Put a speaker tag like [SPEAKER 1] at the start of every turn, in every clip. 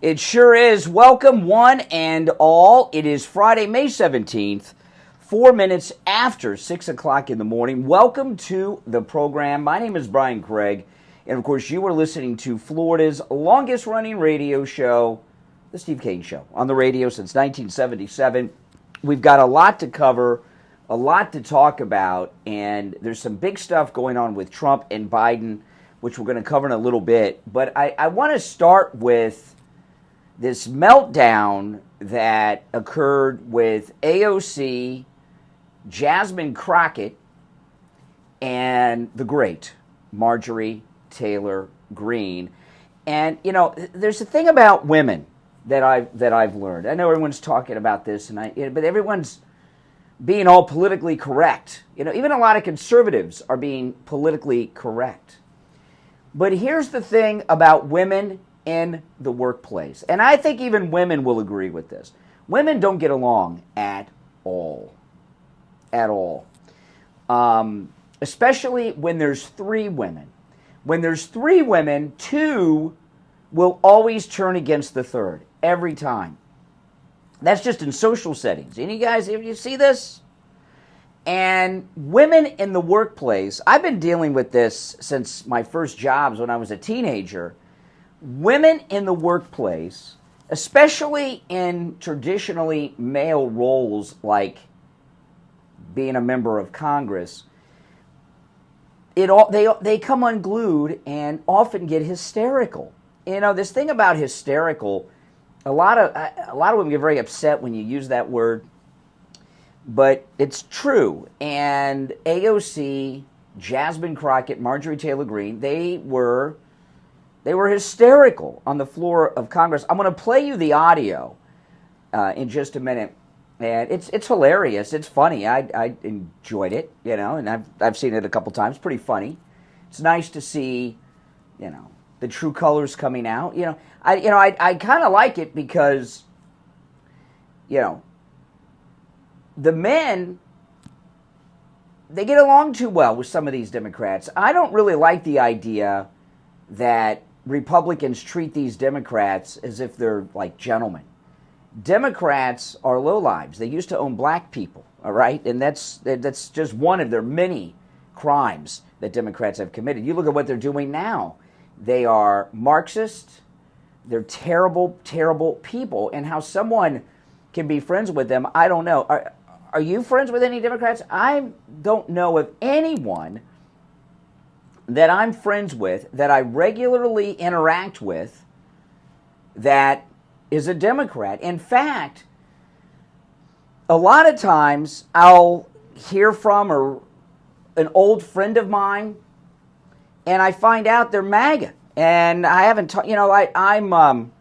[SPEAKER 1] It sure is. Welcome, one and all. It is Friday, May 17th, 4 minutes after 6 o'clock in the morning. Welcome to the program. My name is Brian Craig, and of course, you are listening to Florida's longest-running radio show, The Steve Kane Show, on the radio since 1977. We've got a lot to cover, a lot to talk about, and there's some big stuff going on with Trump and Biden, which we're going to cover in a little bit. But I want to start with this meltdown that occurred with AOC, Jasmine Crockett, and the great Marjorie Taylor Greene. And, you know, there's a thing about women that I've learned. I know everyone's talking about this, but everyone's being all politically correct. You know, even a lot of conservatives are being politically correct. But here's the thing about women in the workplace, and I think even women will agree with this. Women don't get along at all. At all. Especially when there's three women. When there's three women, two will always turn against the third, every time. That's just in social settings. Any guys, you see this? And women in the workplace, I've been dealing with this since my first jobs when I was a teenager. Women in the workplace, especially in traditionally male roles like being a member of Congress, they come unglued and often get hysterical. You know, this thing about hysterical, a lot of women get very upset when you use that word, but it's true. And AOC, Jasmine Crockett, Marjorie Taylor Greene, they were hysterical on the floor of Congress. I'm going to play you the audio in just a minute, and it's hilarious. It's funny. I enjoyed it, you know, and I've seen it a couple times. Pretty funny. It's nice to see, you know, the true colors coming out. I kind of like it because, you know, the men, they get along too well with some of these Democrats. I don't really like the idea that Republicans treat these Democrats as if they're like gentlemen. Democrats are lowlives. They used to own black people, all right? And that's just one of their many crimes that Democrats have committed. You look at what they're doing now. They are Marxist. They're terrible, terrible people. And how someone can be friends with them, I don't know. Are you friends with any Democrats? I don't know of anyone that I'm friends with, that I regularly interact with, that is a Democrat. In fact, a lot of times I'll hear from an old friend of mine, and I find out they're MAGA. And I haven't, I'm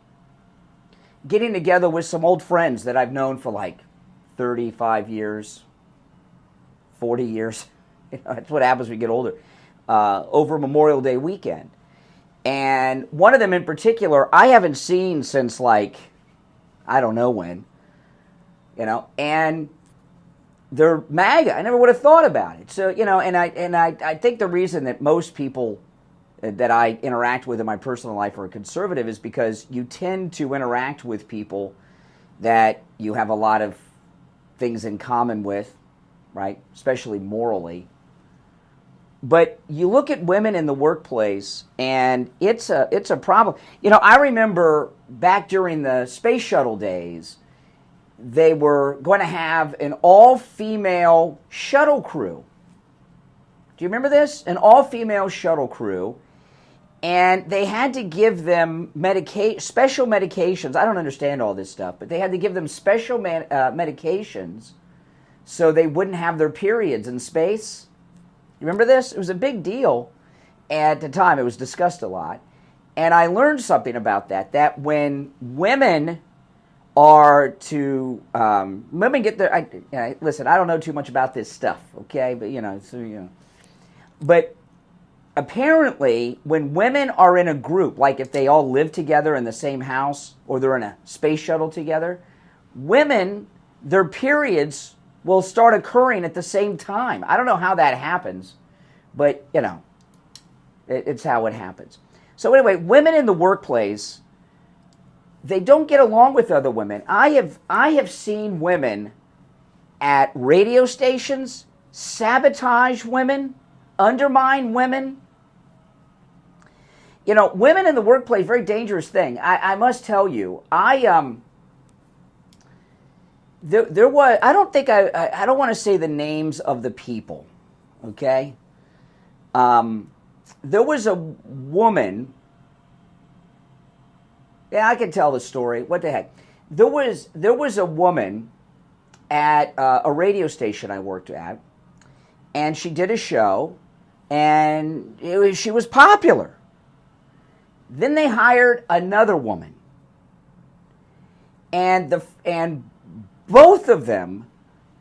[SPEAKER 1] getting together with some old friends that I've known for like 35 years, 40 years. That's what happens when you get older. Over Memorial Day weekend. And one of them in particular, I haven't seen since like, I don't know when, you know, and they're MAGA. I never would have thought about it. So, you know, and I think the reason that most people that I interact with in my personal life are conservative is because you tend to interact with people that you have a lot of things in common with, right? Especially morally. But you look at women in the workplace, and it's a problem. You know, I remember back during the space shuttle days, they were going to have an all-female shuttle crew. Do you remember this? An all-female shuttle crew. And they had to give them special medications. I don't understand all this stuff, but they had to give them special medications so they wouldn't have their periods in space. You remember this? It was a big deal at the time. It was discussed a lot. And I learned something about that when women are to, women get their, listen, I don't know too much about this stuff, okay? But, but apparently when women are in a group, like if they all live together in the same house or they're in a space shuttle together, women, their periods will start occurring at the same time. I don't know how that happens, but, it's how it happens. So anyway, women in the workplace, they don't get along with other women. I have seen women at radio stations sabotage women, undermine women. You know, women in the workplace, very dangerous thing. I must tell you, there was, I don't want to say the names of the people, okay? There was a woman, yeah, I can tell the story, what the heck. There was a woman at a radio station I worked at, and she did a show, and she was popular. Then they hired another woman, and both of them,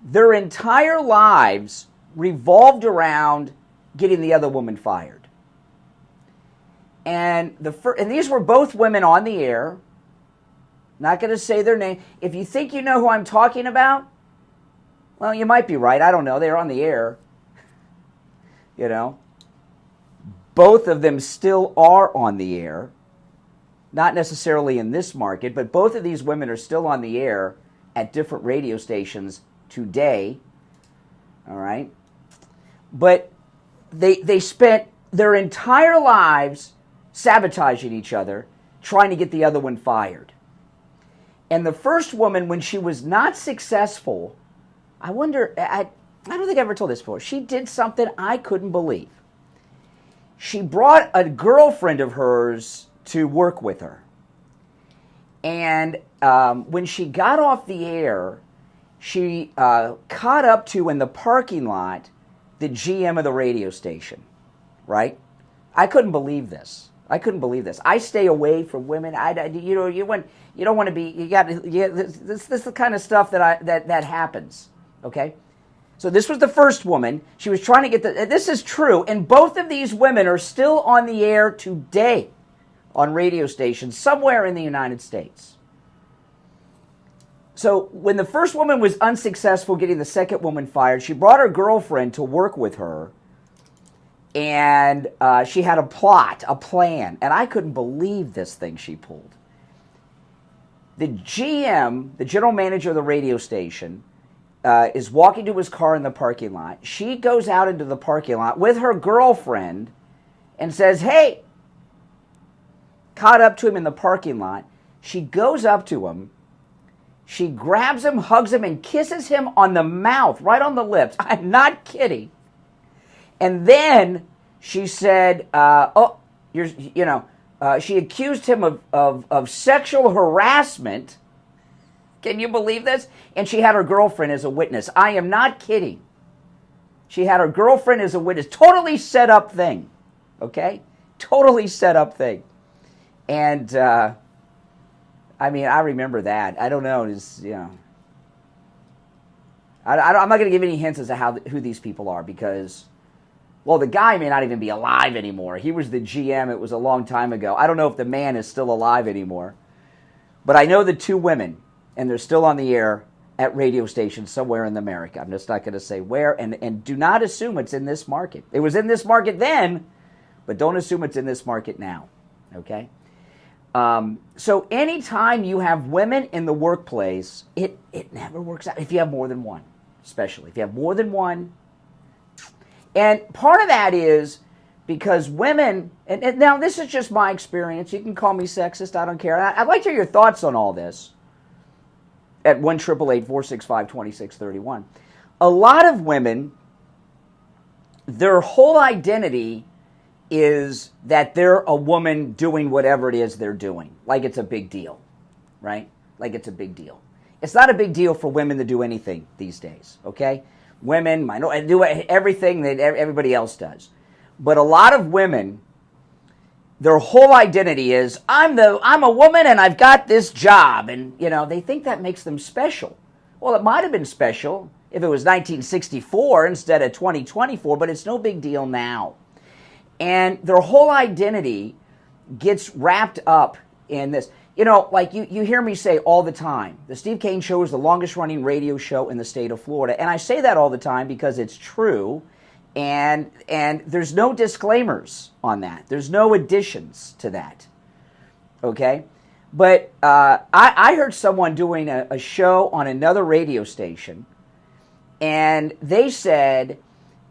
[SPEAKER 1] their entire lives revolved around getting the other woman fired. And these were both women on the air. Not going to say their name. If you think you know who I'm talking about, well, you might be right. I don't know. They're on the air. You know. Both of them still are on the air. Not necessarily in this market, but both of these women are still on the air at different radio stations today. All right. But they spent their entire lives sabotaging each other, trying to get the other one fired. And the first woman, when she was not successful, I wonder, I don't think I ever told this before, she did something I couldn't believe. She brought a girlfriend of hers to work with her. And when she got off the air, she caught up to, in the parking lot, the GM of the radio station, right? I couldn't believe this. I stay away from women. You don't want to be. This is the kind of stuff that happens. Okay, so this was the first woman. She was trying to get this is true, and both of these women are still on the air today, on radio stations somewhere in the United States. So when the first woman was unsuccessful getting the second woman fired, she brought her girlfriend to work with her, and she had a plan, and I couldn't believe this thing she pulled. The GM, the general manager of the radio station, is walking to his car in the parking lot. She goes out into the parking lot with her girlfriend and says, "Hey," caught up to him in the parking lot. She goes up to him. She grabs him, hugs him, and kisses him on the mouth, right on the lips. I'm not kidding. And then she said, she accused him of sexual harassment. Can you believe this? And she had her girlfriend as a witness. I am not kidding. She had her girlfriend as a witness. Totally set up thing. Okay? Totally set up thing. And, I remember that. I don't know. I'm not going to give any hints as to who these people are because, well, the guy may not even be alive anymore. He was the GM. It was a long time ago. I don't know if the man is still alive anymore. But I know the two women, and they're still on the air at radio stations somewhere in America. I'm just not going to say where, and do not assume it's in this market. It was in this market then, but don't assume it's in this market now, okay? So anytime you have women in the workplace, it never works out. If you have more than one, especially. If you have more than one. And part of that is because women, and now this is just my experience. You can call me sexist. I don't care. I'd like to hear your thoughts on all this at 1-888-465-2631. A lot of women, their whole identity is that they're a woman doing whatever it is they're doing. Like it's a big deal, right? Like it's a big deal. It's not a big deal for women to do anything these days, okay? Women do everything that everybody else does. But a lot of women, their whole identity is, I'm a woman and I've got this job. And, they think that makes them special. Well, it might have been special if it was 1964 instead of 2024, but it's no big deal now. And their whole identity gets wrapped up in this. Like you hear me say all the time, the Steve Kane Show is the longest running radio show in the state of Florida. And I say that all the time because it's true. And there's no disclaimers on that. There's no additions to that. Okay? But I heard someone doing a show on another radio station, and they said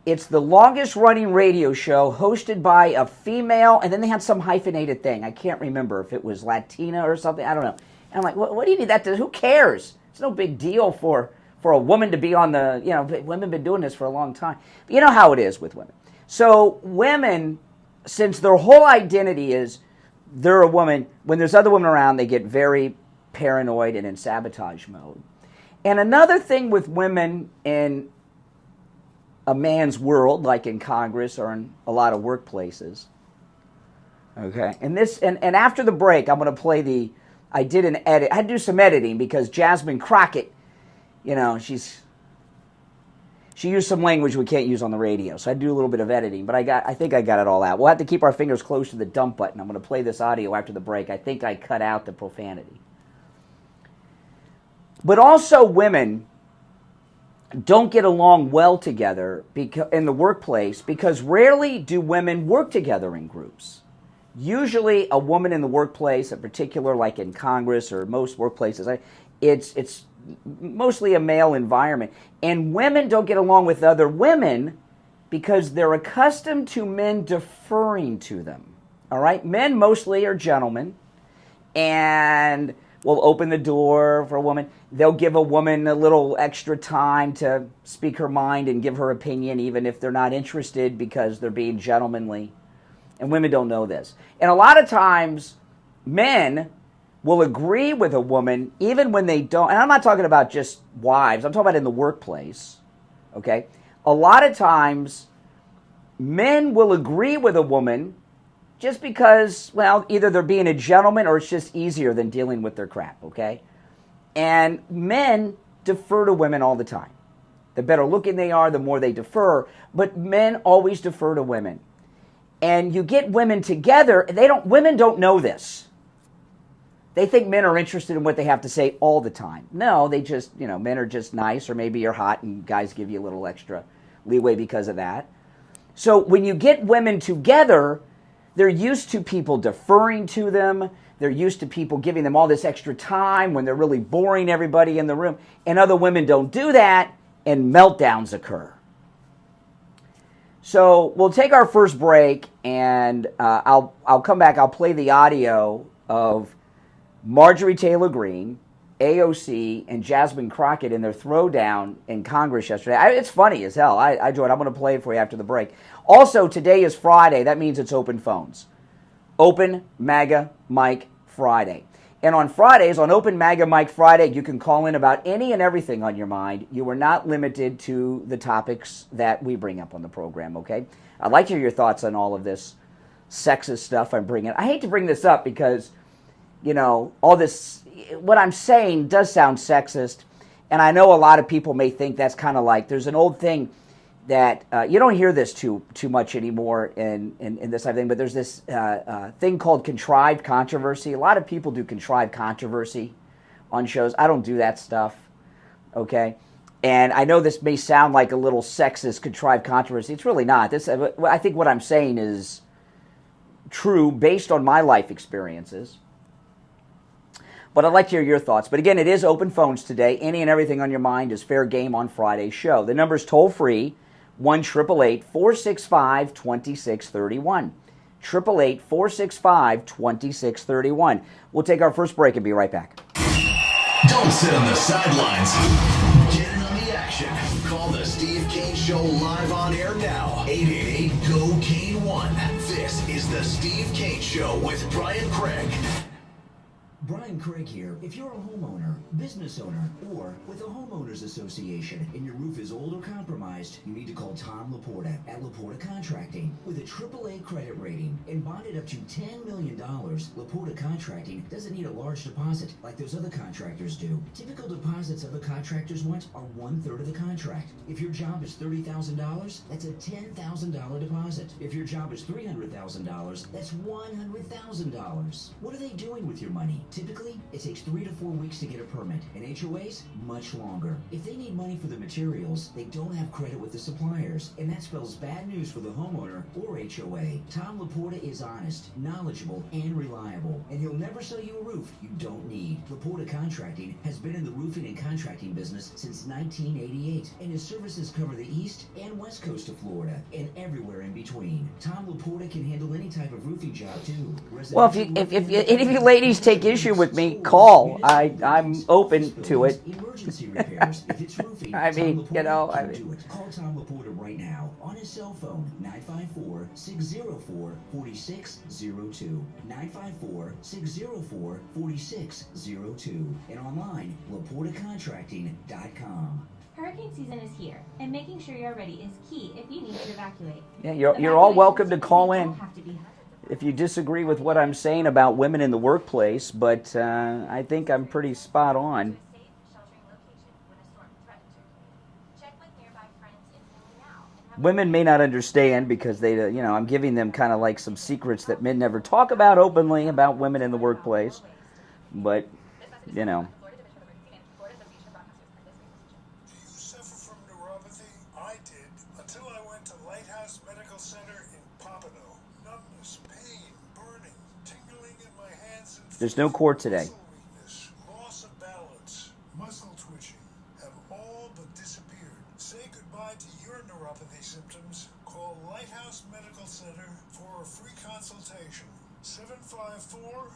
[SPEAKER 1] it's the longest running radio show hosted by a female, and then they had some hyphenated thing. I can't remember if it was Latina or something. I don't know. And I'm like, what do you need that to? Who cares? It's no big deal for a woman to be on the, women have been doing this for a long time. But you know how it is with women. So women, since their whole identity is they're a woman, when there's other women around, they get very paranoid and in sabotage mode. And another thing with women in a man's world, like in Congress or in a lot of workplaces, okay, and after the break, I'm going to play I did an edit. I had to do some editing because Jasmine Crockett, she used some language we can't use on the radio, so I do a little bit of editing, but I think I got it all out. We'll have to keep our fingers close to the dump button. I'm going to play this audio after the break. I think I cut out the profanity. But also women don't get along well together in the workplace because rarely do women work together in groups. Usually a woman in the workplace, in particular like in Congress or most workplaces, it's mostly a male environment. And women don't get along with other women because they're accustomed to men deferring to them. All right? Men mostly are gentlemen and will open the door for a woman. They'll give a woman a little extra time to speak her mind and give her opinion even if they're not interested because they're being gentlemanly. And women don't know this. And a lot of times, men will agree with a woman even when they don't. And I'm not talking about just wives. I'm talking about in the workplace. Okay? A lot of times, men will agree with a woman just because, well, either they're being a gentleman or it's just easier than dealing with their crap, okay? And men defer to women all the time. The better looking they are, the more they defer. But men always defer to women. And you get women together, women don't know this. They think men are interested in what they have to say all the time. No, they just, men are just nice, or maybe you're hot and guys give you a little extra leeway because of that. So when you get women together, they're used to people deferring to them. They're used to people giving them all this extra time when they're really boring everybody in the room. And other women don't do that, and meltdowns occur. So we'll take our first break, and I'll come back. I'll play the audio of Marjorie Taylor Greene, AOC, and Jasmine Crockett in their throwdown in Congress yesterday. It's funny as hell. I enjoyed it. I'm going to play it for you after the break. Also, today is Friday. That means it's open phones. Open MAGA Mike Friday. And on Fridays, on Open MAGA Mike Friday, you can call in about any and everything on your mind. You are not limited to the topics that we bring up on the program, okay? I'd like to hear your thoughts on all of this sexist stuff I'm bringing. I hate to bring this up because, all this, what I'm saying does sound sexist. And I know a lot of people may think that's kind of like, there's an old thing that you don't hear this too much anymore in this type of thing, but there's this thing called contrived controversy. A lot of people do contrived controversy on shows. I don't do that stuff, okay? And I know this may sound like a little sexist contrived controversy. It's really not. I think what I'm saying is true based on my life experiences. But I'd like to hear your thoughts. But again, it is open phones today. Any and everything on your mind is fair game on Friday's show. The number's toll free. 1-888-465-2631. 888-465-2631. We'll take our first break and be right back.
[SPEAKER 2] Don't sit on the sidelines. Get in on the action. Call the Steve Kane Show live on air now. 888-GO-KANE1. This is the Steve Kane Show with Brian Craig.
[SPEAKER 3] Brian Craig here. If you're a homeowner, business owner, or with a homeowners association and your roof is old or compromised, you need to call Tom Laporta at Laporta Contracting. With a AAA credit rating and bonded up to $10 million, Laporta Contracting doesn't need a large deposit like those other contractors do. Typical deposits other contractors want are 1/3 of the contract. If your job is $30,000, that's a $10,000 deposit. If your job is $300,000, that's $100,000. What are they doing with your money? Typically, it takes 3 to 4 weeks to get a permit, and HOAs, much longer. If they need money for the materials, they don't have credit with the suppliers, and that spells bad news for the homeowner or HOA. Tom Laporta is honest, knowledgeable, and reliable, and he'll never sell you a roof you don't need. Laporta Contracting has been in the roofing and contracting business since 1988, and his services cover the east and west coast of Florida, and everywhere in between. Tom Laporta can handle any type of roofing job, too.
[SPEAKER 1] Well, if any of you ladies take issue with me, call. I'm open to it.
[SPEAKER 3] Emergency repairs. If it's roofing,
[SPEAKER 1] I mean,
[SPEAKER 3] Tom
[SPEAKER 1] you know,
[SPEAKER 3] Laporta can do it. Call Tom Laporta right now on his cell phone, 954-604-4602. 954-604-4602. And online, LaportaContracting.com.
[SPEAKER 4] Hurricane season is here, and making sure you're ready is key if you need to evacuate.
[SPEAKER 1] Yeah, you're all welcome to call
[SPEAKER 4] You
[SPEAKER 1] in.
[SPEAKER 4] don't have to be
[SPEAKER 1] If you disagree with what I'm saying about women in the workplace, but I think I'm pretty spot on. Women may not understand because they, I'm giving them kind of like some secrets that men never talk about openly about women in the workplace. But,
[SPEAKER 5] Do you suffer from neuropathy? I did, until I went to Lighthouse Medical Center in Pompano. Numbness, pain, burning, tingling in my hands and feet.
[SPEAKER 1] there's no court today.
[SPEAKER 5] Muscle weakness, loss of balance, muscle twitching have all but disappeared. Say goodbye to your neuropathy symptoms. Call Lighthouse Medical Center for a free consultation. 754-222-6642.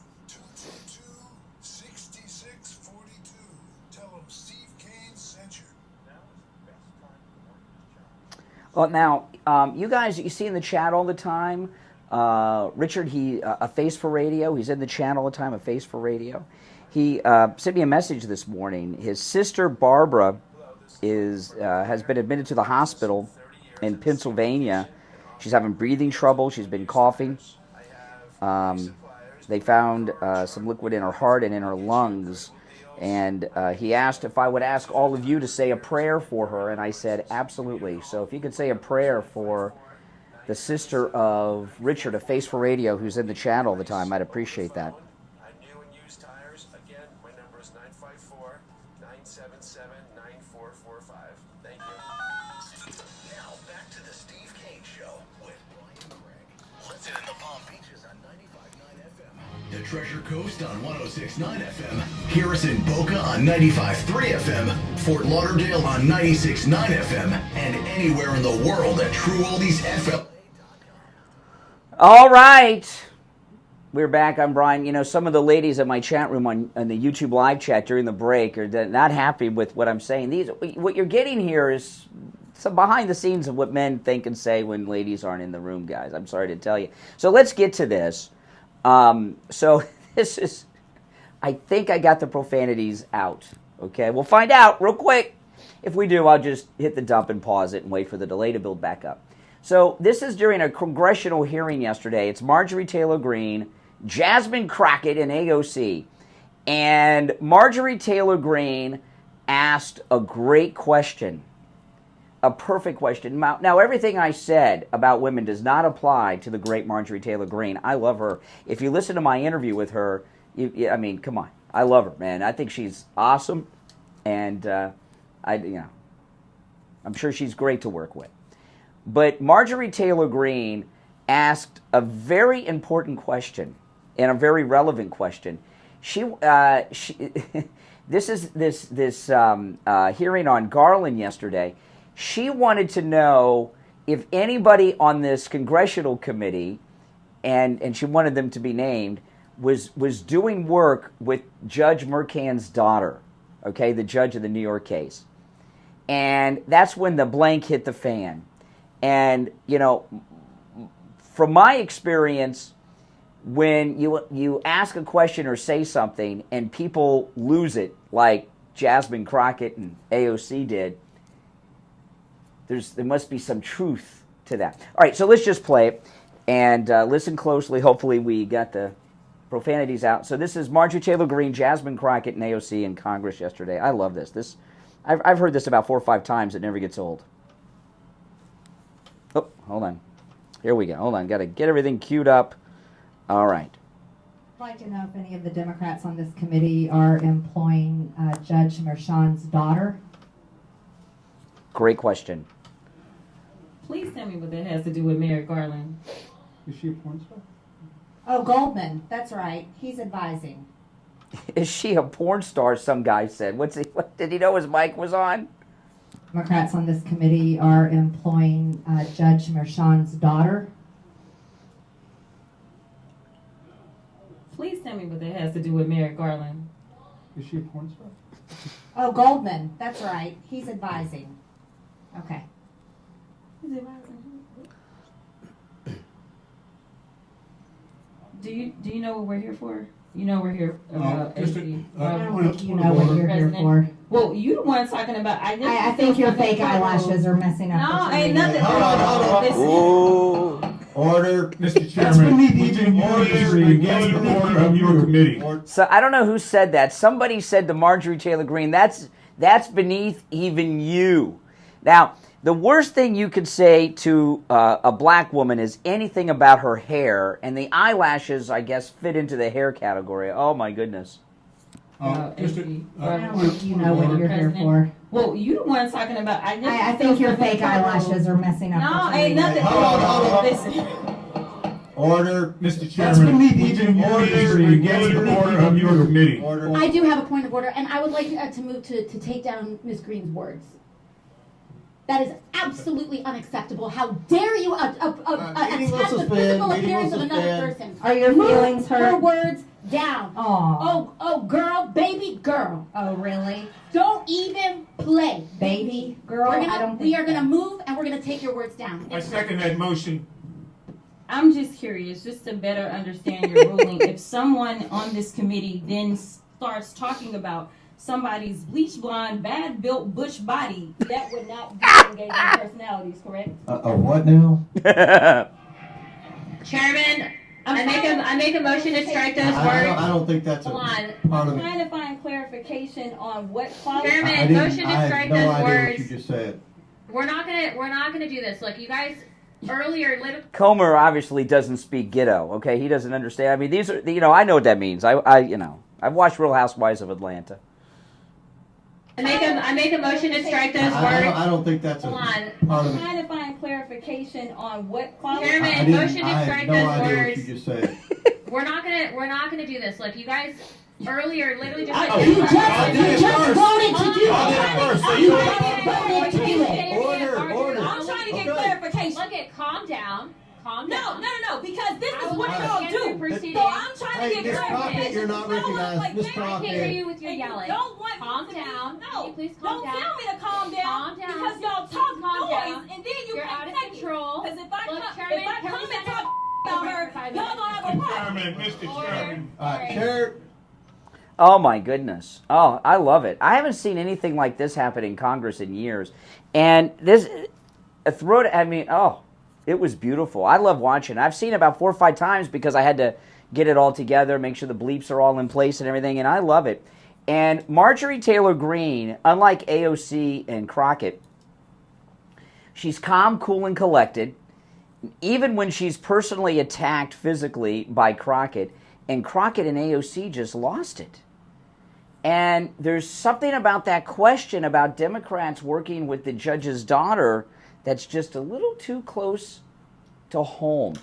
[SPEAKER 5] Tell them Steve Kane sent you.
[SPEAKER 1] Well, now, you guys, you see in the chat all the time, Richard, a face for radio. He's in the chat all the time, a face for radio. He sent me a message this morning. His sister, Barbara, has been admitted to the hospital in Pennsylvania. She's having breathing trouble. She's been coughing. They found some liquid in her heart and in her lungs. And he asked if I would ask all of you to say a prayer for her, and I said absolutely. So if you could say a prayer for the sister of Richard, a face for radio, who's in the chat all the time, I'd appreciate that.
[SPEAKER 6] On new and used tires, again, my number is 954-977-9445. Thank you.
[SPEAKER 2] Now back to the Steve Kane Show with Brian Craig. Listen in the Palm Beaches on 95.9 FM. The Treasure Coast on 106.9 FM. Hear us in Boca on 95.3 FM. Fort Lauderdale on 96.9 FM. And anywhere in the world at True Oldies FM.
[SPEAKER 1] All right. We're back. I'm Brian. Some of the ladies in my chat room on the YouTube live chat during the break are not happy with what I'm saying. What you're getting here is some behind the scenes of what men think and say when ladies aren't in the room, guys. I'm sorry to tell you. So let's get to this. So this is, I think I got the profanities out. Okay, we'll find out real quick. If we do, I'll just hit the dump and pause it and wait for the delay to build back up. So this is during a congressional hearing yesterday. It's Marjorie Taylor Greene, Jasmine Crockett, and AOC. And Marjorie Taylor Greene asked a great question, a perfect question. Now, everything I said about women does not apply to the great Marjorie Taylor Greene. I love her. If you listen to my interview with her, I mean, come on. I love her, man. I think she's awesome. And, I'm sure she's great to work with. But Marjorie Taylor Greene asked a very important question and a very relevant question. This hearing on Garland yesterday. She wanted to know if anybody on this congressional committee, and she wanted them to be named, was doing work with Judge Mercan's daughter, okay, the judge of the New York case. And that's when the blank hit the fan. And, from my experience, when you ask a question or say something and people lose it, like Jasmine Crockett and AOC did, there must be some truth to that. All right, so let's just play it and listen closely. Hopefully we got the profanities out. So this is Marjorie Taylor Greene, Jasmine Crockett, and AOC in Congress yesterday. I love this. I've heard this about 4 or 5 times. It never gets old. Oh, hold on. Here we go. Hold on. Got to get everything queued up. All right.
[SPEAKER 7] I'd like to know if any of the Democrats on this committee are employing Judge Merchan's daughter.
[SPEAKER 1] Great question.
[SPEAKER 8] Please tell me what that has to do with Merrick Garland.
[SPEAKER 9] Is she a porn star?
[SPEAKER 7] Oh, Goldman. That's right. He's advising.
[SPEAKER 1] Is she a porn star? Some guy said. What, did he know his mic was on?
[SPEAKER 7] Democrats on this committee are employing Judge Merchan's daughter.
[SPEAKER 8] Please tell me what that has to do with Merrick Garland.
[SPEAKER 9] Is she a porn star?
[SPEAKER 7] Oh, Goldman. That's right. He's advising. Okay.
[SPEAKER 8] He's advising. Do you know what we're here for? You know we're here about
[SPEAKER 7] I don't think you know what you're here for.
[SPEAKER 8] Well, you the one talking about.
[SPEAKER 7] I think your fake eyelashes are messing up.
[SPEAKER 8] No, ain't nothing.
[SPEAKER 9] Hold on. Order, Mr. Chairman. Order of your committee.
[SPEAKER 1] So I don't know who said that. Somebody said to Marjorie Taylor Greene, that's beneath even you. Now, the worst thing you could say to a black woman is anything about her hair, and the eyelashes, I guess, fit into the hair category. Oh, my goodness.
[SPEAKER 7] I don't think you know what you're here for.
[SPEAKER 8] Well, you the one talking about.
[SPEAKER 7] I think your fake eyelashes are messing up.
[SPEAKER 8] No, ain't nothing.
[SPEAKER 9] Hold on.
[SPEAKER 8] Listen.
[SPEAKER 9] Order, Mr. Chairman. Order of your committee.
[SPEAKER 10] I do have a point of order, and I would like to move to take down Ms. Greene's words. That is absolutely unacceptable. How dare you attack the physical appearance of another person?
[SPEAKER 7] Are your feelings hurt?
[SPEAKER 10] Her words down.
[SPEAKER 7] Aww.
[SPEAKER 10] Oh, girl, baby girl.
[SPEAKER 7] Oh, really?
[SPEAKER 10] Don't even play.
[SPEAKER 7] Baby girl?
[SPEAKER 10] We are gonna move, and we're gonna take your words down.
[SPEAKER 9] I second that motion.
[SPEAKER 8] I'm just curious, just to better understand your ruling. If someone on this committee then starts talking about somebody's bleach blonde, bad built bush body, that would not be engaging personalities, correct?
[SPEAKER 9] What now?
[SPEAKER 4] Chairman, I make a motion to strike those words.
[SPEAKER 11] I don't think that's
[SPEAKER 4] Hold on.
[SPEAKER 11] part of
[SPEAKER 8] I'm
[SPEAKER 11] it.
[SPEAKER 8] trying to find clarification on what
[SPEAKER 4] Chairman, motion to strike
[SPEAKER 11] no
[SPEAKER 4] those
[SPEAKER 11] idea
[SPEAKER 4] words.
[SPEAKER 11] what you just said.
[SPEAKER 4] We're not gonna do this. Look, you guys earlier
[SPEAKER 1] Comer obviously doesn't speak Ghetto, okay? He doesn't understand. I mean, these are, I know what that means. I've watched Real Housewives of Atlanta.
[SPEAKER 4] I make a motion to strike those words.
[SPEAKER 11] I don't think that's
[SPEAKER 4] Hold on.
[SPEAKER 11] part of
[SPEAKER 8] I'm
[SPEAKER 11] it.
[SPEAKER 8] trying to find clarification on what
[SPEAKER 4] Chairman, motion to
[SPEAKER 11] I
[SPEAKER 4] strike
[SPEAKER 11] have no
[SPEAKER 4] those
[SPEAKER 11] idea
[SPEAKER 4] words.
[SPEAKER 11] what you just said.
[SPEAKER 4] We're not gonna do this. Look, you guys earlier literally just
[SPEAKER 10] You just voted to do it. You voted to do it.
[SPEAKER 11] Order.
[SPEAKER 8] I'm trying to get clarification.
[SPEAKER 4] Look at calm down.
[SPEAKER 8] No, because this is what
[SPEAKER 11] All
[SPEAKER 8] y'all do.
[SPEAKER 4] Proceeding.
[SPEAKER 8] So I'm trying to
[SPEAKER 11] Hey,
[SPEAKER 8] get
[SPEAKER 11] Miss Crockett,
[SPEAKER 8] clarification.
[SPEAKER 11] you're not recognized. Miss
[SPEAKER 4] I can't hear
[SPEAKER 11] Crockett.
[SPEAKER 4] you with your
[SPEAKER 8] And you
[SPEAKER 4] yelling.
[SPEAKER 8] don't want
[SPEAKER 4] Calm
[SPEAKER 8] me to
[SPEAKER 4] down.
[SPEAKER 8] No,
[SPEAKER 4] Can you please calm
[SPEAKER 8] don't
[SPEAKER 4] down?
[SPEAKER 8] tell me to calm down.
[SPEAKER 4] Calm down.
[SPEAKER 8] Because y'all
[SPEAKER 4] Please
[SPEAKER 8] talk
[SPEAKER 4] calm
[SPEAKER 8] noise,
[SPEAKER 4] down.
[SPEAKER 8] and then you
[SPEAKER 4] You're
[SPEAKER 8] get
[SPEAKER 4] out of
[SPEAKER 8] petty.
[SPEAKER 4] control.
[SPEAKER 8] Because if I
[SPEAKER 4] Look,
[SPEAKER 8] come
[SPEAKER 4] Chairman,
[SPEAKER 8] and
[SPEAKER 4] can we
[SPEAKER 8] talk
[SPEAKER 4] send
[SPEAKER 8] about her, y'all gonna have a problem.
[SPEAKER 9] Mr. Chairman.
[SPEAKER 11] Chair.
[SPEAKER 1] Oh, my goodness. Oh, I love it. I haven't seen anything like this happen in Congress in years. And this, it was beautiful. I love watching. I've seen it about 4 or 5 times because I had to get it all together, make sure the bleeps are all in place and everything, and I love it. And Marjorie Taylor Greene, unlike AOC and Crockett, she's calm, cool, and collected, even when she's personally attacked physically by Crockett, and Crockett and AOC just lost it. And there's something about that question about Democrats working with the judge's daughter that's just a little too close to home.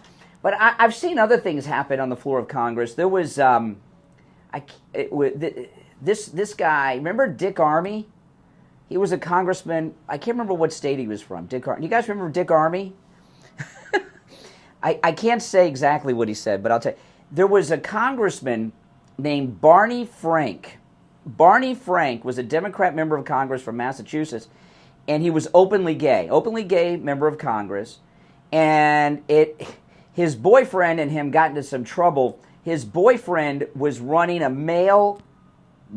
[SPEAKER 1] But I've seen other things happen on the floor of Congress. There was this guy. Remember Dick Armey? He was a congressman. I can't remember what state he was from. Dick Armey. You guys remember Dick Armey? I can't say exactly what he said, but I'll tell you. There was a congressman named Barney Frank. Barney Frank was a Democrat member of Congress from Massachusetts, and he was openly gay member of Congress. And his boyfriend and him got into some trouble. His boyfriend was running a male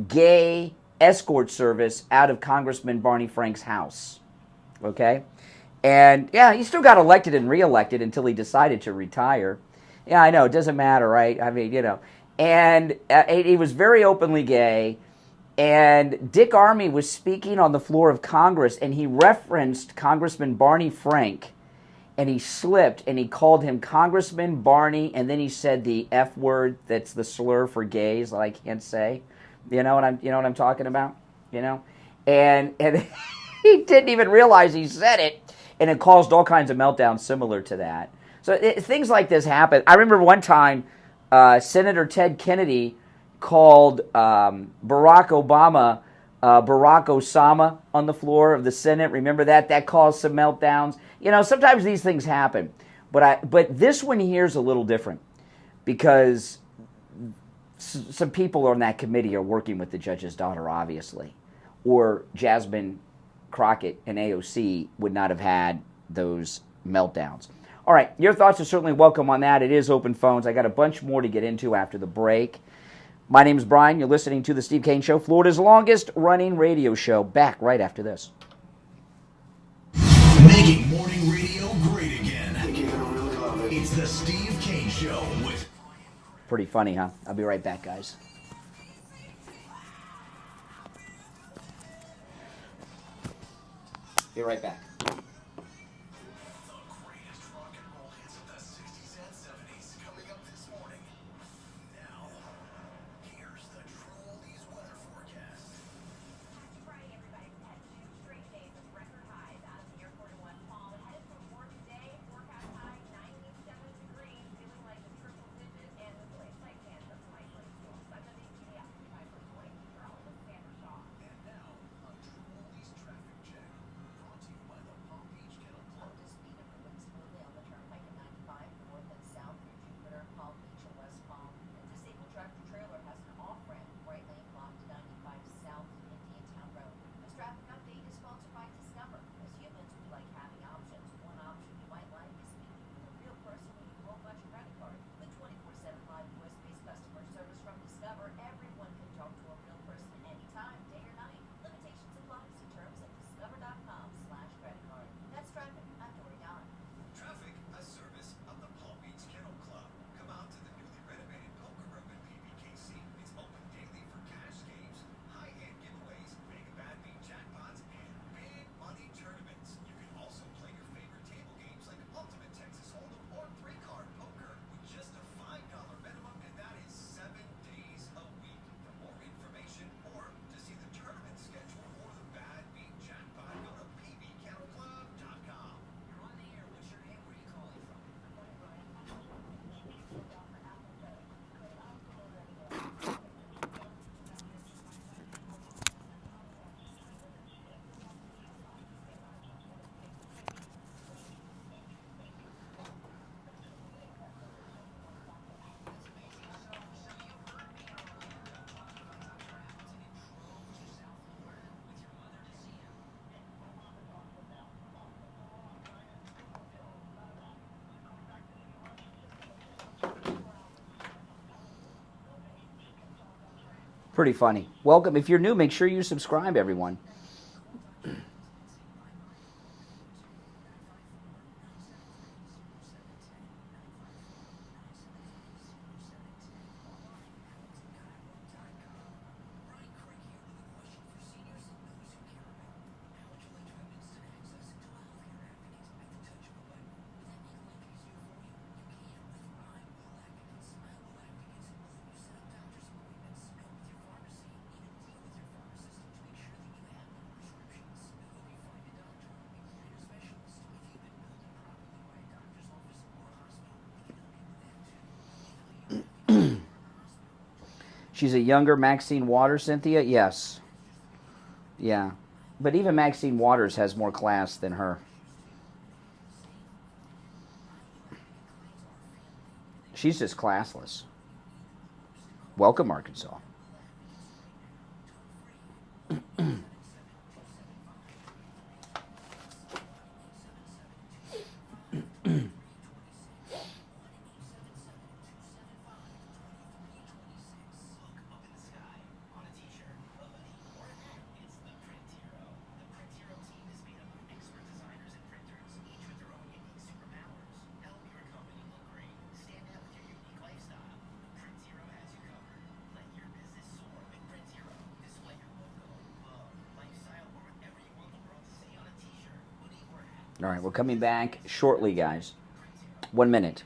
[SPEAKER 1] gay escort service out of Congressman Barney Frank's house. Okay? And yeah, he still got elected and reelected until he decided to retire. Yeah, I know, it doesn't matter, right? I mean, And he was very openly gay. And Dick Armey was speaking on the floor of Congress, and he referenced Congressman Barney Frank. and he slipped, and he called him Congressman Barney, and then he said the F word that's the slur for gays that I can't say. You know what I'm talking about? You know? And he didn't even realize he said it, and it caused all kinds of meltdowns similar to that. So things like this happen. I remember one time Senator Ted Kennedy called Barack Obama Barack Osama on the floor of the Senate. Remember that? That caused some meltdowns. You know, sometimes these things happen. But this one here is a little different because some people on that committee are working with the judge's daughter, obviously. Or Jasmine Crockett and AOC would not have had those meltdowns. All right, your thoughts are certainly welcome on that. It is open phones. I got a bunch more to get into after the break. My name is Brian. You're listening to The Steve Kane Show, Florida's longest-running radio show. Back right after this.
[SPEAKER 2] Making morning radio great again. It's The Steve Kane Show with...
[SPEAKER 1] Pretty funny, huh? I'll be right back, guys. Be right back. Pretty funny. Welcome. If you're new, make sure you subscribe, everyone. She's a younger Maxine Waters, Cynthia? Yes. Yeah. But even Maxine Waters has more class than her. She's just classless. Welcome, Arkansas. All right, we're coming back shortly, guys. 1 minute.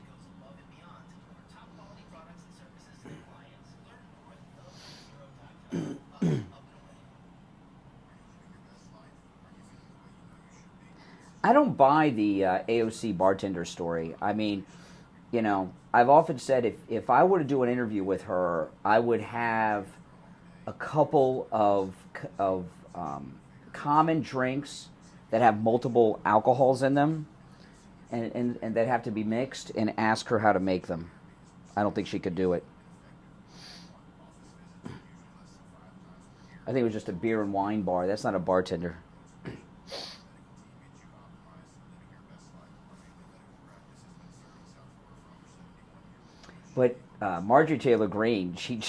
[SPEAKER 1] I don't buy the AOC bartender story. I mean, you know, I've often said if I were to do an interview with her, I would have a couple of common drinks that have multiple alcohols in them and that have to be mixed and ask her how to make them. I don't think she could do it. I think it was just a beer and wine bar. That's not a bartender. But Marjorie Taylor Greene, she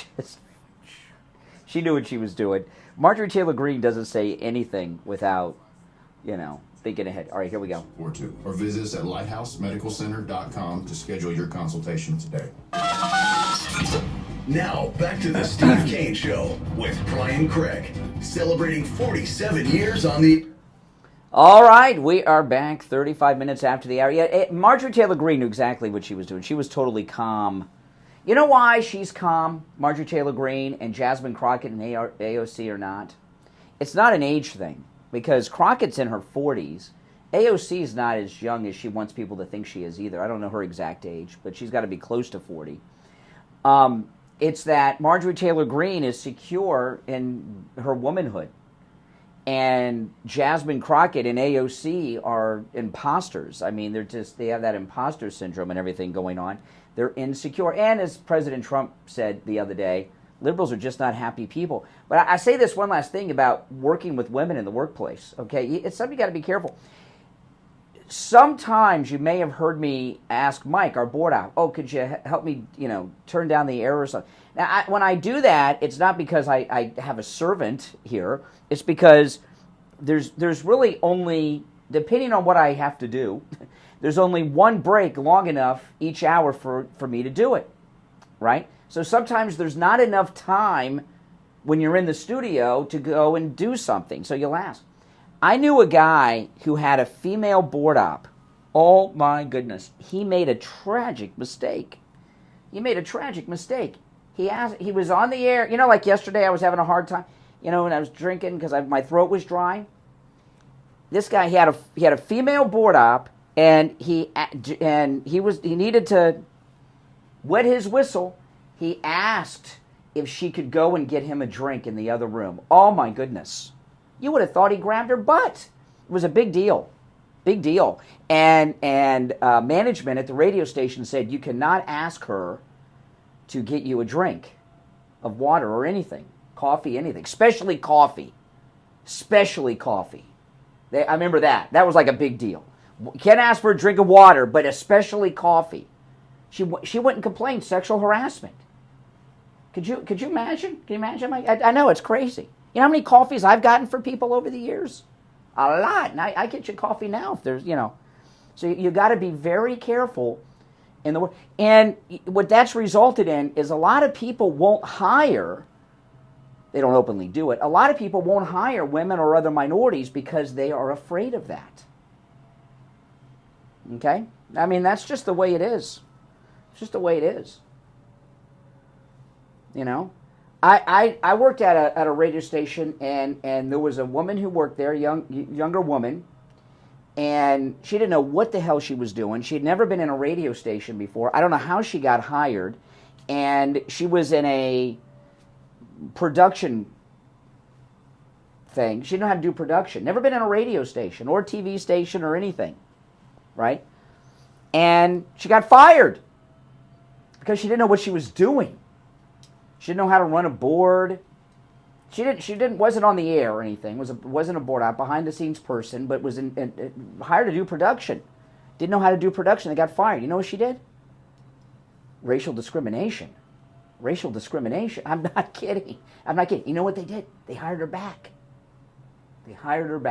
[SPEAKER 1] knew what she was doing. Marjorie Taylor Greene doesn't say anything without, you know, thinking ahead. All right, here we go.
[SPEAKER 2] Or visit us at lighthousemedicalcenter.com to schedule your consultation today. Now, back to the Steve Kane Show with Brian Craig, celebrating 47 years on the...
[SPEAKER 1] All right, we are back 35 minutes after the hour. Yeah, Marjorie Taylor Greene knew exactly what she was doing. She was totally calm. You know why she's calm, Marjorie Taylor Greene, and Jasmine Crockett and AOC are not? It's not an age thing, because Crockett's in her 40s. AOC is not as young as she wants people to think she is either. I don't know her exact age, but she's got to be close to 40. It's that Marjorie Taylor Greene is secure in her womanhood. And Jasmine Crockett and AOC are imposters. I mean, they have that imposter syndrome and everything going on. They're insecure. And as President Trump said the other day, liberals are just not happy people. But I say this one last thing about working with women in the workplace, okay? It's something you got to be careful. Sometimes you may have heard me ask Mike, our board op, oh, could you help me, you know, turn down the air or something? Now, when I do that, it's not because I have a servant here. It's because there's really only, depending on what I have to do, there's only one break long enough each hour for me to do it, right? So sometimes there's not enough time when you're in the studio to go and do something. So you'll ask. I knew a guy who had a female board op. Oh my goodness. He made a tragic mistake. He was on the air. You know, like yesterday I was having a hard time, you know, and I was drinking because my throat was dry. This guy, he had a female board op, and he needed to wet his whistle. He asked if she could go and get him a drink in the other room. Oh my goodness. You would have thought he grabbed her butt. It was a big deal. And management at the radio station said you cannot ask her to get you a drink of water or anything, coffee, anything, especially coffee. I remember that. That was like a big deal. You can't ask for a drink of water, but especially coffee. She wouldn't complain. Sexual harassment. Could you imagine? Can you imagine? I know it's crazy. You know how many coffees I've gotten for people over the years? A lot. And I get you coffee now if there's, you know. So you got to be very careful in the work. And what that's resulted in is a lot of people won't hire. They don't openly do it. A lot of people won't hire women or other minorities because they are afraid of that. Okay? I mean, that's just the way it is. It's just the way it is. You know? I worked at a radio station, and there was a woman who worked there, younger woman, and she didn't know what the hell she was doing. She had never been in a radio station before. I don't know how she got hired, and she was in a production thing. She didn't know how to do production. Never been in a radio station or TV station or anything, right? And she got fired because she didn't know what she was doing. She didn't know how to run a board. She wasn't on the air or anything. Wasn't a board op, behind the scenes person, but was hired to do production. Didn't know how to do production. They got fired. You know what she did? Racial discrimination. I'm not kidding. You know what they did? They hired her back. Isn't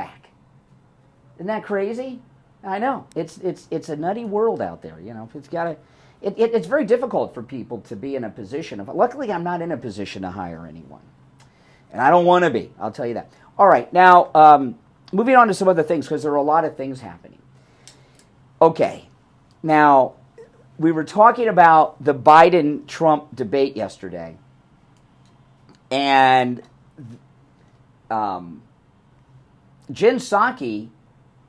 [SPEAKER 1] that crazy? I know. It's a nutty world out there. You know, it's very difficult for people to be in a position of. Luckily, I'm not in a position to hire anyone, and I don't want to be. I'll tell you that. All right, now moving on to some other things, because there are a lot of things happening. Okay, now we were talking about the Biden-Trump debate yesterday, and Jen Psaki,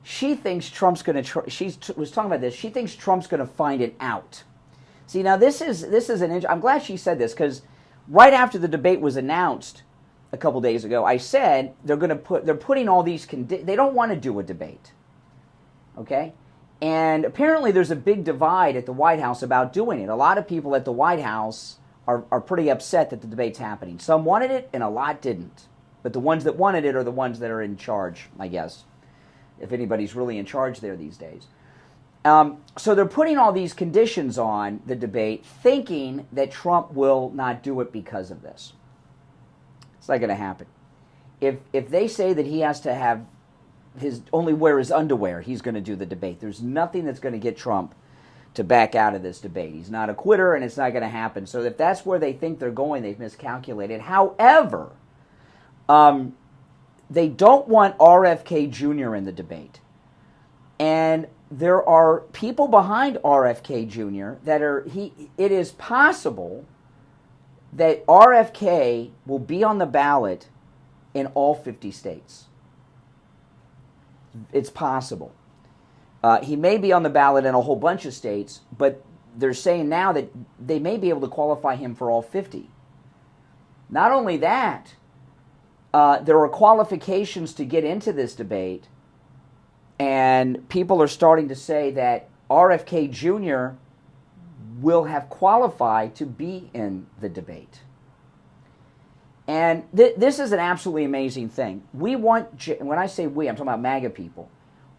[SPEAKER 1] she thinks Trump's going to. Was talking about this. She thinks Trump's going to find it out. See, now this is an. I'm glad she said this, because right after the debate was announced a couple days ago, I said they're putting all these they don't want to do a debate. Okay? And apparently there's a big divide at the White House about doing it. A lot of people at the White House are pretty upset that the debate's happening. Some wanted it and a lot didn't. But the ones that wanted it are the ones that are in charge, I guess, if anybody's really in charge there these days. So they're putting all these conditions on the debate, thinking that Trump will not do it because of this. It's not going to happen. If they say that he has to have only wear his underwear, he's going to do the debate. There's nothing that's going to get Trump to back out of this debate. He's not a quitter, and it's not going to happen. So if that's where they think they're going, they've miscalculated. However, they don't want RFK Jr. in the debate. And there are people behind RFK Jr. that it is possible that RFK will be on the ballot in all 50 states. It's possible. He may be on the ballot in a whole bunch of states, but they're saying now that they may be able to qualify him for all 50. Not only that, there are qualifications to get into this debate, and people are starting to say that RFK Jr. will have qualified to be in the debate. And this is an absolutely amazing thing. We want, when I say we, I'm talking about MAGA people.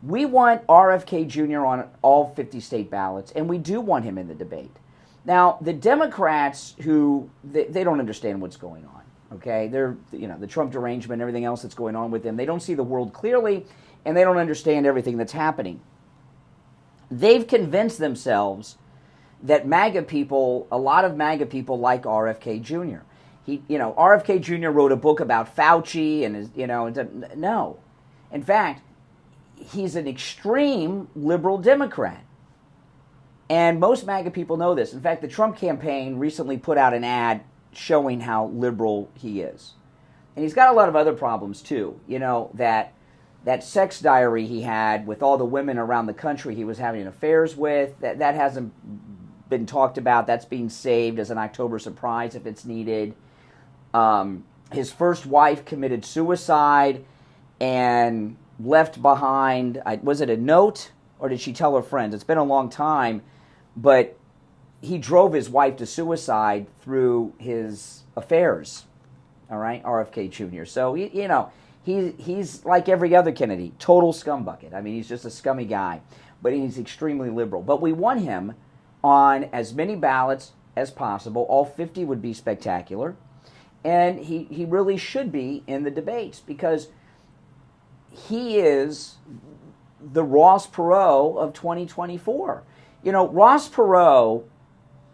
[SPEAKER 1] We want RFK Jr. on all 50 state ballots, and we do want him in the debate. Now, the Democrats who, they don't understand what's going on, okay? They're, the Trump derangement, everything else that's going on with them. They don't see the world clearly, and they don't understand everything that's happening. They've convinced themselves that MAGA people, a lot of MAGA people like RFK Jr. RFK Jr. wrote a book about Fauci and no. In fact, he's an extreme liberal Democrat. And most MAGA people know this. In fact, the Trump campaign recently put out an ad showing how liberal he is. And he's got a lot of other problems too. That sex diary he had with all the women around the country he was having affairs with, that hasn't been talked about. That's being saved as an October surprise if it's needed. His first wife committed suicide and left behind, was it a note or did she tell her friends? It's been a long time, but he drove his wife to suicide through his affairs, all right, RFK Jr. So, he's like every other Kennedy, total scumbucket. I mean, he's just a scummy guy, but he's extremely liberal. But we want him on as many ballots as possible. All 50 would be spectacular. And he really should be in the debates because he is the Ross Perot of 2024. Ross Perot,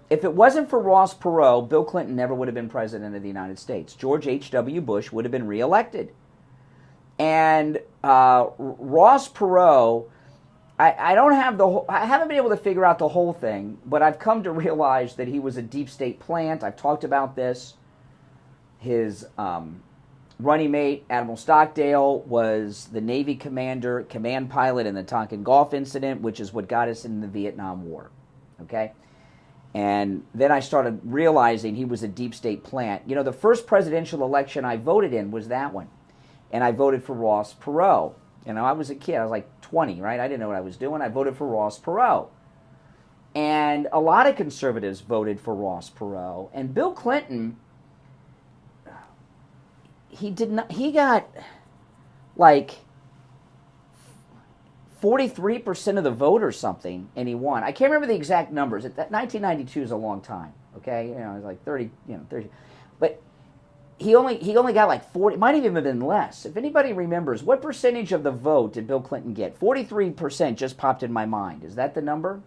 [SPEAKER 1] if it wasn't for Ross Perot, Bill Clinton never would have been president of the United States. George H.W. Bush would have been reelected. And Ross Perot, I haven't been able to figure out the whole thing, but I've come to realize that he was a deep state plant. I've talked about this. His running mate, Admiral Stockdale, was the Navy commander, command pilot in the Tonkin Gulf incident, which is what got us in the Vietnam War. Okay? And then I started realizing he was a deep state plant. The first presidential election I voted in was that one. And I voted for Ross Perot. I was a kid. I was like 20, right? I didn't know what I was doing. I voted for Ross Perot. And a lot of conservatives voted for Ross Perot. And Bill Clinton, he got like 43% of the vote or something, and he won. I can't remember the exact numbers. 1992 is a long time, okay? It was like 30. But he only got like 40, might even have been less. If anybody remembers, what percentage of the vote did Bill Clinton get? 43% just popped in my mind. Is that the number?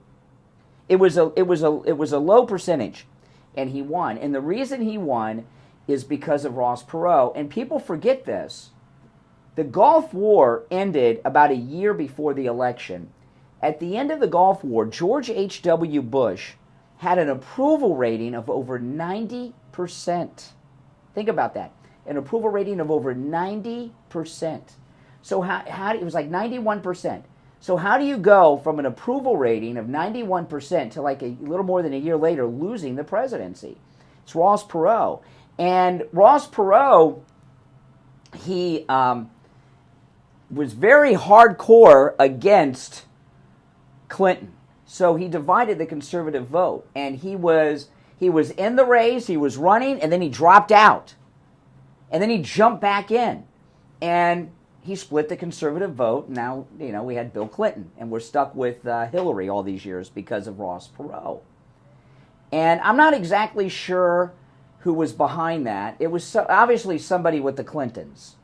[SPEAKER 1] It was a low percentage, and he won. And the reason he won is because of Ross Perot. And people forget this. The Gulf War ended about a year before the election, At the end of the Gulf War, George H.W. Bush had an approval rating of over 90%. Think about that. An approval rating of over 90%. So how it was like 91%. So how do you go from an approval rating of 91% to like a little more than a year later losing the presidency? It's Ross Perot. And Ross Perot, he was very hardcore against Clinton. So he divided the conservative vote. And he was in the race, he was running, and then he dropped out. And then he jumped back in. And he split the conservative vote. Now, we had Bill Clinton, and we're stuck with Hillary all these years because of Ross Perot. And I'm not exactly sure who was behind that. It was obviously somebody with the Clintons.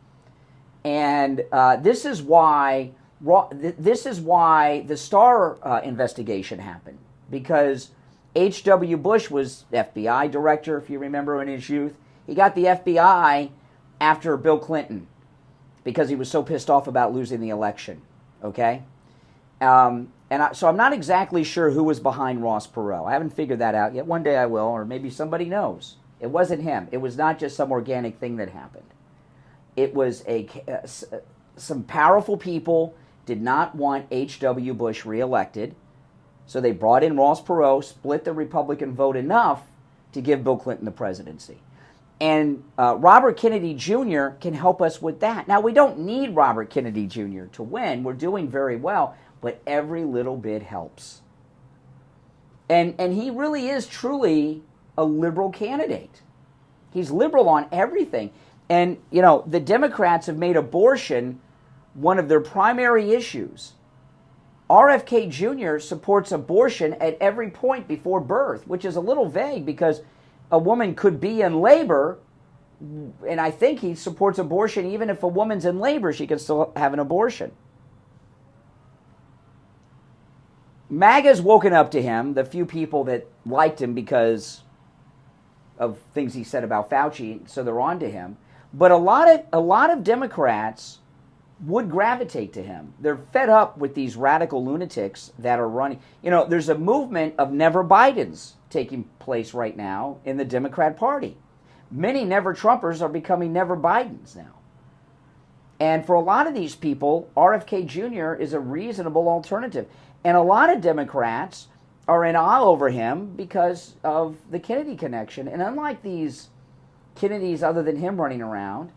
[SPEAKER 1] And this is why the Starr investigation happened, because H.W. Bush was FBI director, if you remember, in his youth. He got the FBI after Bill Clinton because he was so pissed off about losing the election, okay? So I'm not exactly sure who was behind Ross Perot. I haven't figured that out yet. One day I will, or maybe somebody knows. It wasn't him. It was not just some organic thing that happened. It was some powerful people did not want H.W. Bush reelected, so they brought in Ross Perot, split the Republican vote enough to give Bill Clinton the presidency. And Robert Kennedy Jr. can help us with that. Now, we don't need Robert Kennedy Jr. to win. We're doing very well, but every little bit helps. And he really is truly a liberal candidate. He's liberal on everything. And, the Democrats have made abortion one of their primary issues. RFK Jr. supports abortion at every point before birth, which is a little vague because a woman could be in labor, and I think he supports abortion even if a woman's in labor, she can still have an abortion. MAGA's woken up to him, the few people that liked him because of things he said about Fauci, so they're on to him. But a lot of Democrats would gravitate to him. They're fed up with these radical lunatics that are running. There's a movement of never Bidens taking place right now in the Democrat Party. Many never-Trumpers are becoming never Bidens now. And for a lot of these people, RFK Jr. is a reasonable alternative. And a lot of Democrats are in awe over him because of the Kennedy connection. And unlike these Kennedys other than him running around,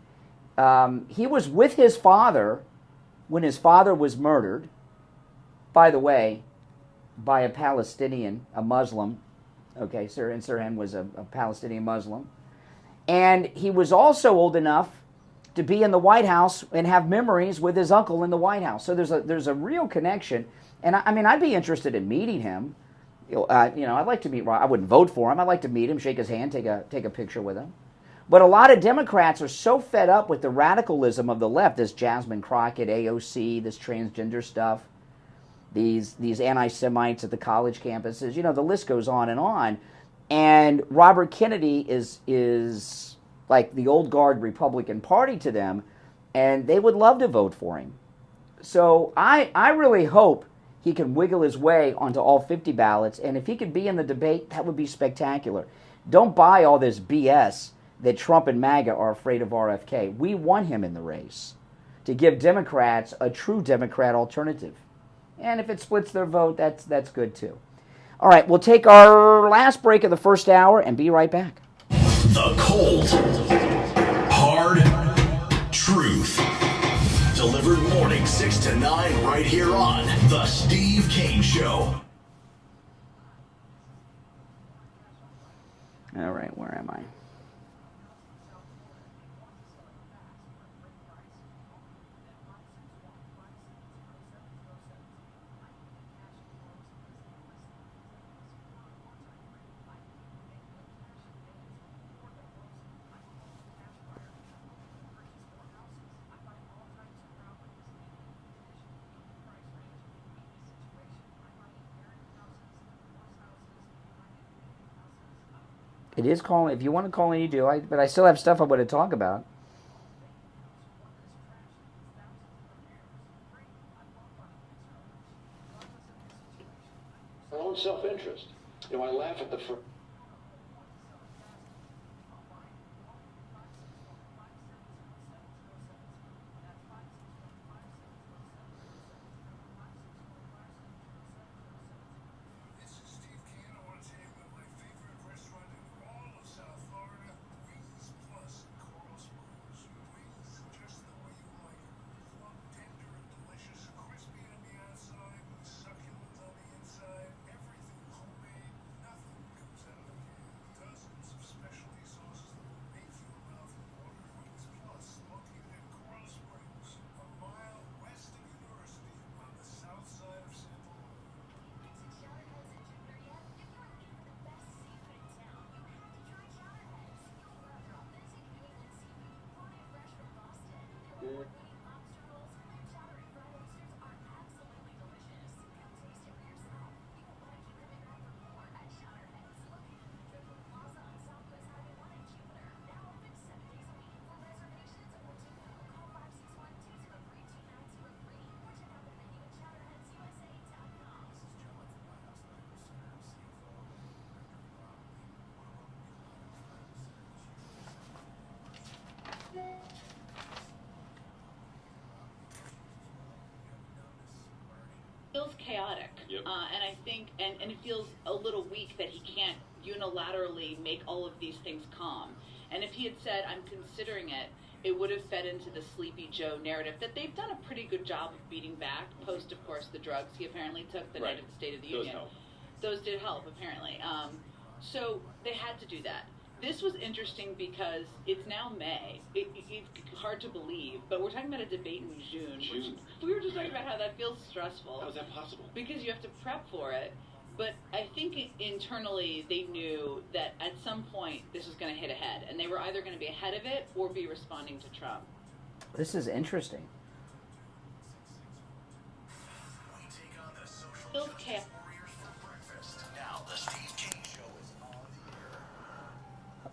[SPEAKER 1] he was with his father when his father was murdered, by the way, by a Palestinian, a Muslim. Okay, Sirhan was a Palestinian Muslim. And he was also old enough to be in the White House and have memories with his uncle in the White House. So there's a real connection. And I'd be interested in meeting him. I'd like to meet. I wouldn't vote for him. I'd like to meet him, shake his hand, take a picture with him. But a lot of Democrats are so fed up with the radicalism of the left, this Jasmine Crockett, AOC, this transgender stuff, these anti-Semites at the college campuses. The list goes on. And Robert Kennedy is like the old guard Republican Party to them, and they would love to vote for him. So I really hope he can wiggle his way onto all 50 ballots, and if he could be in the debate, that would be spectacular. Don't buy all this BS that Trump and MAGA are afraid of RFK. We want him in the race to give Democrats a true Democrat alternative. And if it splits their vote, that's good too. All right, we'll take our last break of the first hour and be right back.
[SPEAKER 2] The cold, hard truth. Delivered morning 6 to 9 right here on The Steve Kane Show.
[SPEAKER 1] All right, where am I? It is calling. If you want to call in, you do. But I still have stuff I want to talk about.
[SPEAKER 12] got the.
[SPEAKER 5] This is Steve Kane. I want to tell you about my favorite restaurant in all of South Florida, Wings Plus in Coral Springs. Wings just the way you like them. Plump, tender, and delicious. Crispy on the outside, succulent on the inside. Everything homemade. Nothing comes out of the can. Dozens of specialty sauces that will make you mouth water. Wings Plus, located in Coral Springs, a mile west of University on the south side of Santa Barbara.
[SPEAKER 13] Feels chaotic, and I think, and it feels a little weak that he can't unilaterally make all of these things calm. And if he had said, "I'm considering it," it would have fed into the Sleepy Joe narrative that they've done a pretty good job of beating back. Post, of course, the drugs he apparently took the night of the State of the Union. Those did help, apparently. So they had to do that. This was interesting because it's now May. It's hard to believe, but we're talking about a debate in June. Which we were just talking about how that feels stressful.
[SPEAKER 12] How is that possible?
[SPEAKER 13] Because you have to prep for it. But I think internally they knew that at some point this was going to hit ahead, and they were either going to be ahead of it or be responding to Trump.
[SPEAKER 1] This is interesting.
[SPEAKER 13] Feels chaotic.
[SPEAKER 2] Now, the Steve Kane Show is on the air.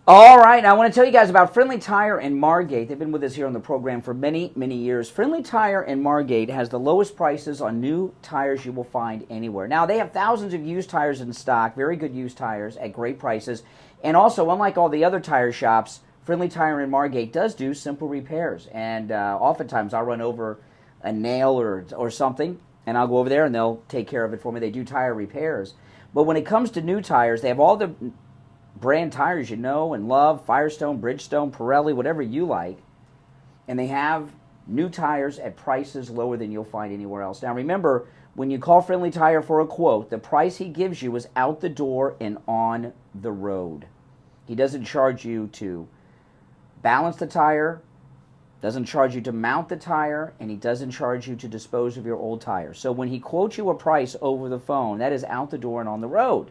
[SPEAKER 1] All right, I want to tell you guys about Friendly Tire and Margate. They've been with us here on the program for many, many years. Friendly Tire and Margate has the lowest prices on new tires you will find anywhere. Now, they have thousands of used tires in stock, very good used tires at great prices. And also, unlike all the other tire shops, Friendly Tire and Margate does do simple repairs. And oftentimes, I'll run over a nail or something, and I'll go over there, and they'll take care of it for me. They do tire repairs. But when it comes to new tires, they have all the brand tires you know and love, Firestone, Bridgestone, Pirelli, whatever you like. And they have new tires at prices lower than you'll find anywhere else. Now remember, when you call Friendly Tire for a quote, the price he gives you is out the door and on the road. He doesn't charge you to balance the tire, doesn't charge you to mount the tire, and he doesn't charge you to dispose of your old tire. So when he quotes you a price over the phone, that is out the door and on the road.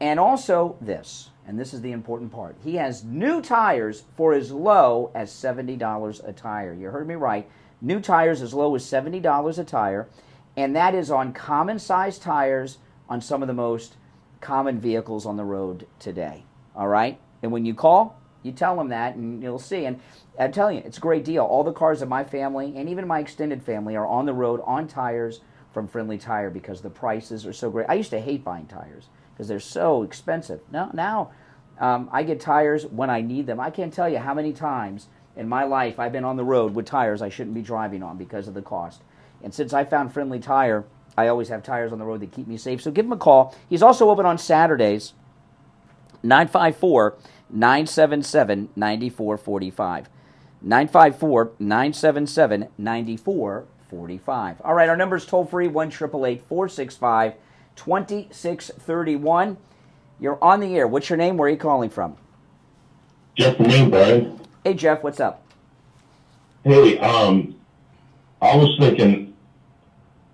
[SPEAKER 1] And also this, and this is the important part, he has new tires for as low as $70 a tire. You heard me right. New tires as low as $70 a tire, and that is on common-sized tires on some of the most common vehicles on the road today. All right? And when you call, you tell them that, and you'll see. And I'm telling you, it's a great deal. All the cars in my family, and even my extended family, are on the road on tires from Friendly Tire because the prices are so great. I used to hate buying tires because they're so expensive. Now I get tires when I need them. I can't tell you how many times in my life I've been on the road with tires I shouldn't be driving on because of the cost. And since I found Friendly Tire, I always have tires on the road that keep me safe. So give him a call. He's also open on Saturdays, 954-977-9445. 954-977-9445. All right, our number's toll-free, 1-888-465-2631. You're on the air. What's your name? Where are you calling from?
[SPEAKER 14] Jeff from Maine, Brian.
[SPEAKER 1] Hey, Jeff, what's up?
[SPEAKER 14] Hey, I was thinking,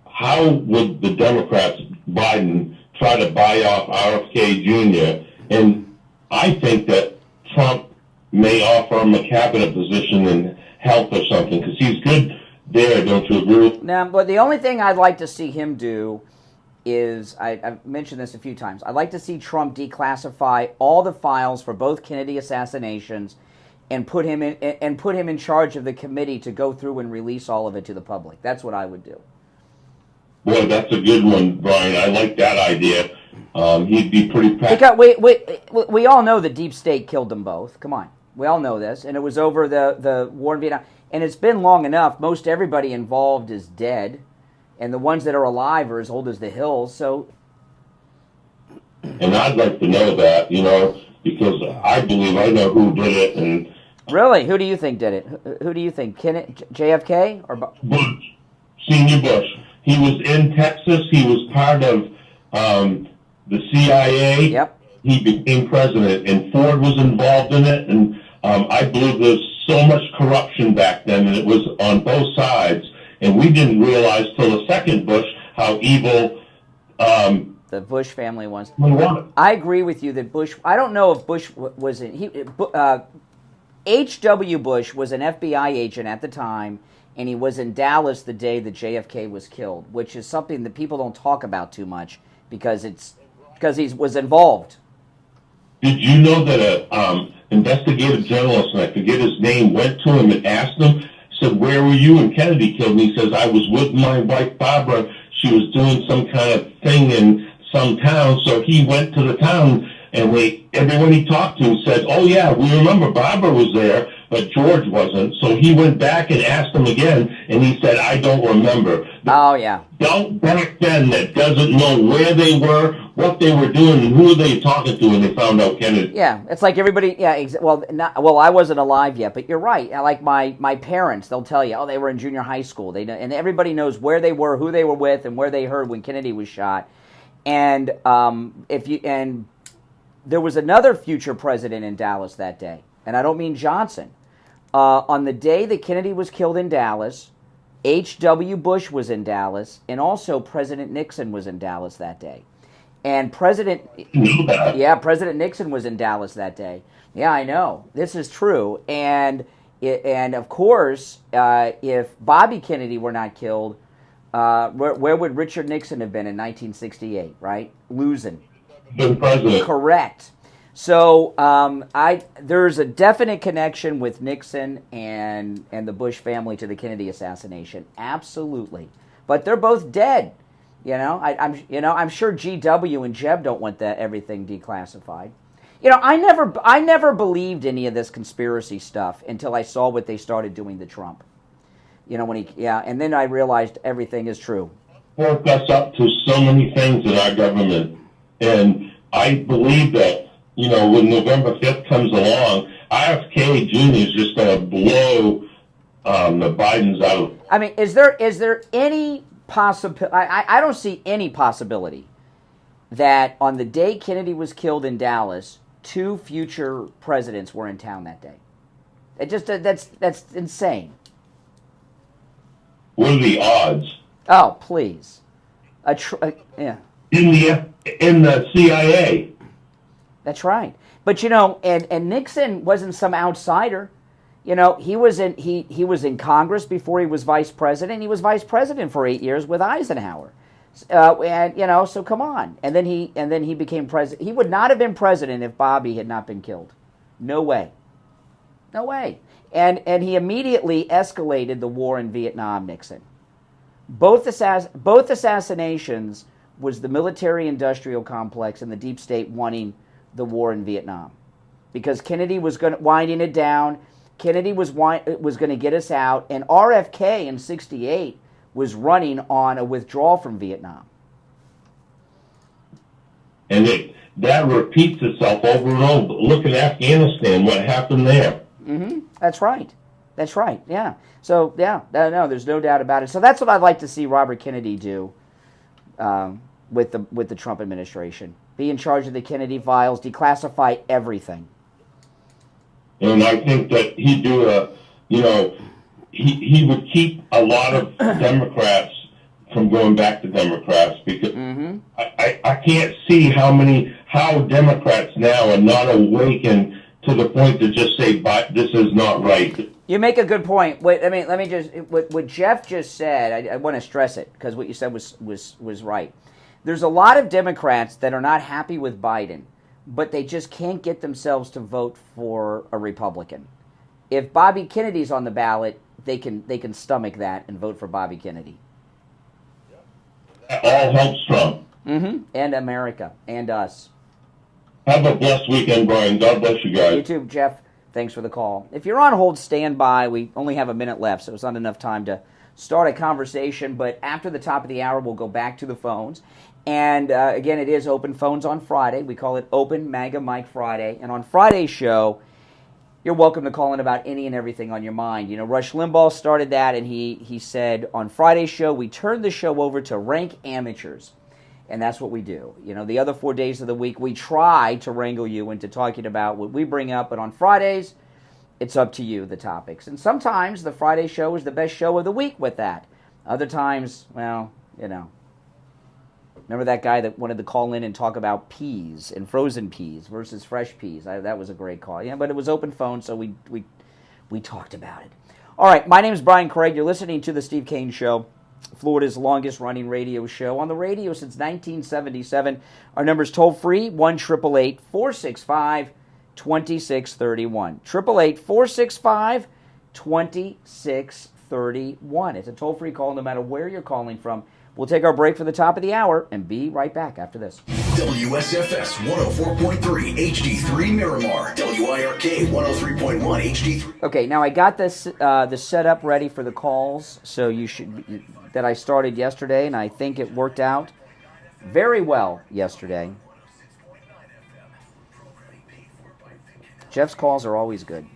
[SPEAKER 14] how would the Democrats, Biden, try to buy off RFK Jr.? And I think that Trump may offer him a cabinet position in health or something, because he's good there, don't you agree?
[SPEAKER 1] Now, but the only thing I'd like to see him do is, I've mentioned this a few times, I'd like to see Trump declassify all the files for both Kennedy assassinations and put him in charge of the committee to go through and release all of it to the public. That's what I would do.
[SPEAKER 14] Boy, that's a good one, Brian. I like that idea. he'd be pretty proud.
[SPEAKER 1] We all know the deep state killed them both. Come on. We all know this. And it was over the war in Vietnam. And it's been long enough. Most everybody involved is dead. And the ones that are alive are as old as the hills. So.
[SPEAKER 14] And I'd like to know that, because I believe I know who did it. And
[SPEAKER 1] really? Who do you think did it? Who do you think? JFK or
[SPEAKER 14] Bush? Senior Bush. He was in Texas. He was part of the CIA.
[SPEAKER 1] Yep.
[SPEAKER 14] He became president, and Ford was involved in it. And I believe there's so much corruption back then, and it was on both sides. And we didn't realize till the second Bush how evil
[SPEAKER 1] the Bush family was.
[SPEAKER 14] Was.
[SPEAKER 1] I agree with you that Bush. I don't know if Bush was in. H.W. Bush was an FBI agent at the time, and he was in Dallas the day that JFK was killed, which is something that people don't talk about too much because he was involved.
[SPEAKER 14] Did you know that a investigative journalist, and I forget his name, went to him and asked him, said, "Where were you when Kennedy killed me?" He says, "I was with my wife Barbara. She was doing some kind of thing in some town." So he went to the town, and everyone he talked to said, "Oh yeah, we remember Barbara was there, but George wasn't." So he went back and asked him again, and he said, "I don't remember."
[SPEAKER 1] Oh yeah.
[SPEAKER 14] Don't back then that doesn't know where they were, what they were doing, and who they were talking to, and they found out Kennedy.
[SPEAKER 1] Yeah, it's like everybody. Yeah, well, I wasn't alive yet, but you're right. Like my parents, they'll tell you, oh, they were in junior high school. They know, and everybody knows where they were, who they were with, and where they heard when Kennedy was shot. And there was another future president in Dallas that day, and I don't mean Johnson. On the day that Kennedy was killed in Dallas, H.W. Bush was in Dallas, and also President Nixon was in Dallas that day. And President Nixon was in Dallas that day. Yeah, I know. This is true. And of course, if Bobby Kennedy were not killed, where would Richard Nixon have been in 1968, right? Losing.
[SPEAKER 14] Been president.
[SPEAKER 1] Correct. So there's a definite connection with Nixon and the Bush family to the Kennedy assassination. Absolutely. But they're both dead. I'm sure GW and Jeb don't want everything declassified. I never believed any of this conspiracy stuff until I saw what they started doing to Trump. And then I realized everything is true.
[SPEAKER 14] Woke us up to so many things in our government, and I believe that when November 5th comes along, RFK Jr. is just going to blow the Bidens out.
[SPEAKER 1] I mean, is there any possibility? I don't see any possibility that on the day Kennedy was killed in Dallas, 2 future presidents were in town that day. That's insane.
[SPEAKER 14] What are the odds?
[SPEAKER 1] Oh, please. Yeah.
[SPEAKER 14] In the CIA.
[SPEAKER 1] That's right. But and Nixon wasn't some outsider. He was in Congress before he was vice president. He was vice president for 8 years with Eisenhower. So come on. And then he became president. He would not have been president if Bobby had not been killed. No way. No way. And he immediately escalated the war in Vietnam, Nixon. Both assassinations was the military-industrial complex and the deep state wanting the war in Vietnam, because Kennedy was winding it down. Kennedy was going to get us out, and RFK in '68 was running on a withdrawal from Vietnam.
[SPEAKER 14] And that repeats itself over and over. Look at Afghanistan. What happened there?
[SPEAKER 1] Mm-hmm. That's right. Yeah. So no, there's no doubt about it. So that's what I'd like to see Robert Kennedy do with the Trump administration. Be in charge of the Kennedy files, declassify everything.
[SPEAKER 14] And I think that he'd do he would keep a lot of Democrats from going back to Democrats, because I can't see how Democrats now are not awakened to the point to just say, "But this is not right."
[SPEAKER 1] You make a good point. Let me just what Jeff just said. I want to stress it because what you said was right. There's a lot of Democrats that are not happy with Biden, but they just can't get themselves to vote for a Republican. If Bobby Kennedy's on the ballot, they can stomach that and vote for Bobby Kennedy.
[SPEAKER 14] That all helps Trump.
[SPEAKER 1] And America and us.
[SPEAKER 14] Have a blessed weekend, Brian. God bless you guys.
[SPEAKER 1] You too, Jeff. Thanks for the call. If you're on hold, stand by. We only have a minute left, so it's not enough time to start a conversation. But after the top of the hour, we'll go back to the phones. And again, it is Open Phones on Friday. We call it Open MAGA Mike Friday. And on Friday's show, you're welcome to call in about any and everything on your mind. You know, Rush Limbaugh started that, and he said on Friday's show, we turned the show over to rank amateurs. And that's what we do. You know, the other 4 days of the week, we try to wrangle you into talking about what we bring up. But on Fridays, it's up to you, the topics. And sometimes the Friday show is the best show of the week with that. Other times, well, you know. Remember that guy that wanted to call in and talk about peas and frozen peas versus fresh peas? That was a great call. Yeah, but it was open phone, so we talked about it. All right, my name is Brian Craig. You're listening to The Steve Kane Show, Florida's longest-running radio show. On the radio since 1977. Our number's toll-free, 1-888-465-2631. 888-465-2631. It's a toll-free call no matter where you're calling from. We'll take our break for the top of the hour and be right back after this.
[SPEAKER 2] WSFS 104.3 HD3 Miramar. WIRK 103.1 HD3.
[SPEAKER 1] Okay, now I got this the setup ready for the calls, so you should that I started yesterday, and I think it worked out very well yesterday. Jeff's calls are always good.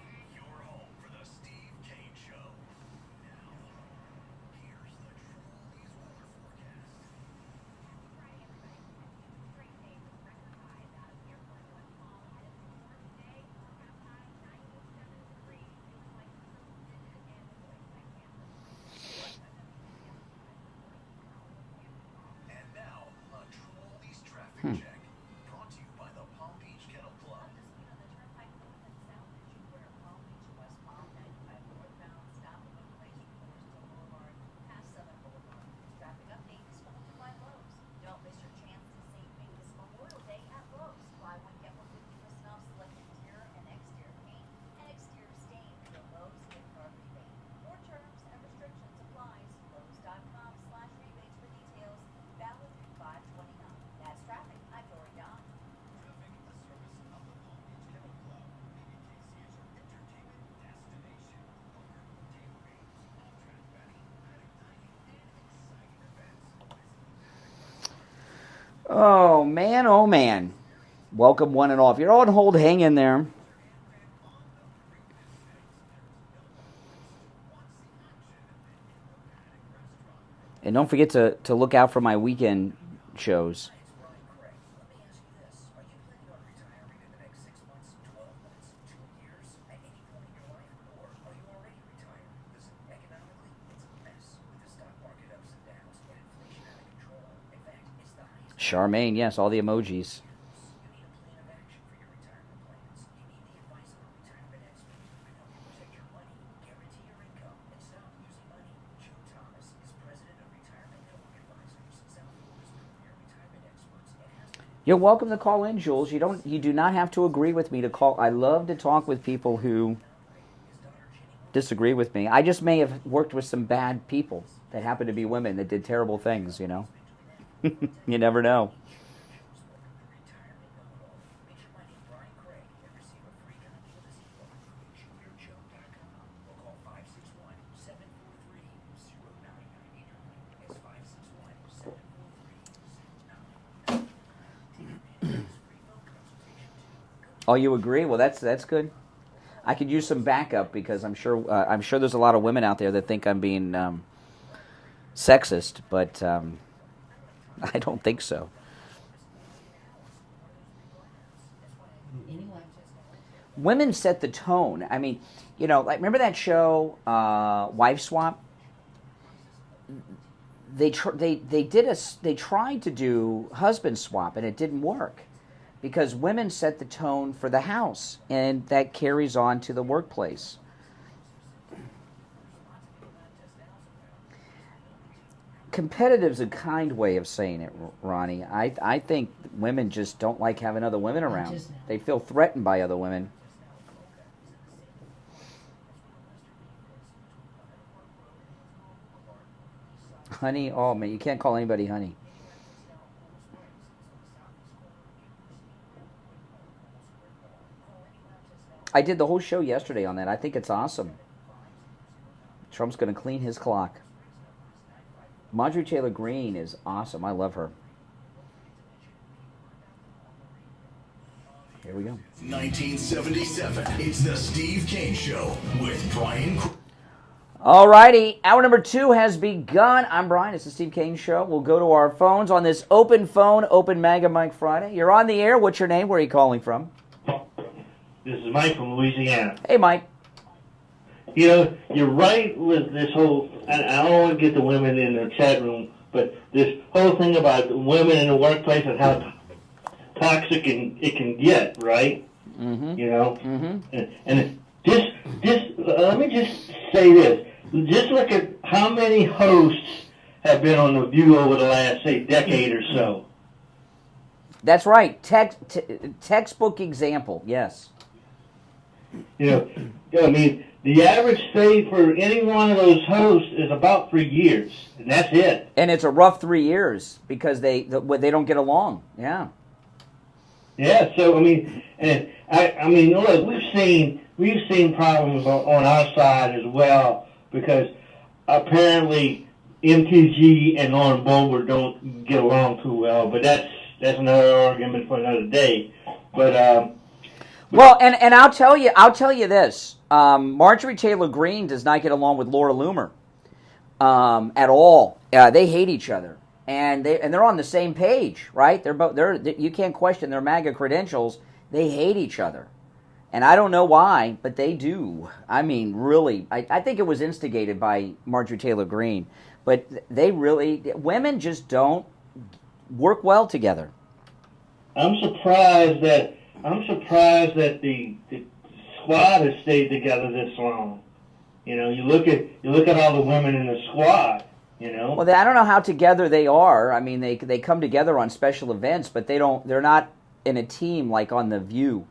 [SPEAKER 1] Oh, man, oh, man. Welcome, one and all. If you're on hold, hang in there. And don't forget to look out for my weekend shows. Charmaine, yes, all the emojis. You're welcome to call in, Jules. You do not have to agree with me to call. I love to talk with people who disagree with me. I just may have worked with some bad people that happen to be women that did terrible things, you know. You never know. Oh, you agree? Well, that's good. I could use some backup because I'm sure there's a lot of women out there that think I'm being sexist, but I don't think so. Women set the tone. I mean, you know, like remember that show, Wife Swap? They tried to do husband swap, and it didn't work because women set the tone for the house, and that carries on to the workplace. Competitive's a kind way of saying it, Ronnie. I think women just don't like having other women around. They feel threatened by other women. Honey, oh man, you can't call anybody honey. I did the whole show yesterday on that. I think it's awesome. Trump's going to clean his clock. Marjorie Taylor Greene is awesome. I love her. Here we go.
[SPEAKER 2] 1977. It's the Steve Kane Show with Brian.
[SPEAKER 1] All righty. Hour number 2 has begun. I'm Brian. It's the Steve Kane Show. We'll go to our phones on this open phone, open Mega Mike Friday. You're on the air. What's your name? Where are you calling from?
[SPEAKER 12] This is Mike from Louisiana.
[SPEAKER 1] Hey, Mike.
[SPEAKER 12] You know, you're right with this whole, and I don't want to get the women in the chat room, but this whole thing about the women in the workplace and how toxic it can get, right?
[SPEAKER 1] Mm-hmm.
[SPEAKER 12] You know? Mm-hmm. And just let me just say this. Just look at how many hosts have been on The View over the last, say, decade or so.
[SPEAKER 1] That's right. Textbook example, yes.
[SPEAKER 12] You know, I mean, the average stay for any one of those hosts is about 3 years, and that's it.
[SPEAKER 1] And it's a rough 3 years because they don't get along. Yeah.
[SPEAKER 12] Yeah. So I mean, and I mean, look, we've seen problems on our side as well because apparently MTG and Lauren Boebert don't get along too well. But that's another argument for another day. But
[SPEAKER 1] well, and I'll tell you this. Marjorie Taylor Greene does not get along with Laura Loomer at all. They hate each other, and they're on the same page, right? You can't question their MAGA credentials. They hate each other, and I don't know why, but they do. I mean, really, I think it was instigated by Marjorie Taylor Greene, but women just don't work well together.
[SPEAKER 12] I'm surprised that the squad has stayed together this long. You know, you look at all the women in the squad. You know.
[SPEAKER 1] Well, I don't know how together they are. I mean, they come together on special events, but they're not in a team like on The View.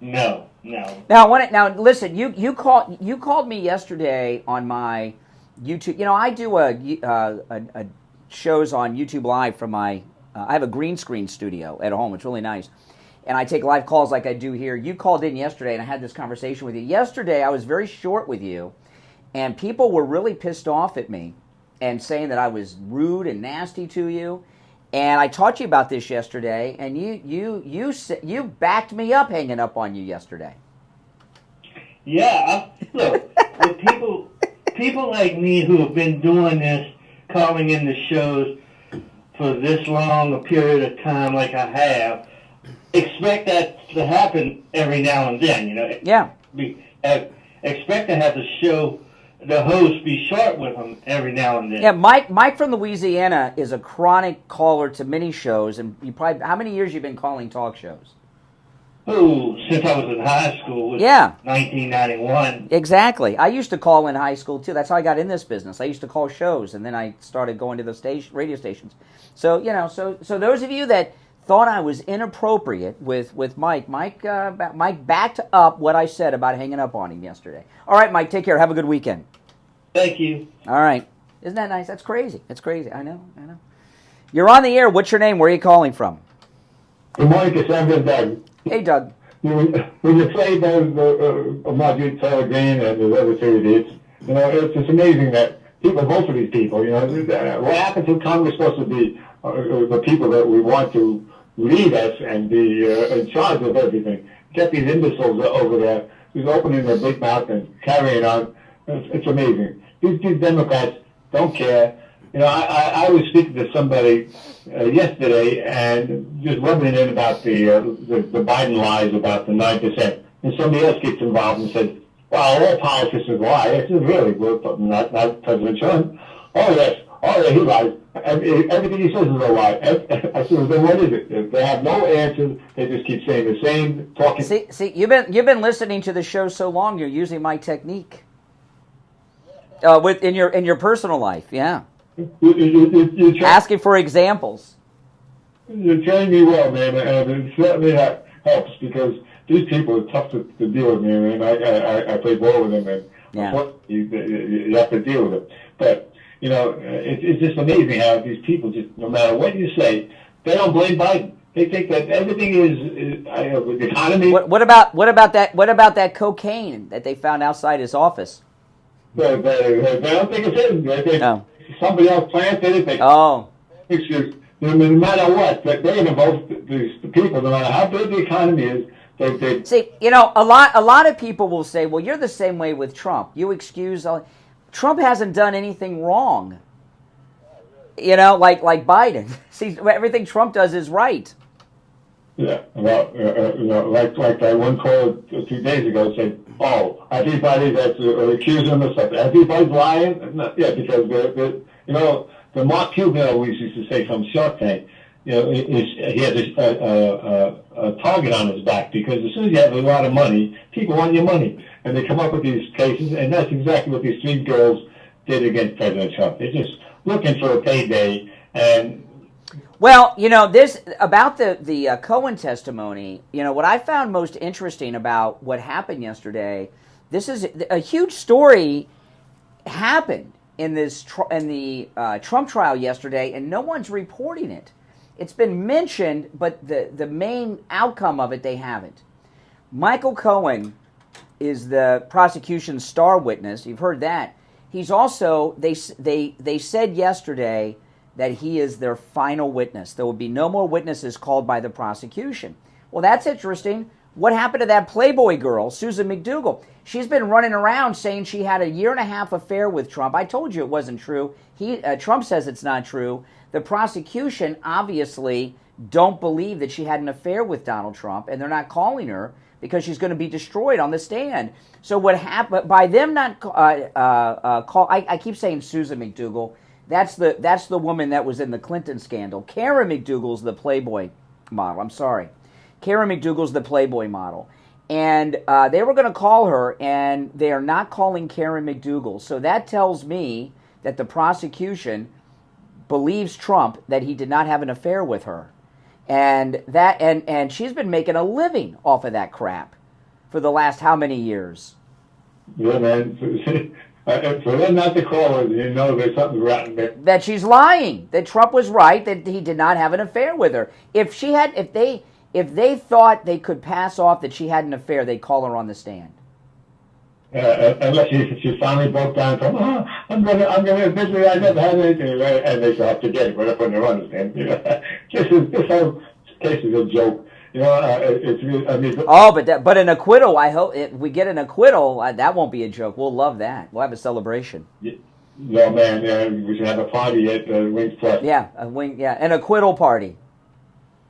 [SPEAKER 12] No.
[SPEAKER 1] Now listen. You called me yesterday on my YouTube. You know, I do a shows on YouTube Live from my. I have a green screen studio at home. It's really nice. And I take live calls like I do here. You called in yesterday, and I had this conversation with you. Yesterday, I was very short with you, and people were really pissed off at me and saying that I was rude and nasty to you. And I taught you about this yesterday, and you backed me up hanging up on you yesterday.
[SPEAKER 12] Yeah, look, with people like me who have been doing this, calling in the shows for this long a period of time like I have, expect that to happen every now and then, you know.
[SPEAKER 1] Yeah.
[SPEAKER 12] Expect to have the host be short with them every now and then.
[SPEAKER 1] Yeah, Mike from Louisiana is a chronic caller to many shows, and how many years you been calling talk shows?
[SPEAKER 12] Oh, since I was in high school.
[SPEAKER 1] Yeah.
[SPEAKER 12] 1991.
[SPEAKER 1] Exactly. I used to call in high school too. That's how I got in this business. I used to call shows, and then I started going to the radio stations. So so those of you that thought I was inappropriate with Mike backed up what I said about hanging up on him yesterday. All right, Mike, take care. Have a good weekend.
[SPEAKER 12] Thank you.
[SPEAKER 1] All right. Isn't that nice? That's crazy. It's crazy. I know. You're on the air. What's your name? Where are you calling from?
[SPEAKER 15] Good morning, Cassandra and Doug.
[SPEAKER 1] Hey, Doug.
[SPEAKER 15] When you say those Marjorie Taylor Greene and the other two idiots, you know, it's just amazing that people vote for these people. You know, what happens when Congress is supposed to be the people that we want to lead us and be in charge of everything? Get these imbeciles over there who's opening their big mouth and carrying on. It's amazing. These Democrats don't care. You know, I was speaking to somebody yesterday and just rubbing it in about the Biden lies about the 9%. And somebody else gets involved and says, well, all politicians lie. I said, really? Well, not President Trump. Oh, yes, he lies. Everything he says is a lie. I said, well, then what is it? They have no answers. They just keep saying the same, talking.
[SPEAKER 1] See, you've been listening to the show so long, you're using my technique. In your personal life, yeah.
[SPEAKER 15] You're
[SPEAKER 1] asking for examples.
[SPEAKER 15] You're trained me well, man, and it certainly helps because these people are tough to deal with, man. I play ball with them, and you have to deal with them. But you know, it's just amazing how these people just, no matter what you say, they don't blame Biden. They think that everything is the economy.
[SPEAKER 1] What about that cocaine that they found outside his office?
[SPEAKER 15] They don't think it's him. Somebody else planted it. No matter what, they're going to vote the people, no matter how big the economy is.
[SPEAKER 1] See, you know, a lot of people will say, well, you're the same way with Trump. You excuse... Trump hasn't done anything wrong. You know, like Biden. See, everything Trump does is right.
[SPEAKER 15] Yeah, well, like that one caller 2 days ago said, oh, everybody that's accusing him of something, everybody's lying? Yeah, because, the Mark Cuban always used to say from Shark Tank, he has a target on his back, because as soon as you have a lot of money, people want your money. And they come up with these cases, and that's exactly what these three girls did against President Trump. They're just looking for a payday. And
[SPEAKER 1] well, you know, this about the Cohen testimony, you know, what I found most interesting about what happened yesterday, this is a huge story happened in the Trump trial yesterday, and no one's reporting it. It's been mentioned, but the main outcome of it, they haven't. Michael Cohen is the prosecution's star witness. You've heard that. He's also, they said yesterday that he is their final witness. There will be no more witnesses called by the prosecution. Well, that's interesting. What happened to that Playboy girl, Susan McDougal? She's been running around saying she had a 1.5 year affair with Trump. I told you it wasn't true. Trump says it's not true. The prosecution obviously don't believe that she had an affair with Donald Trump, and they're not calling her because she's going to be destroyed on the stand. So what happened by them not I keep saying Susan McDougal. That's the woman that was in the Clinton scandal. Karen McDougal's the Playboy model. I'm sorry. Karen McDougal's the Playboy model. And they were going to call her, and they are not calling Karen McDougal. So that tells me that the prosecution believes Trump that he did not have an affair with her. And she's been making a living off of that crap for the last how many years?
[SPEAKER 15] Yeah, man. For them not to call her, you know there's something rotten there.
[SPEAKER 1] That she's lying. That Trump was right. That he did not have an affair with her. If they thought they could pass off that she had an affair, they'd call her on the stand.
[SPEAKER 15] Unless she finally broke down from, I'm gonna admit me, I never had anything, and they have to get it, but when they're on the stand, this whole case is a joke. You know,
[SPEAKER 1] but an acquittal. I hope we get an acquittal. That won't be a joke. We'll love that. We'll have a celebration.
[SPEAKER 15] No, man, we should have a party at Wings Plus.
[SPEAKER 1] Yeah, an acquittal party.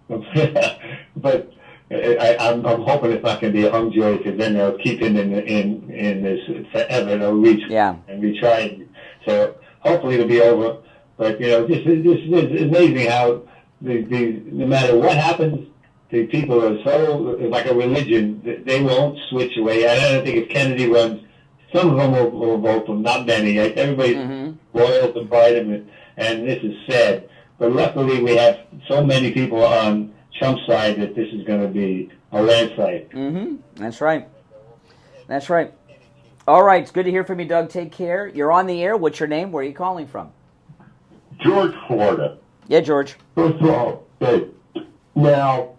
[SPEAKER 15] But I'm hoping it's not going to be a hung jury, because then they'll keep him in this forever. They'll reach and retry. So hopefully it'll be over. But this is amazing how no matter what happens, the people are so like a religion. They won't switch away. I don't think if Kennedy runs, some of them will vote for him. Not many. Everybody's loyal to Biden, and this is sad. But luckily, we have so many people on Trump's side that this is going to be a landslide.
[SPEAKER 1] That's right. That's right. All right. It's good to hear from you, Doug. Take care. You're on the air. What's your name? Where are you calling from?
[SPEAKER 14] George, Florida.
[SPEAKER 1] Yeah, George.
[SPEAKER 14] First of all, hey, now,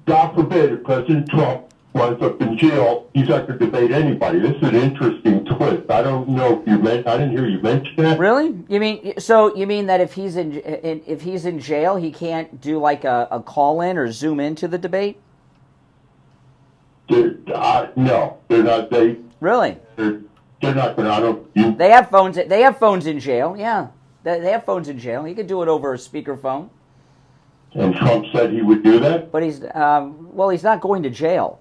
[SPEAKER 14] God forbid if President Trump winds up in jail, he's not going to debate anybody. This is an interesting twist. I don't know if I didn't hear you mention that.
[SPEAKER 1] Really? You mean that if he's in jail, he can't do like a call in or zoom into the debate?
[SPEAKER 14] No, they're not.
[SPEAKER 1] Really?
[SPEAKER 14] They're not going to.
[SPEAKER 1] They have phones. They have phones in jail. Yeah, they have phones in jail. He could do it over a speakerphone.
[SPEAKER 14] And Trump said he would do that?
[SPEAKER 1] But he's not going to jail.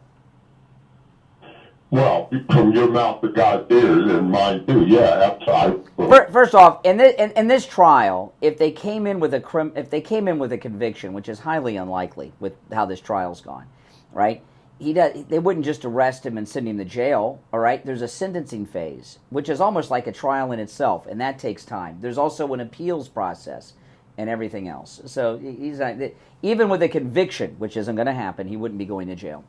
[SPEAKER 14] Well, from your mouth to God's ears, and mine too. Yeah, absolutely.
[SPEAKER 1] First off, in this trial, if they came in with a conviction, which is highly unlikely with how this trial's gone, right? They wouldn't just arrest him and send him to jail. All right, there's a sentencing phase, which is almost like a trial in itself, and that takes time. There's also an appeals process and everything else. So he's not, even with a conviction, which isn't going to happen, he wouldn't be going to jail.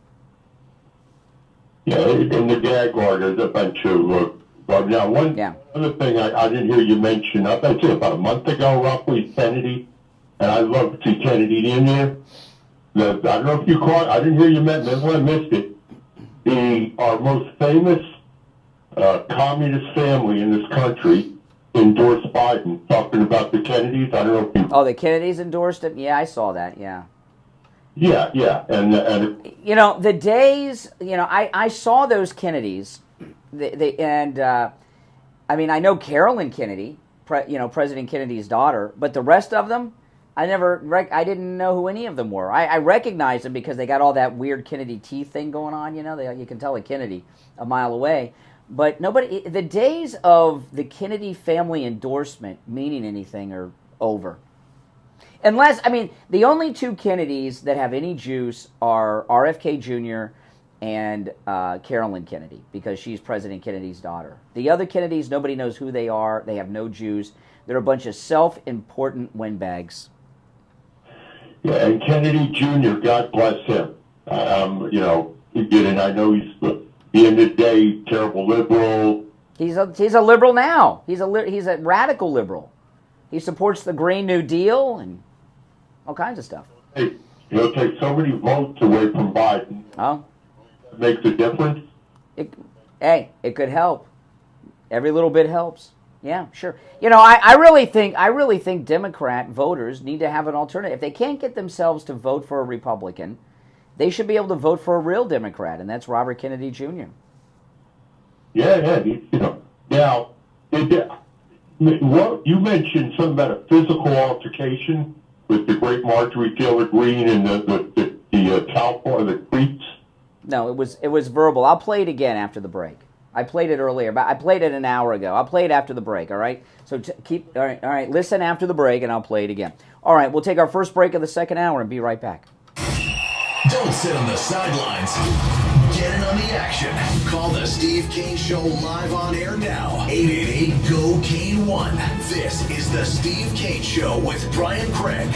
[SPEAKER 14] Yeah, in the gag order, there's a bunch of. Now, one other thing I didn't hear you mention, I bet you about a month ago, roughly, Kennedy, and I'd love to see Kennedy in there. I don't know if you caught. I didn't hear you mention. Maybe I missed it. Our most famous communist family in this country endorsed Biden, talking about the Kennedys. I don't know if you...
[SPEAKER 1] Oh, the Kennedys endorsed him? Yeah, I saw that, yeah.
[SPEAKER 14] Yeah. And
[SPEAKER 1] the days, I saw those Kennedys, I mean, I know Carolyn Kennedy, President Kennedy's daughter, but the rest of them, I didn't know who any of them were. I recognized them because they got all that weird Kennedy teeth thing going on, you can tell a Kennedy a mile away. But the days of the Kennedy family endorsement meaning anything are over. Unless, the only two Kennedys that have any juice are RFK Jr. and Carolyn Kennedy, because she's President Kennedy's daughter. The other Kennedys, nobody knows who they are. They have no juice. They're a bunch of self-important windbags.
[SPEAKER 14] Yeah, and Kennedy Jr., God bless him. He did, and I know he's, at the end of the day, terrible liberal.
[SPEAKER 1] He's a liberal now. He's a radical liberal. He supports the Green New Deal and all kinds of stuff.
[SPEAKER 14] Hey, he'll take so many votes away from Biden.
[SPEAKER 1] Oh,
[SPEAKER 14] makes a difference.
[SPEAKER 1] It could help. Every little bit helps. Yeah, sure. I really think Democrat voters need to have an alternative. If they can't get themselves to vote for a Republican, they should be able to vote for a real Democrat, and that's Robert Kennedy Jr.
[SPEAKER 14] Yeah. Now, you mentioned something about a physical altercation with the great Marjorie Taylor Greene and the California, the creeps.
[SPEAKER 1] No, it was verbal. I'll play it again after the break. I played it earlier, but I played it an hour ago. I'll play it after the break, all right? So all right, listen after the break, and I'll play it again. All right, we'll take our first break of the second hour and be right back.
[SPEAKER 2] Don't sit on the sidelines. Get in on the action. Call the Steve Kane Show live on air now. 888-GO-KANE-1. This is the Steve Kane Show with Brian Craig.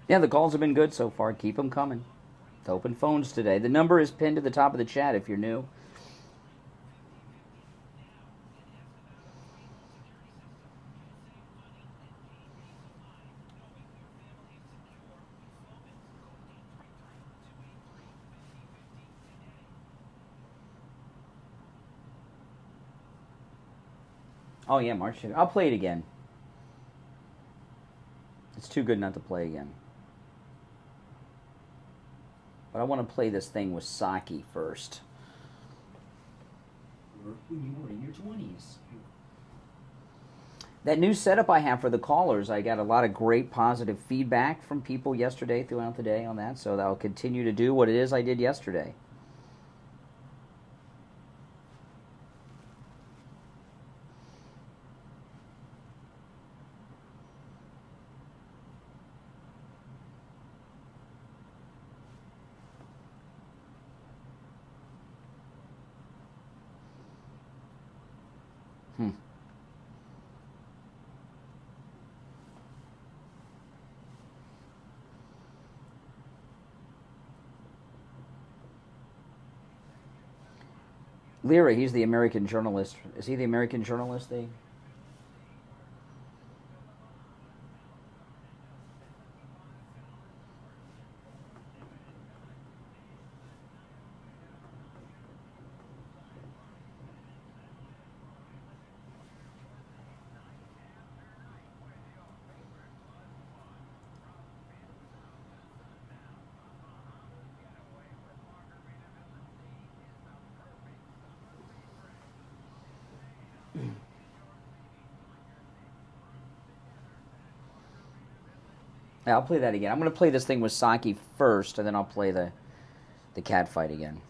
[SPEAKER 1] Yeah, the calls have been good so far. Keep them coming. It's open phones today. The number is pinned to the top of the chat if you're new. Oh, yeah, March 2nd. I'll play it again. It's too good not to play again. But I want to play this thing with Psaki first.
[SPEAKER 3] When you were in your 20s.
[SPEAKER 1] That new setup I have for the callers, I got a lot of great positive feedback from people yesterday throughout the day on that, so I'll continue to do what it is I did yesterday. Lyra, he's the American journalist. Is he the American journalist? Yeah, I'll play that again. I'm going to play this thing with Psaki first, and then I'll play the cat fight again.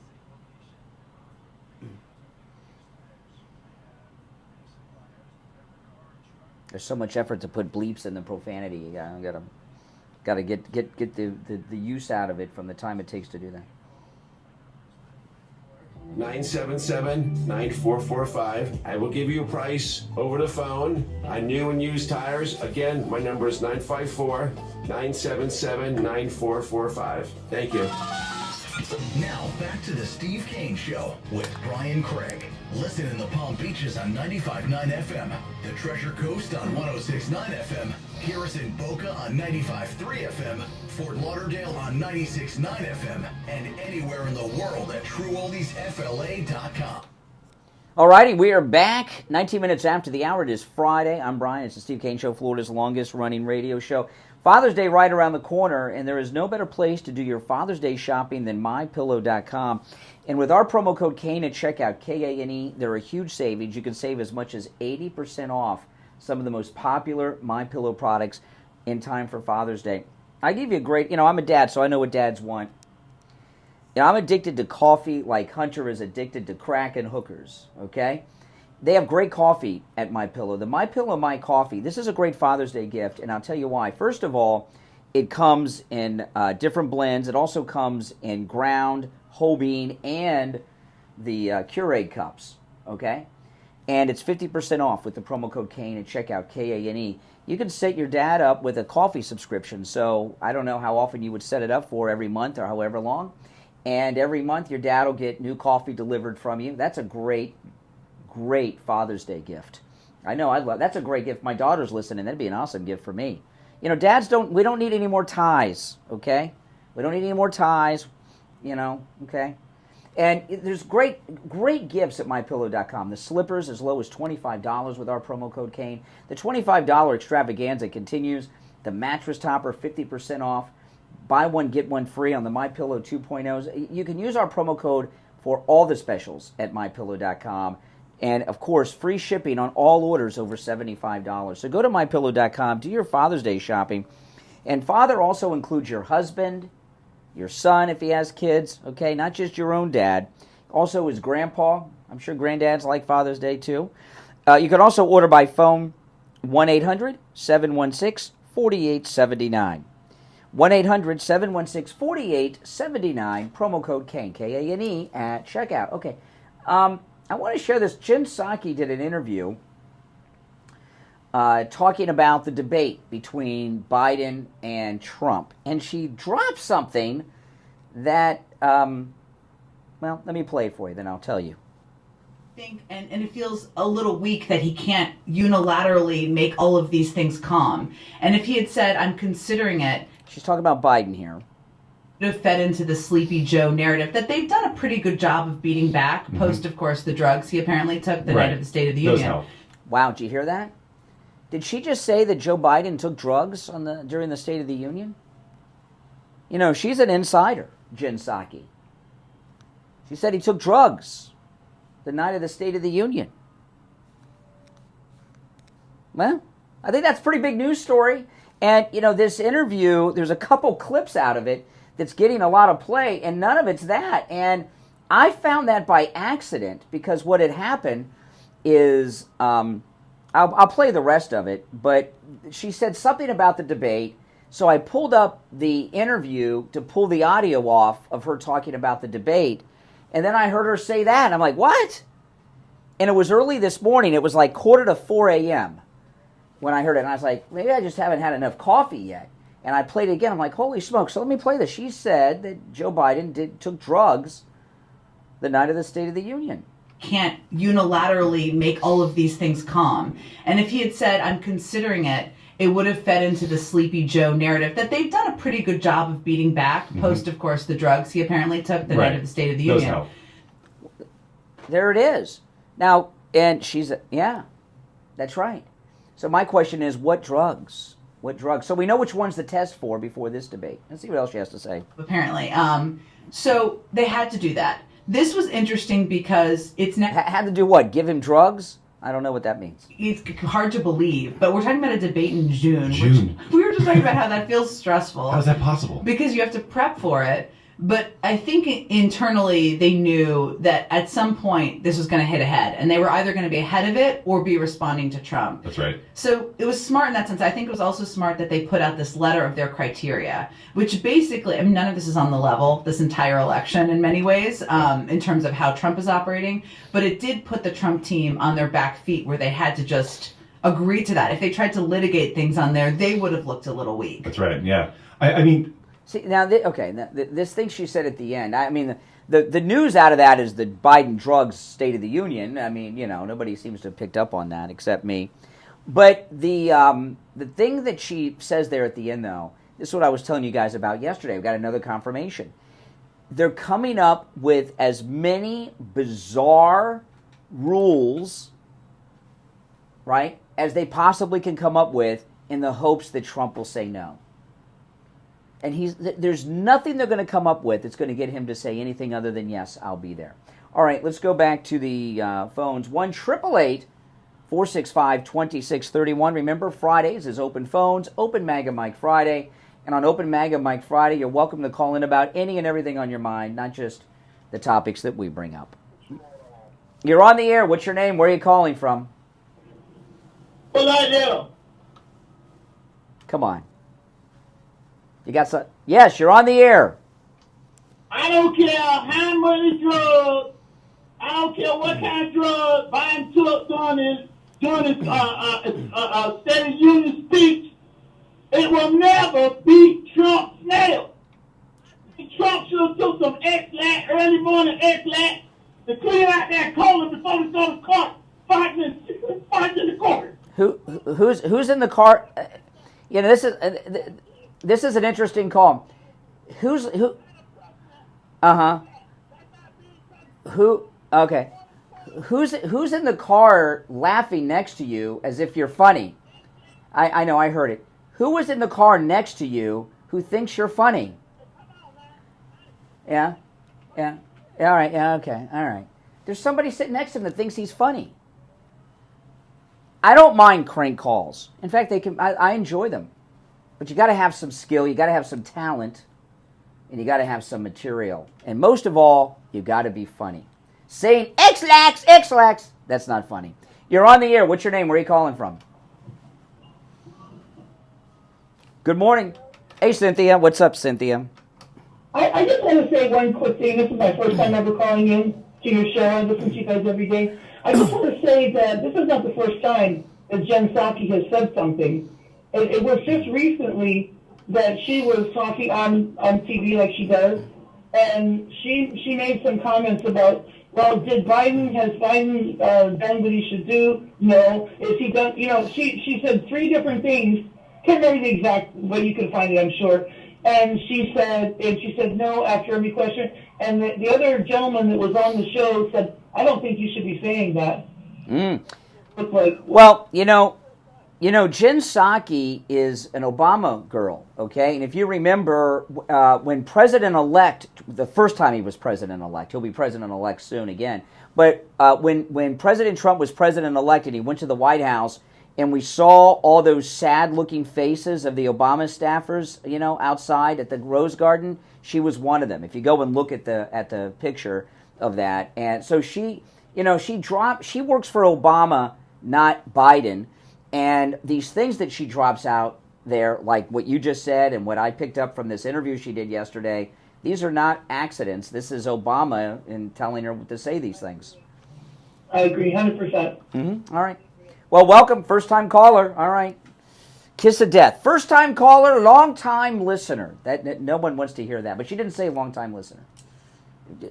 [SPEAKER 1] There's so much effort to put bleeps in the profanity. You gotta get the use out of it from the time it takes to do that.
[SPEAKER 6] 977-9445. I will give you a price over the phone on new and used tires. Again, my number is 954-977-9445. Thank you.
[SPEAKER 2] Now back to the Steve Kane Show with Brian Craig. Listen in the Palm Beaches on 95.9 FM, the Treasure Coast on 106.9 FM, hear us in Boca on 95.3 FM, Fort Lauderdale on 96.9 FM, and anywhere in the world at TrueOldiesFLA.com.
[SPEAKER 1] Alrighty, we are back. 19 minutes after the hour. It is Friday. I'm Brian. It's the Steve Kane Show, Florida's longest running radio show. Father's Day right around the corner, and there is no better place to do your Father's Day shopping than MyPillow.com. And with our promo code KANE at checkout, K-A-N-E, there are huge savings. You can save as much as 80% off some of the most popular MyPillow products in time for Father's Day. I give you a great, I'm a dad, so I know what dads want. I'm addicted to coffee like Hunter is addicted to crack and hookers, okay? They have great coffee at MyPillow. The MyPillow My Coffee, this is a great Father's Day gift, and I'll tell you why. First of all, it comes in different blends. It also comes in ground, whole bean, and the Keurig cups, okay? And it's 50% off with the promo code KANE at checkout, K-A-N-E. You can set your dad up with a coffee subscription, so I don't know how often you would set it up for, every month or however long. And every month your dad will get new coffee delivered from you. That's a great Father's Day gift. I know, that's a great gift. My daughter's listening. That'd be an awesome gift for me. Dads we don't need any more ties, okay? We don't need any more ties, okay? And there's great gifts at MyPillow.com. The slippers as low as $25 with our promo code KANE. The $25 extravaganza continues. The mattress topper, 50% off. Buy one, get one free on the MyPillow 2.0s. You can use our promo code for all the specials at MyPillow.com. And, of course, free shipping on all orders over $75. So go to MyPillow.com, do your Father's Day shopping. And father also includes your husband, your son if he has kids, okay, not just your own dad. Also his grandpa. I'm sure granddads like Father's Day too. You can also order by phone, 1-800-716-4879. 1-800-716-4879, promo code KANE, K-A-N-E, at checkout. Okay, I want to share this. Jen Psaki did an interview talking about the debate between Biden and Trump. And she dropped something that, let me play it for you, then I'll tell you.
[SPEAKER 13] And it feels a little weak that he can't unilaterally make all of these things calm. And if he had said, I'm considering it.
[SPEAKER 1] She's talking about Biden here.
[SPEAKER 13] Would have fed into the Sleepy Joe narrative that they've done a pretty good job of beating back, post, of course, the drugs he apparently took the night of the State of the Union.
[SPEAKER 1] Wow, did you hear that? Did she just say that Joe Biden took drugs during the State of the Union? She's an insider, Jen Psaki. She said he took drugs the night of the State of the Union. Well, I think that's a pretty big news story. And, this interview, there's a couple clips out of it that's getting a lot of play, and none of it's that. And I found that by accident, because what had happened is, I'll play the rest of it, but she said something about the debate, so I pulled up the interview to pull the audio off of her talking about the debate, and then I heard her say that, and I'm like, what? And it was early this morning. It was like 3:45 a.m. when I heard it, and I was like, maybe I just haven't had enough coffee yet. And I played it again. I'm like, holy smokes. So let me play this. She said that Joe Biden took drugs the night of the State of the Union.
[SPEAKER 13] Can't unilaterally make all of these things calm. And if he had said, I'm considering it, it would have fed into the Sleepy Joe narrative that they've done a pretty good job of beating back, post, of course, the drugs he apparently took the night of the State of the Union.
[SPEAKER 1] Help. There it is. Now, and yeah, that's right. So my question is, what drugs? What drugs? So we know which ones to test for before this debate. Let's see what else she has to say.
[SPEAKER 13] Apparently. So they had to do that. This was interesting because it's
[SPEAKER 1] had to do what? Give him drugs? I don't know what that means.
[SPEAKER 13] It's hard to believe, but we're talking about a debate in June. Which we were
[SPEAKER 16] just talking about how that feels stressful.
[SPEAKER 17] How is that possible?
[SPEAKER 16] Because you have to prep for it. But I think internally they knew that at some point this was going to hit ahead, and they were either going to be ahead of it or be responding to Trump.
[SPEAKER 17] That's right.
[SPEAKER 16] So it was smart in that sense. I think it was also smart that they put out this letter of their criteria, which basically, I mean, none of this is on the level, this entire election in many ways, in terms of how Trump is operating, but it did put the Trump team on their back feet where they had to just agree to that. If they tried to litigate things on there, they would have looked a little weak.
[SPEAKER 17] That's right, yeah. I mean...
[SPEAKER 1] See, now, this thing she said at the end, I mean, the news out of that is the Biden drugs State of the Union. I mean, you know, nobody seems to have picked up on that except me. But the thing that she says there at the end, though, this is what I was telling you guys about yesterday. We got another confirmation. They're coming up with as many bizarre rules, right, as they possibly can come up with in the hopes that Trump will say no. And there's nothing they're going to come up with that's going to get him to say anything other than, yes, I'll be there. All right, let's go back to the phones. 1-888-465-2631. Remember, Fridays is Open Phones, Open MAGA Mike Friday. And on Open MAGA Mike Friday, you're welcome to call in about any and everything on your mind, not just the topics that we bring up. You're on the air. What's your name? Where are you calling from?
[SPEAKER 18] Paulette.
[SPEAKER 1] Come on. You got some? Yes, you're on the air.
[SPEAKER 18] I don't care how many drugs. I don't care what kind of drugs Biden took during his State of Union speech. It will never beat Trump's nail. Trump should have took some X-Lax, early morning X-Lax, to clean out that colon before he started fighting in the court.
[SPEAKER 1] Who's in the car? You know, this is an interesting call. Who? Okay. Who's in the car laughing next to you as if you're funny? I know, I heard it. Who was in the car next to you who thinks you're funny? Yeah? All right, yeah, okay, all right. There's somebody sitting next to him that thinks he's funny. I don't mind crank calls. In fact, I enjoy them. But you got to have some skill, you got to have some talent, and you got to have some material. And most of all, you got to be funny. Saying X-Lax, that's not funny. You're on the air. What's your name? Where are you calling from? Good morning. Hey, Cynthia. What's up, Cynthia?
[SPEAKER 18] I just want to say one quick thing. This is my first time ever calling in to your show. I listen to you guys every day. I just want to say that this is not the first time that Jen Psaki has said something. It was just recently that she was talking on TV like she does, and she made some comments about, well, has Biden done what he should do? No. Is he done? You know, she said three different things. Can't remember the exact way, you can find it, I'm sure. And she said no after every question. And the other gentleman that was on the show said, I don't think you should be saying that.
[SPEAKER 1] Well, you know, Jen Psaki is an Obama girl, okay? And if you remember, when President-elect, the first time he was President-elect, he'll be President-elect soon again, but when President Trump was President-elect and he went to the White House and we saw all those sad-looking faces of the Obama staffers, you know, outside at the Rose Garden, she was one of them. If you go and look at the picture of that. And so she works for Obama, not Biden. And these things that she drops out there, like what you just said and what I picked up from this interview she did yesterday, these are not accidents. This is Obama in telling her to say these things.
[SPEAKER 18] I agree, 100%.
[SPEAKER 1] Mm-hmm. All right. Well, welcome, first-time caller. All right. Kiss of death. First-time caller, long-time listener. That no one wants to hear that, but she didn't say long-time listener.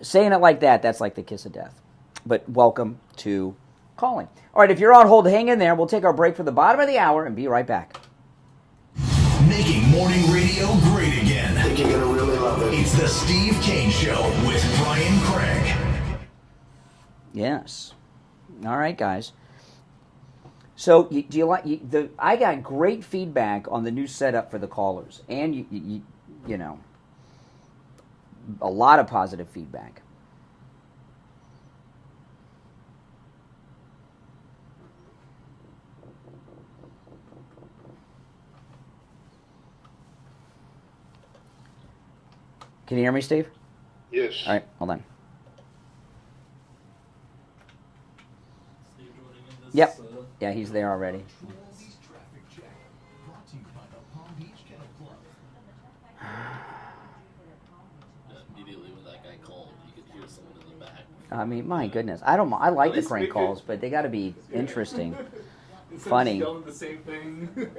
[SPEAKER 1] Saying it like that, that's like the kiss of death. But welcome to calling. All right, if you're on hold, hang in there. We'll take our break for the bottom of the hour and be right back.
[SPEAKER 2] Making morning radio great again. I think you're going to really love it. It's the Steve Kane Show with Brian Craig.
[SPEAKER 1] Yes. All right, guys. So, do you like I got great feedback on the new setup for the callers, and you know, a lot of positive feedback. Can you hear me, Steve?
[SPEAKER 5] Yes.
[SPEAKER 1] All right, hold on. Yep. Yeah, he's there already.
[SPEAKER 19] Immediately when that guy called, you could hear someone in the back.
[SPEAKER 1] I mean, my goodness. I like the crank calls, but they got to be interesting, funny.
[SPEAKER 20] Yelling the same thing.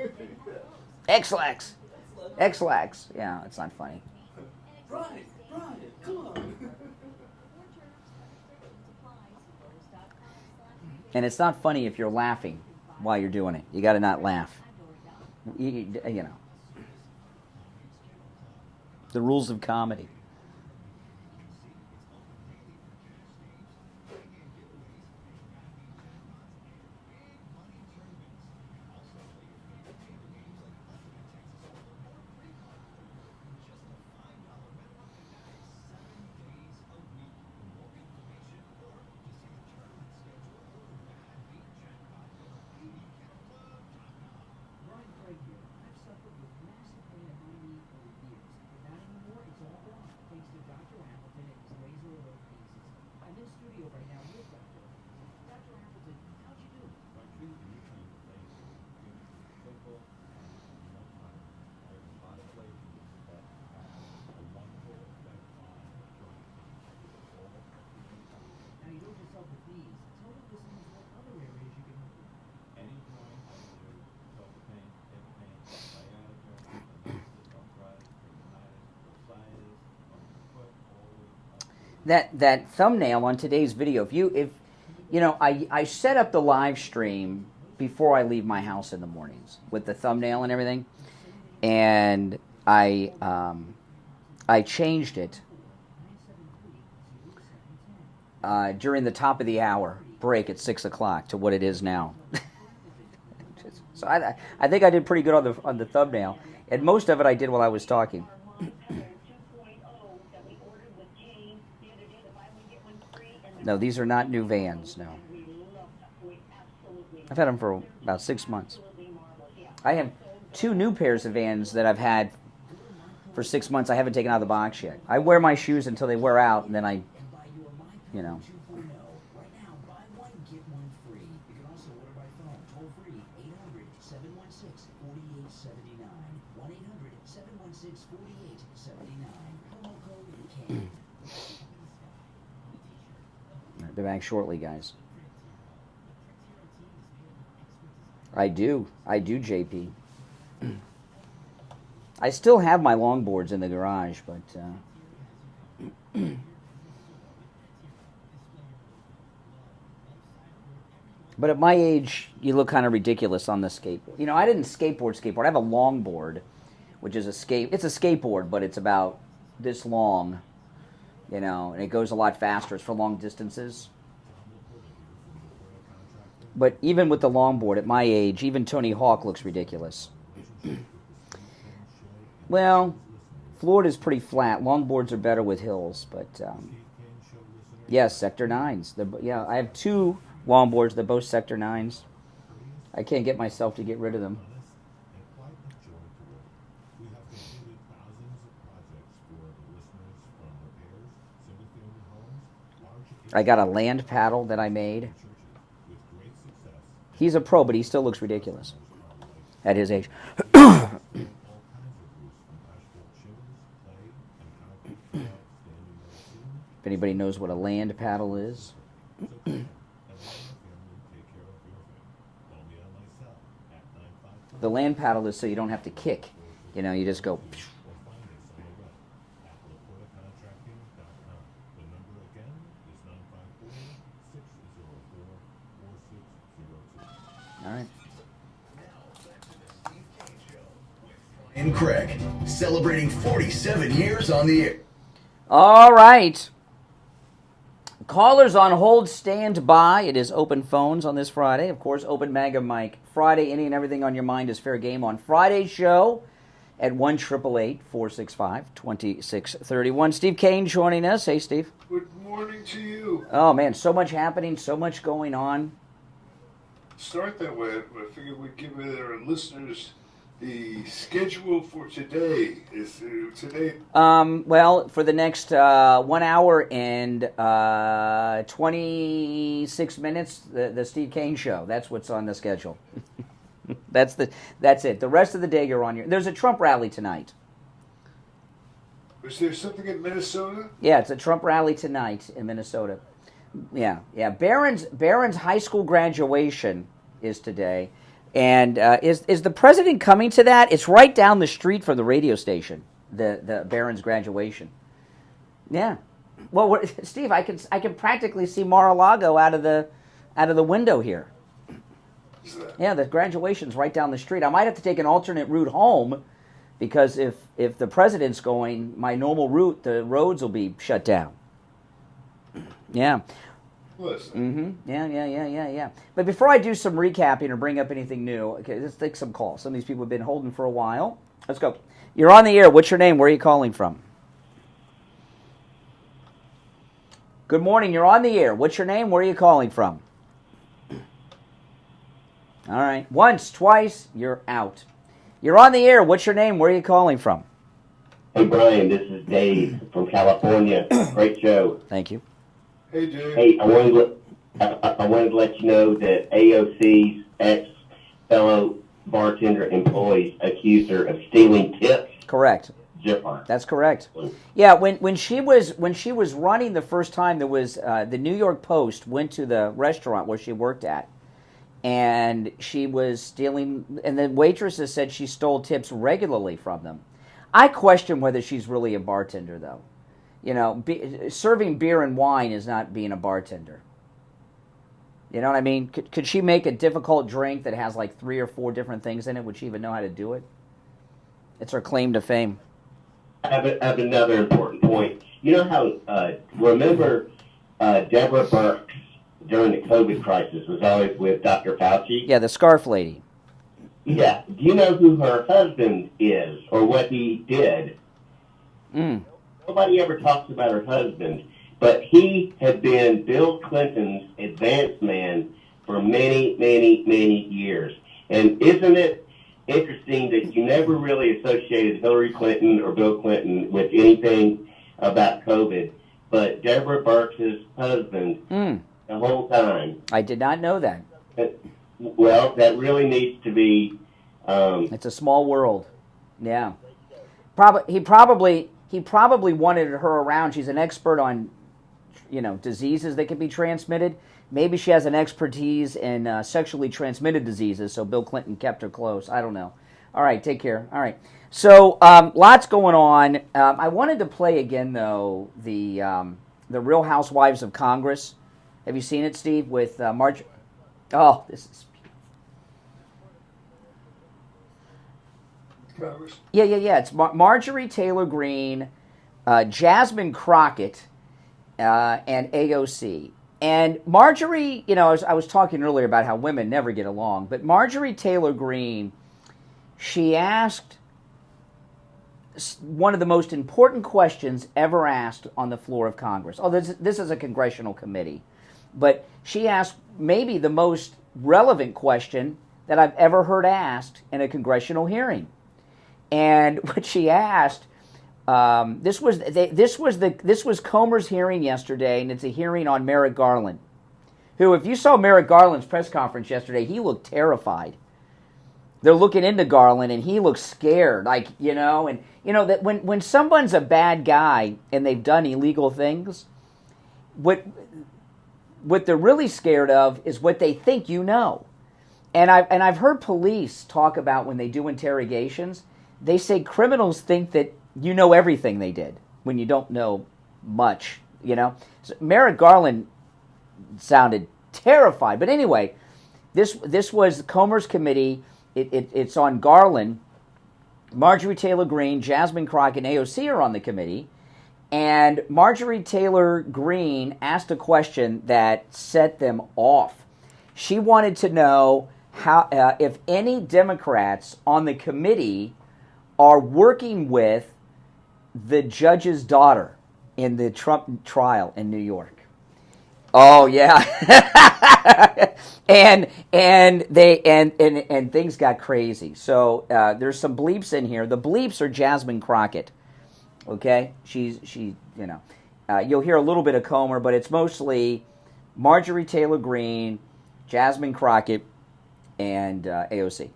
[SPEAKER 1] X-Lax. X-Lax. Yeah, it's not funny.
[SPEAKER 20] Right, come on.
[SPEAKER 1] And it's not funny if you're laughing while you're doing it. You got to not laugh. You know. The rules of comedy. That thumbnail on today's video, if you know, I set up the live stream before I leave my house in the mornings with the thumbnail and everything, and I changed it during the top of the hour break at 6 o'clock to what it is now. So I think I did pretty good on the thumbnail, and most of it I did while I was talking. No, these are not new vans, no. I've had them for about 6 months. I have 2 new pairs of Vans that I've had for 6 months. I haven't taken out of the box yet. I wear my shoes until they wear out, and then I, you know. Be back shortly, guys. I do, JP. I still have my longboards in the garage, but but at my age, you look kind of ridiculous on the skateboard. You know, I didn't skateboard. I have a longboard, which is it's a skateboard, but it's about this long. You know, and it goes a lot faster. It's for long distances. But even with the longboard, at my age, even Tony Hawk looks ridiculous. Well, Florida's pretty flat. Longboards are better with hills, but yes, Sector 9s. Yeah, I have 2 longboards. They're both Sector 9s. I can't get myself to get rid of them. I got a land paddle that I made. He's a pro, but he still looks ridiculous at his age. If anybody knows what a land paddle is. The land paddle is so you don't have to kick. You know, you just go. All right.
[SPEAKER 2] And Craig, celebrating 47 years on the air.
[SPEAKER 1] All right. Callers on hold, stand by. It is open phones on this Friday. Of course, open MAGA mic. Friday, any and everything on your mind is fair game on Friday's show at 1-888-465-2631. Steve Kane joining us. Hey, Steve.
[SPEAKER 5] Good morning to you.
[SPEAKER 1] Oh, man, so much happening, so much going on.
[SPEAKER 5] Start that way. I figured we'd give our listeners the schedule for today is today.
[SPEAKER 1] Well, for the next 1 hour and 26 minutes, the Steve Kane Show. That's what's on the schedule. That's it. The rest of the day you're on your. There's a Trump rally tonight.
[SPEAKER 5] Was there something in Minnesota?
[SPEAKER 1] Yeah, it's a Trump rally tonight in Minnesota. Yeah. Barron's high school graduation is today, and is the president coming to that? It's right down the street from the radio station. The Barron's graduation. Yeah. Well, Steve, I can practically see Mar-a-Lago out of the window here. Yeah, the graduation's right down the street. I might have to take an alternate route home, because if the president's going, my normal route, the roads will be shut down. Yeah.
[SPEAKER 5] Listen.
[SPEAKER 1] Yeah. But before I do some recapping or bring up anything new, okay, let's take some calls. Some of these people have been holding for a while. Let's go. You're on the air. What's your name? Where are you calling from? Good morning. You're on the air. What's your name? Where are you calling from? All right. Once, twice, you're out. You're on the air. What's your name? Where are you calling from?
[SPEAKER 21] Hey, Brian, this is Dave from California. Great show.
[SPEAKER 1] Thank you.
[SPEAKER 5] Hey, Dave.
[SPEAKER 21] Hey, I wanted to let you know that AOC's ex-fellow bartender employees accused her of stealing tips.
[SPEAKER 1] Correct. That's correct. Yeah, when she was running the first time, there was the New York Post went to the restaurant where she worked at, and she was stealing, and the waitresses said she stole tips regularly from them. I question whether she's really a bartender, though. You know, serving beer and wine is not being a bartender. You know what I mean? Could she make a difficult drink that has like 3 or 4 different things in it? Would she even know how to do it? It's her claim to fame.
[SPEAKER 21] I have another important point. You know how, remember Deborah Birx during the COVID crisis was always with Dr. Fauci?
[SPEAKER 1] Yeah, the scarf lady.
[SPEAKER 21] Yeah. Do you know who her husband is or what he did? Nobody ever talks about her husband, but he had been Bill Clinton's advance man for many, many, many years. And isn't it interesting that you never really associated Hillary Clinton or Bill Clinton with anything about COVID, but Deborah Birx's husband the whole time?
[SPEAKER 1] I did not know that.
[SPEAKER 21] Well, that really needs to be...
[SPEAKER 1] it's a small world. Yeah. He probably wanted her around. She's an expert on, diseases that can be transmitted. Maybe she has an expertise in sexually transmitted diseases, so Bill Clinton kept her close. I don't know. All right, take care. All right. So lots going on. I wanted to play again, though, the Real Housewives of Congress. Have you seen it, Steve, with Marjorie? Oh, this is...
[SPEAKER 5] Congress?
[SPEAKER 1] Yeah. It's Marjorie Taylor Greene, Jasmine Crockett, and AOC. And Marjorie, I was talking earlier about how women never get along, but Marjorie Taylor Greene, she asked one of the most important questions ever asked on the floor of Congress. Oh, this is a congressional committee. But she asked maybe the most relevant question that I've ever heard asked in a congressional hearing. And what she asked, this was Comer's hearing yesterday, and it's a hearing on Merrick Garland, who, if you saw Merrick Garland's press conference yesterday, he looked terrified. They're looking into Garland, and he looks scared, that when someone's a bad guy and they've done illegal things, what they're really scared of is what they think you know. And I've heard police talk about when they do interrogations. They say criminals think that you know everything they did when you don't know much, So Merrick Garland sounded terrified. But anyway, this was Comer's committee. It's on Garland. Marjorie Taylor Greene, Jasmine Crockett, and AOC are on the committee. And Marjorie Taylor Greene asked a question that set them off. She wanted to know how if any Democrats on the committee are working with the judge's daughter in the Trump trial in New York. Oh, yeah. and things got crazy. So there's some bleeps in here. The bleeps are Jasmine Crockett. Okay, you'll hear a little bit of Comer, but it's mostly Marjorie Taylor Greene, Jasmine Crockett, and AOC.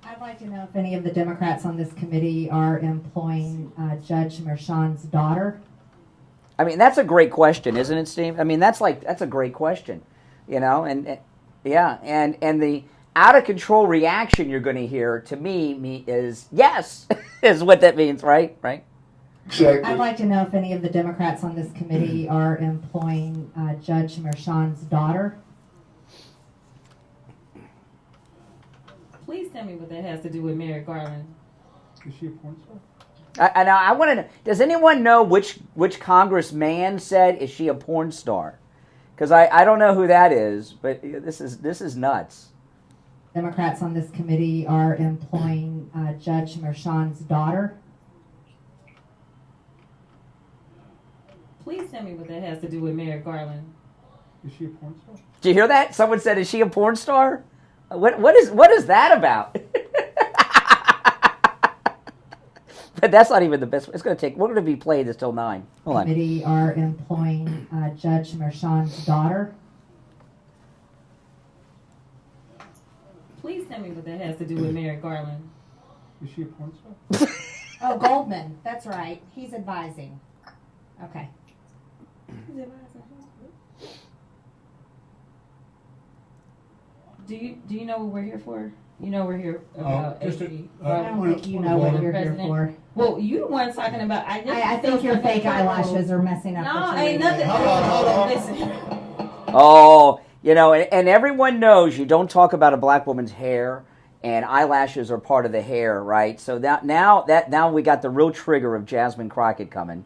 [SPEAKER 7] I'd like to know if any of the Democrats on this committee are employing Judge Merchan's daughter.
[SPEAKER 1] I mean, that's a great question, isn't it, Steve? I mean, that's a great question, and the out of control reaction you're going to hear to me is yes, is what that means, right? Right.
[SPEAKER 7] Exactly. I'd like to know if any of the Democrats on this committee are employing Judge Merchan's daughter.
[SPEAKER 8] Please tell me what that has to do with Merrick Garland.
[SPEAKER 9] Is she a porn star?
[SPEAKER 1] I want to know, does anyone know which congressman said, is she a porn star? Because I don't know who that is, but this is nuts.
[SPEAKER 7] Democrats on this committee are employing Judge Merchan's daughter.
[SPEAKER 8] Please tell me what that has to do with Merrick Garland.
[SPEAKER 9] Is she a porn star?
[SPEAKER 1] Did you hear that? Someone said, is she a porn star? What is that about? But that's not even the best. It's going to take. We're going to be playing this till 9. Hold on.
[SPEAKER 7] Committee are employing Judge Merchan's daughter.
[SPEAKER 8] Please tell me what that has to do with Merrick Garland.
[SPEAKER 9] Is she a porn star?
[SPEAKER 7] Oh, Goldman. That's right. He's advising. Okay.
[SPEAKER 8] Do you know what we're here for? You know we're here about HD.
[SPEAKER 7] I don't think you know what you're here for.
[SPEAKER 8] Well, you the one talking about.
[SPEAKER 7] I think your fake eyelashes are messing up.
[SPEAKER 8] No, ain't nothing.
[SPEAKER 7] Hold on.
[SPEAKER 8] Listen.
[SPEAKER 1] Oh, and everyone knows you don't talk about a black woman's hair, and eyelashes are part of the hair, right? So now we got the real trigger of Jasmine Crockett coming.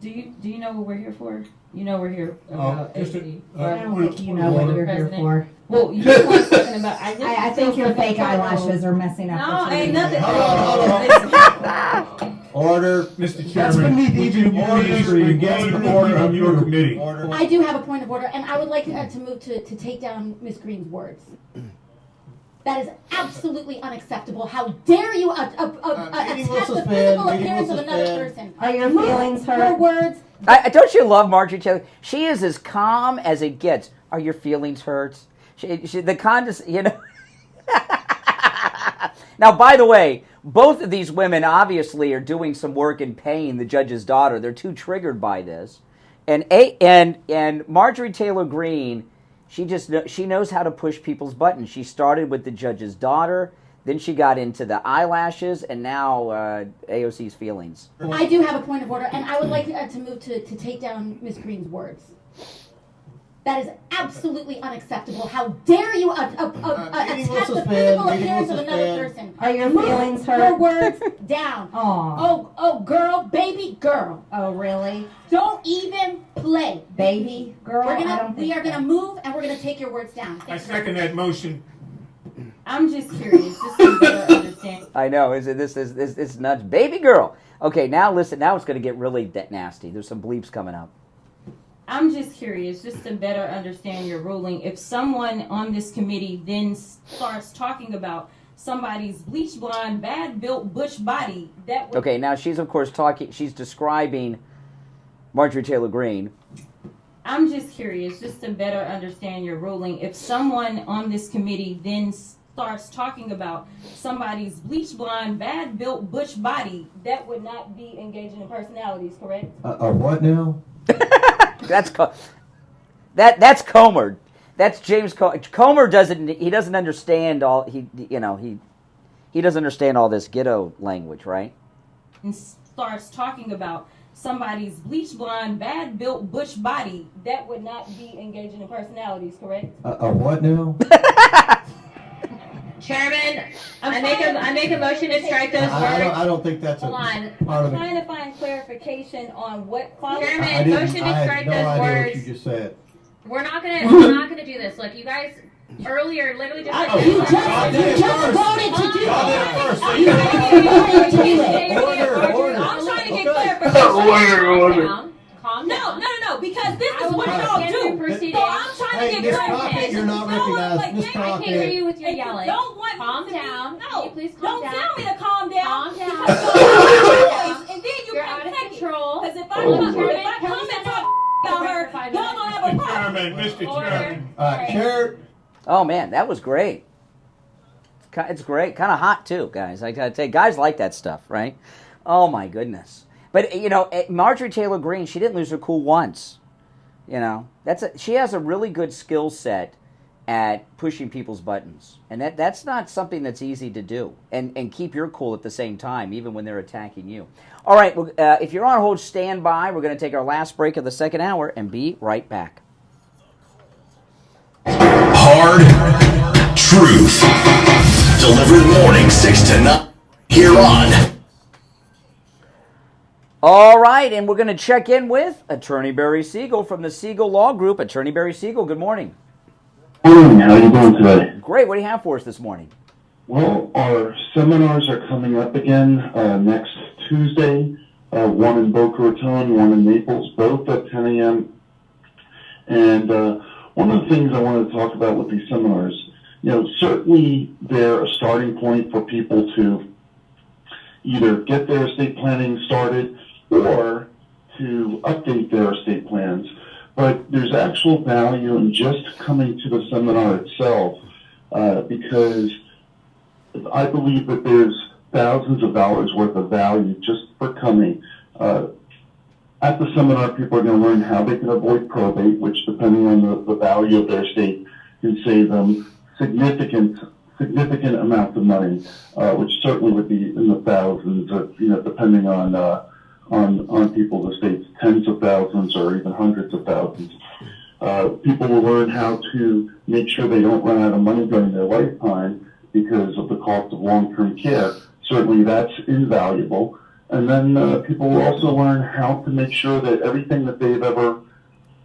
[SPEAKER 8] Do you know what we're here for? You know we're here about HD.
[SPEAKER 7] I don't think you know what you're here for.
[SPEAKER 8] Well, you the one talking about.
[SPEAKER 7] I think your fake eyelashes are messing up.
[SPEAKER 8] No, ain't nothing.
[SPEAKER 9] Order, Mr. Chairman. Would you please regain the order of your committee?
[SPEAKER 10] I do have a point of order, and I would like to move to take down Ms. Greene's words. That is absolutely unacceptable. How dare you attack the physical appearance of another person?
[SPEAKER 7] Are your feelings hurt?
[SPEAKER 10] Her words.
[SPEAKER 1] Don't you love Marjorie Taylor? She is as calm as it gets. Are your feelings hurt? Now, by the way, both of these women obviously are doing some work in paying the judge's daughter. They're too triggered by this, and Marjorie Taylor Greene. She knows how to push people's buttons. She started with the judge's daughter, then she got into the eyelashes, and now AOC's feelings.
[SPEAKER 10] I do have a point of order, and I would like to move to take down Ms. Greene's words. That is absolutely unacceptable. How dare you attack the physical appearance of another person?
[SPEAKER 7] Are your feelings hurt?
[SPEAKER 10] Her words down. Oh, girl, baby girl.
[SPEAKER 7] Oh, really?
[SPEAKER 10] Don't even play.
[SPEAKER 7] Baby girl?
[SPEAKER 10] We are gonna move, and we're gonna take your words down.
[SPEAKER 9] I second that motion.
[SPEAKER 8] I'm just curious, just to better understand.
[SPEAKER 1] I know. This is nuts, baby girl. Okay, now listen. Now it's going to get really nasty. There's some bleeps coming up.
[SPEAKER 8] I'm just curious, just to better understand your ruling. If someone on this committee then starts talking about somebody's bleach blonde, bad built bush body, that would...
[SPEAKER 1] Okay, now she's of course she's describing Marjorie Taylor Greene.
[SPEAKER 8] I'm just curious, just to better understand your ruling. If someone on this committee then starts talking about somebody's bleach blonde, bad built bush body, that would not be engaging in personalities, correct?
[SPEAKER 11] What now?
[SPEAKER 1] That's Comer. That's James Comer. Comer doesn't understand all he doesn't understand all this ghetto language, right?
[SPEAKER 8] And starts talking about somebody's bleach blonde, bad built bush body, that would not be engaging in personalities, correct?
[SPEAKER 11] What now?
[SPEAKER 4] Chairman, I make a motion to strike those words.
[SPEAKER 11] I don't think that's
[SPEAKER 8] Hold on.
[SPEAKER 11] part of
[SPEAKER 8] I'm
[SPEAKER 11] it.
[SPEAKER 8] trying to find clarification on what
[SPEAKER 4] Chairman, motion to strike those
[SPEAKER 11] I had no idea
[SPEAKER 4] words.
[SPEAKER 11] what you just said.
[SPEAKER 4] We're not gonna do this. Look, you guys earlier literally just
[SPEAKER 10] You just voted to do it.
[SPEAKER 8] I'm trying to get clarification.
[SPEAKER 4] Calm down.
[SPEAKER 8] No, because this is what y'all do.
[SPEAKER 4] Proceeding.
[SPEAKER 8] So I'm trying
[SPEAKER 11] Hey, Miss Crockett, you're not recognized. Miss
[SPEAKER 4] I can't hear
[SPEAKER 11] Crockett.
[SPEAKER 4] you with your
[SPEAKER 8] If you
[SPEAKER 4] yelling.
[SPEAKER 8] don't want
[SPEAKER 4] Calm
[SPEAKER 8] me to be-
[SPEAKER 4] down.
[SPEAKER 8] No,
[SPEAKER 4] Can you please calm
[SPEAKER 8] don't
[SPEAKER 4] down?
[SPEAKER 8] tell me to calm down.
[SPEAKER 4] Calm down.
[SPEAKER 8] Because and then you
[SPEAKER 4] You're
[SPEAKER 8] come
[SPEAKER 4] out of
[SPEAKER 8] second.
[SPEAKER 4] control.
[SPEAKER 8] Because if I
[SPEAKER 14] Oh,
[SPEAKER 8] come
[SPEAKER 14] Lord.
[SPEAKER 8] and talk about her, y'all gonna have a problem.
[SPEAKER 9] Mr. Chairman.
[SPEAKER 11] All right, Chair.
[SPEAKER 1] Oh man, that was great. It's great, kind of hot too, guys. I gotta tell you, guys like that stuff, right? Oh my goodness! But you know, Marjorie Taylor Greene, she didn't lose her cool once. You know, she has a really good skill set at pushing people's buttons, and that's not something that's easy to do. And keep your cool at the same time, even when they're attacking you. All right, well, if you're on hold, stand by. We're going to take our last break of the second hour and be right back.
[SPEAKER 2] Hard truth. Delivered morning 6 to 9 here on.
[SPEAKER 1] All right, and we're going to check in with Attorney Barry Siegel from the Siegel Law Group. Attorney Barry Siegel, good morning.
[SPEAKER 12] Morning. How are you doing today?
[SPEAKER 1] Great. What do you have for us this morning?
[SPEAKER 12] Well, our seminars are coming up again next Tuesday. One in Boca Raton, one in Naples, both at 10 a.m. And one of the things I wanted to talk about with these seminars, certainly they're a starting point for people to either get their estate planning started or to update their estate plans. But there's actual value in just coming to the seminar itself because I believe that there's thousands of dollars worth of value just for coming. At the seminar, people are going to learn how they can avoid probate, which, depending on the value of their estate, can save them significant amounts of money, which certainly would be in the thousands, depending on people's estates, tens of thousands or even hundreds of thousands. People will learn how to make sure they don't run out of money during their lifetime because of the cost of long-term care. Certainly that's invaluable. And then people will also learn how to make sure that everything that they've ever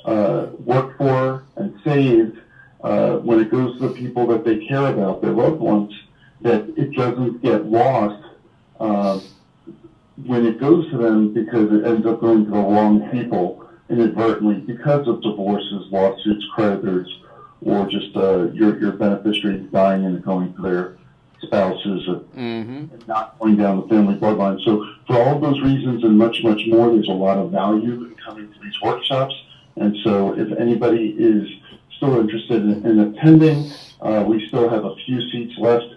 [SPEAKER 12] worked for and saved, when it goes to the people that they care about, their loved ones, that it doesn't get lost when it goes to them because it ends up going to the wrong people inadvertently because of divorces, lawsuits, creditors, or just your beneficiaries dying and going to their spouses and not going down the family bloodline. So for all those reasons and much, much more, there's a lot of value in coming to these workshops. And so if anybody is still interested in attending, we still have a few seats left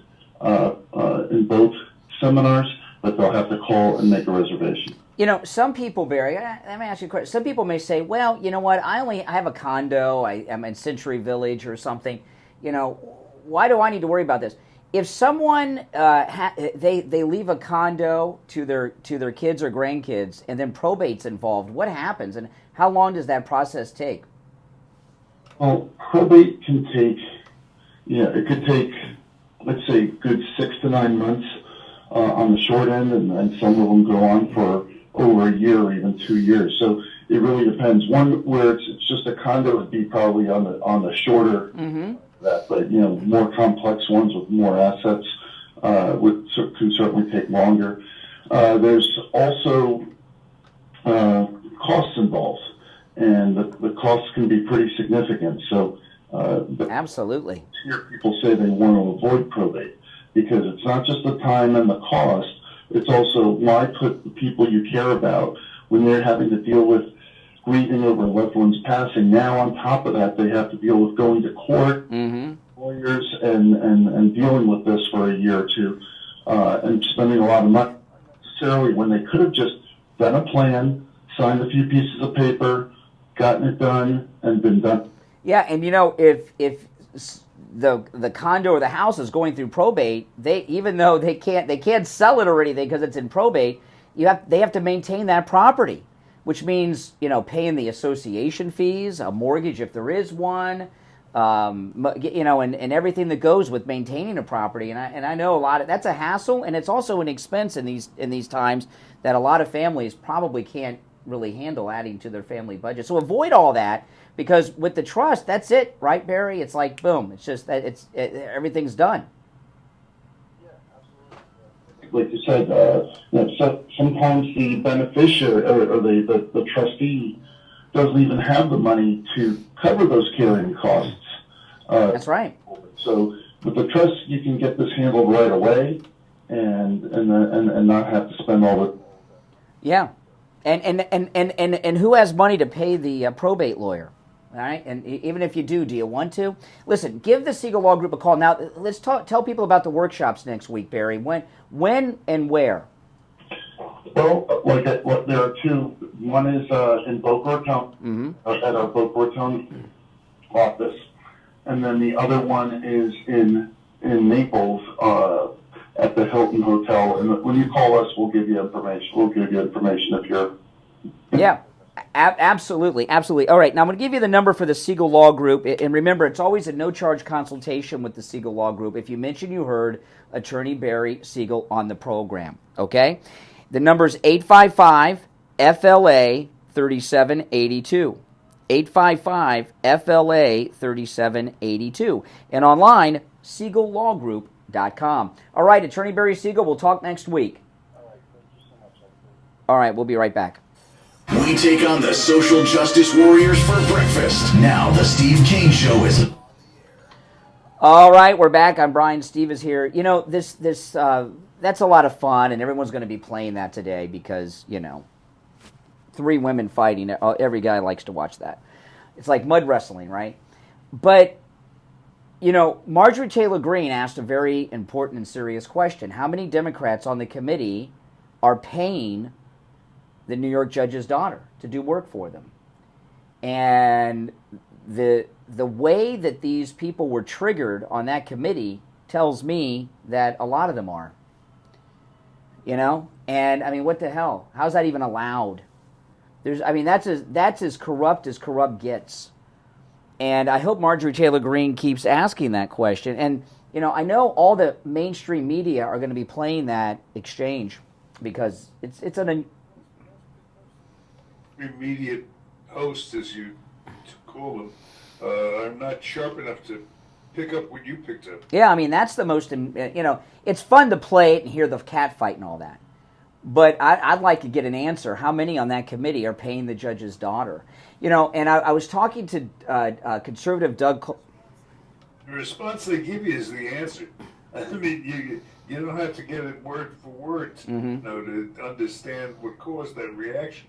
[SPEAKER 12] in both seminars, but they'll have to call and make a reservation.
[SPEAKER 1] Some people, Barry, let me ask you a question. Some people may say, well, you know what, I have a condo, I'm in Century Village or something. Why do I need to worry about this? If someone, they leave a condo to their kids or grandkids and then probate's involved, what happens and how long does that process take?
[SPEAKER 12] Well, probate can take, it could take, let's say, good 6 to 9 months on the short end, and some of them go on for over a year or even 2 years. So it really depends. One where it's just a condo would be probably on the shorter that, but more complex ones with more assets can certainly take longer. There's also costs involved, and the costs can be pretty significant. So
[SPEAKER 1] absolutely,
[SPEAKER 12] here people say they want to avoid probate because it's not just the time and the cost. It's also why put the people you care about when they're having to deal with grieving over a loved one's passing. Now, on top of that, they have to deal with going to court, lawyers, and dealing with this for a year or two, and spending a lot of money necessarily when they could have just done a plan, signed a few pieces of paper, gotten it done, and been done.
[SPEAKER 1] Yeah, and if the condo or the house is going through probate, even though they can't sell it or anything because it's in probate, they have to maintain that property, which means paying the association fees, a mortgage if there is one, and everything that goes with maintaining a property. And I know that's a hassle, and it's also an expense in these times that a lot of families probably can't really handle adding to their family budget. So avoid all that. Because with the trust, that's it, right, Barry? It's like, boom, it's just that everything's done.
[SPEAKER 12] Like you said, sometimes the beneficiary or the trustee doesn't even have the money to cover those carrying costs.
[SPEAKER 1] That's right.
[SPEAKER 12] So with the trust, you can get this handled right away, and not have to spend all the.
[SPEAKER 1] Yeah, and who has money to pay the probate lawyer? All right, and even if you do you want to? Listen, give the Siegel Law Group a call. Now, let's tell people about the workshops next week, Barry. When and where?
[SPEAKER 12] Well, there are two. One is in Boca Raton, at our Boca Raton office, and then the other one is in Naples at the Hilton Hotel. And when you call us, we'll give you information. We'll give you information if you're.
[SPEAKER 1] Yeah. Absolutely. All right, now I'm going to give you the number for the Siegel Law Group, and remember, it's always a no-charge consultation with the Siegel Law Group if you mention you heard Attorney Barry Siegel on the program, okay? The number is 855-FLA-3782, 855-FLA-3782, and online, SiegelLawGroup.com. All right, Attorney Barry Siegel, we'll talk next week. All right, we'll be right back.
[SPEAKER 2] We take on the social justice warriors for breakfast. Now the Steve Kane Show is.
[SPEAKER 1] All right, we're back. I'm Brian. Steve is here. You know, that's a lot of fun, and everyone's going to be playing that today because, you know, 3 women fighting. Every guy likes to watch that. It's like mud wrestling, right? But, you know, Marjorie Taylor Greene asked a very important and serious question. How many Democrats on the committee are paying the New York judge's daughter to do work for them? And the way that these people were triggered on that committee tells me that a lot of them are. You know? And I mean, what the hell? How's that even allowed? That's as corrupt gets. And I hope Marjorie Taylor Greene keeps asking that question. And, you know, I know all the mainstream media are going to be playing that exchange because it's an
[SPEAKER 15] immediate host, as you call them, I'm not sharp enough to pick up what you picked up.
[SPEAKER 1] Yeah, I mean, that's the most, you know, it's fun to play it and hear the cat fight and all that. But I'd like to get an answer. How many on that committee are paying the judge's daughter? You know, and I was talking to conservative Doug.
[SPEAKER 15] The response they give you is the answer. I mean, you don't have to get it word for word, you know, to understand what caused that reaction.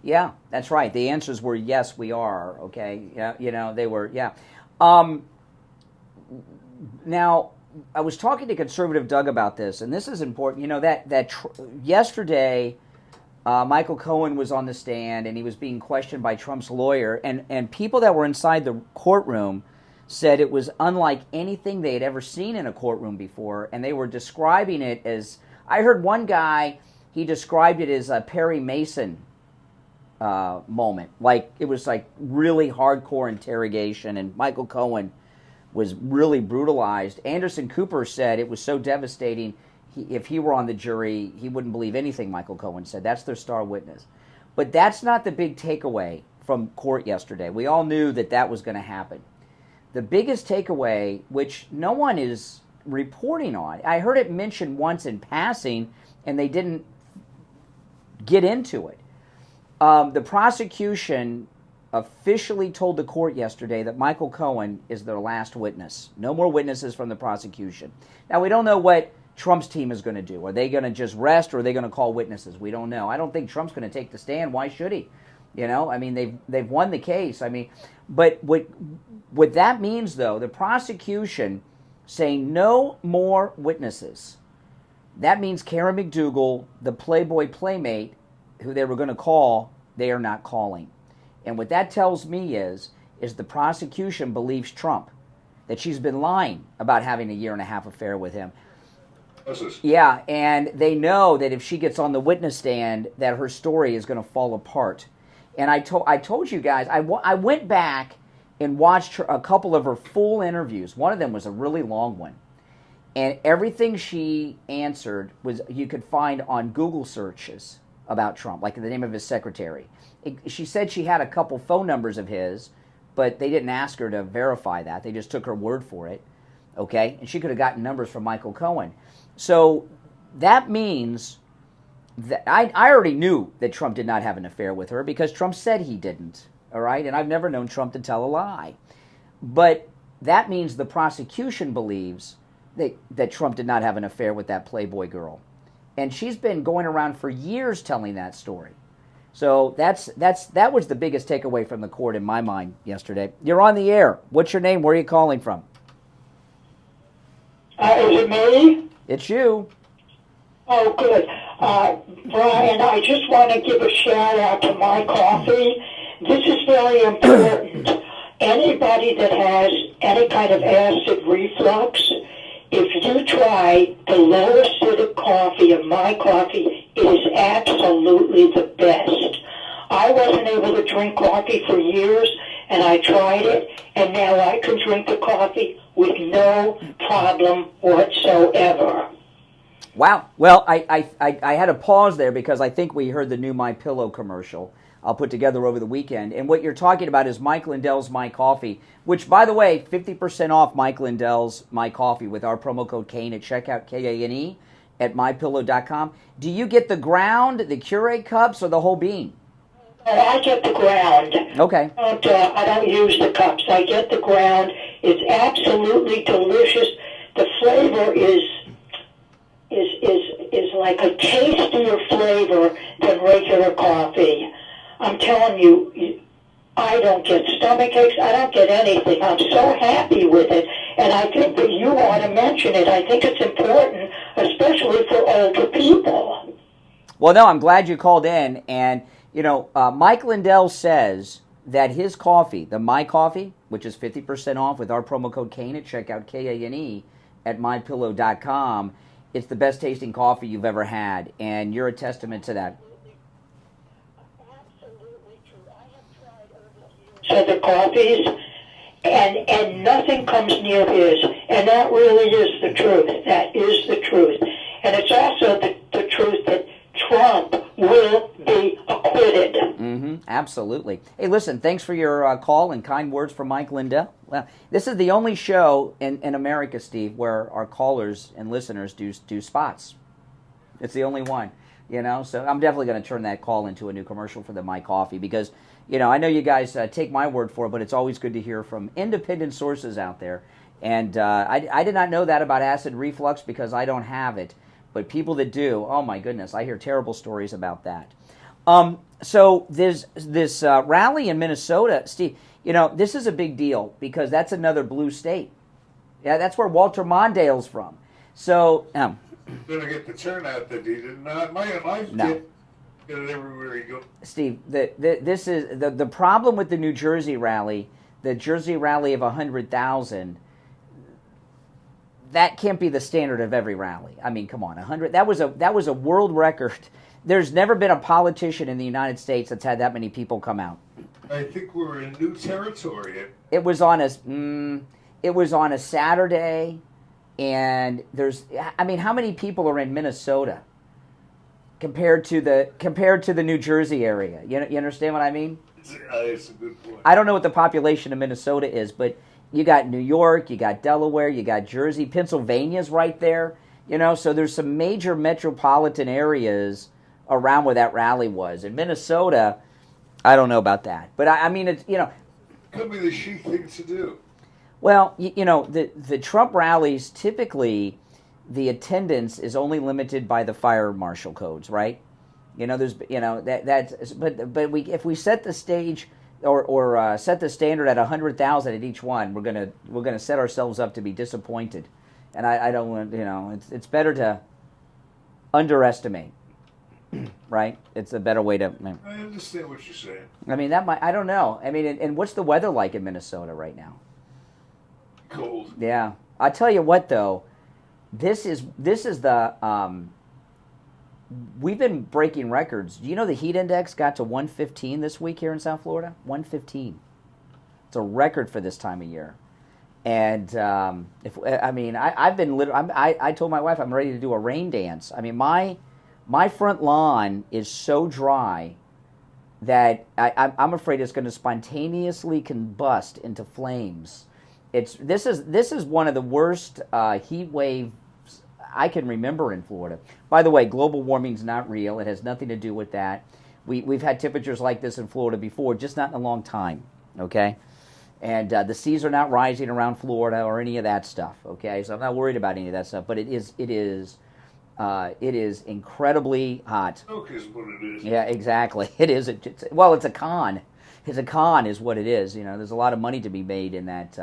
[SPEAKER 1] Yeah, that's right. The answers were yes, we are. Okay, yeah, you know, they were. Yeah. Now, I was talking to conservative Doug about this, and this is important. You know, yesterday, Michael Cohen was on the stand, and he was being questioned by Trump's lawyer, and people that were inside the courtroom said it was unlike anything they had ever seen in a courtroom before, and they were describing it as. I heard one guy. He described it as a Perry Mason moment. Like, it was like really hardcore interrogation, and Michael Cohen was really brutalized. Anderson Cooper said it was so devastating, if he were on the jury, he wouldn't believe anything Michael Cohen said. That's their star witness. But that's not the big takeaway from court yesterday. We all knew that was going to happen. The biggest takeaway, which no one is reporting on, I heard it mentioned once in passing, and they didn't get into it. The prosecution officially told the court yesterday that Michael Cohen is their last witness. No more witnesses from the prosecution. Now, we don't know what Trump's team is going to do. Are they going to just rest, or are they going to call witnesses? We don't know. I don't think Trump's going to take the stand. Why should he? You know, I mean, they've won the case. I mean, but what that means, though, the prosecution saying no more witnesses, that means Karen McDougal, the Playboy Playmate, who they were going to call, they are not calling. And what that tells me is the prosecution believes Trump, that she's been lying about having a 1.5-year affair with him. Yeah, and they know that if she gets on the witness stand, that her story is going to fall apart. And I told you guys, I went back and watched a couple of her full interviews. One of them was a really long one. And everything she answered was you could find on Google searches about Trump, like the name of his secretary. She said she had a couple phone numbers of his, but they didn't ask her to verify that. They just took her word for it, okay? And she could have gotten numbers from Michael Cohen. So that means I already knew that Trump did not have an affair with her because Trump said he didn't, all right? And I've never known Trump to tell a lie. But that means the prosecution believes that Trump did not have an affair with that Playboy girl. And she's been going around for years telling that story. So that was the biggest takeaway from the court in my mind yesterday. You're on the air. What's your name? Where are you calling from?
[SPEAKER 3] Is it me?
[SPEAKER 1] It's you.
[SPEAKER 3] Oh, good. Brian, I just want to give a shout out to my coffee. This is very important. Anybody that has any kind of acid reflux, if you try the low acidic coffee of my coffee, it is absolutely the best. I wasn't able to drink coffee for years, and I tried it, and now I can drink the coffee with no problem whatsoever.
[SPEAKER 1] Wow. Well, I had to pause there because I think we heard the new My Pillow commercial I'll put together over the weekend. And what you're talking about is Mike Lindell's My Coffee, which, by the way, 50% off Mike Lindell's My Coffee with our promo code Kane at checkout, Kane, at mypillow.com. Do you get the ground, the Keurig cups, or the whole bean?
[SPEAKER 3] I get the ground.
[SPEAKER 1] Okay.
[SPEAKER 3] I don't use the cups. I get the ground. It's absolutely delicious. The flavor is like a tastier flavor than regular coffee. I'm telling you, I don't get stomach aches. I don't get anything. I'm so happy with it. And I think that you ought to mention it. I think it's important, especially for older people.
[SPEAKER 1] Well, no, I'm glad you called in. And, you know, Mike Lindell says that his coffee, the My Coffee, which is 50% off with our promo code Kane at checkout, Kane, at mypillow.com, it's the best tasting coffee you've ever had. And you're a testament to that.
[SPEAKER 3] Other coffees, and nothing comes near his. And that really is the truth. That is the truth. And it's also the truth that Trump will be acquitted.
[SPEAKER 1] Mm-hmm, absolutely. Hey, listen, thanks for your call and kind words from Mike Lindell. Well, this is the only show in America, Steve, where our callers and listeners do spots. It's the only one, you know. So I'm definitely going to turn that call into a new commercial for the My Coffee because, you know, I know you guys take my word for it, but it's always good to hear from independent sources out there. And I did not know that about acid reflux because I don't have it. But people that do, oh my goodness, I hear terrible stories about that. So there's this rally in Minnesota, Steve. You know, this is a big deal because that's another blue state. Yeah, that's where Walter Mondale's from. So,
[SPEAKER 15] gonna get the turnout that he did not. My
[SPEAKER 1] no.
[SPEAKER 15] Get it everywhere you go.
[SPEAKER 1] Steve, this is the problem with the New Jersey rally, the Jersey rally of 100,000. That can't be the standard of every rally. I mean, come on, 100. That was a world record. There's never been a politician in the United States that's had that many people come out.
[SPEAKER 15] I think we're in new territory.
[SPEAKER 1] It was on a Saturday, and I mean, how many people are in Minnesota compared to the New Jersey area? You understand what I mean?
[SPEAKER 15] It's a good point.
[SPEAKER 1] I don't know what the population of Minnesota is, but you got New York, you got Delaware, you got Jersey, Pennsylvania's right there. You know, so there's some major metropolitan areas around where that rally was. In Minnesota, I don't know about that, but I mean, it's, you know,
[SPEAKER 15] could be the chic thing to do.
[SPEAKER 1] Well, you know, the Trump rallies typically the attendance is only limited by the fire marshal codes, right? You know, there's, you know, but if we set the stage or set the standard at 100,000 at each one, we're gonna set ourselves up to be disappointed, and I don't want, you know, it's better to underestimate, right? It's a better way to.
[SPEAKER 15] I understand what you're saying.
[SPEAKER 1] I mean, I don't know. I mean, and what's the weather like in Minnesota right now?
[SPEAKER 15] Cold.
[SPEAKER 1] Yeah, I tell you what though. This is the we've been breaking records. Do you know the heat index got to 115 this week here in South Florida? 115. It's a record for this time of year. And I told my wife I'm ready to do a rain dance. I mean, my front lawn is so dry that I'm afraid it's going to spontaneously combust into flames. This is one of the worst heat waves I can remember in Florida. By the way, global warming's not real. It has nothing to do with that. We've had temperatures like this in Florida before, just not in a long time, okay? And the seas are not rising around Florida or any of that stuff, okay? So I'm not worried about any of that stuff, but it is incredibly hot.
[SPEAKER 15] Smoke is what it is.
[SPEAKER 1] Yeah, exactly. It is. It's a con. It's a con is what it is. There's a lot of money to be made in that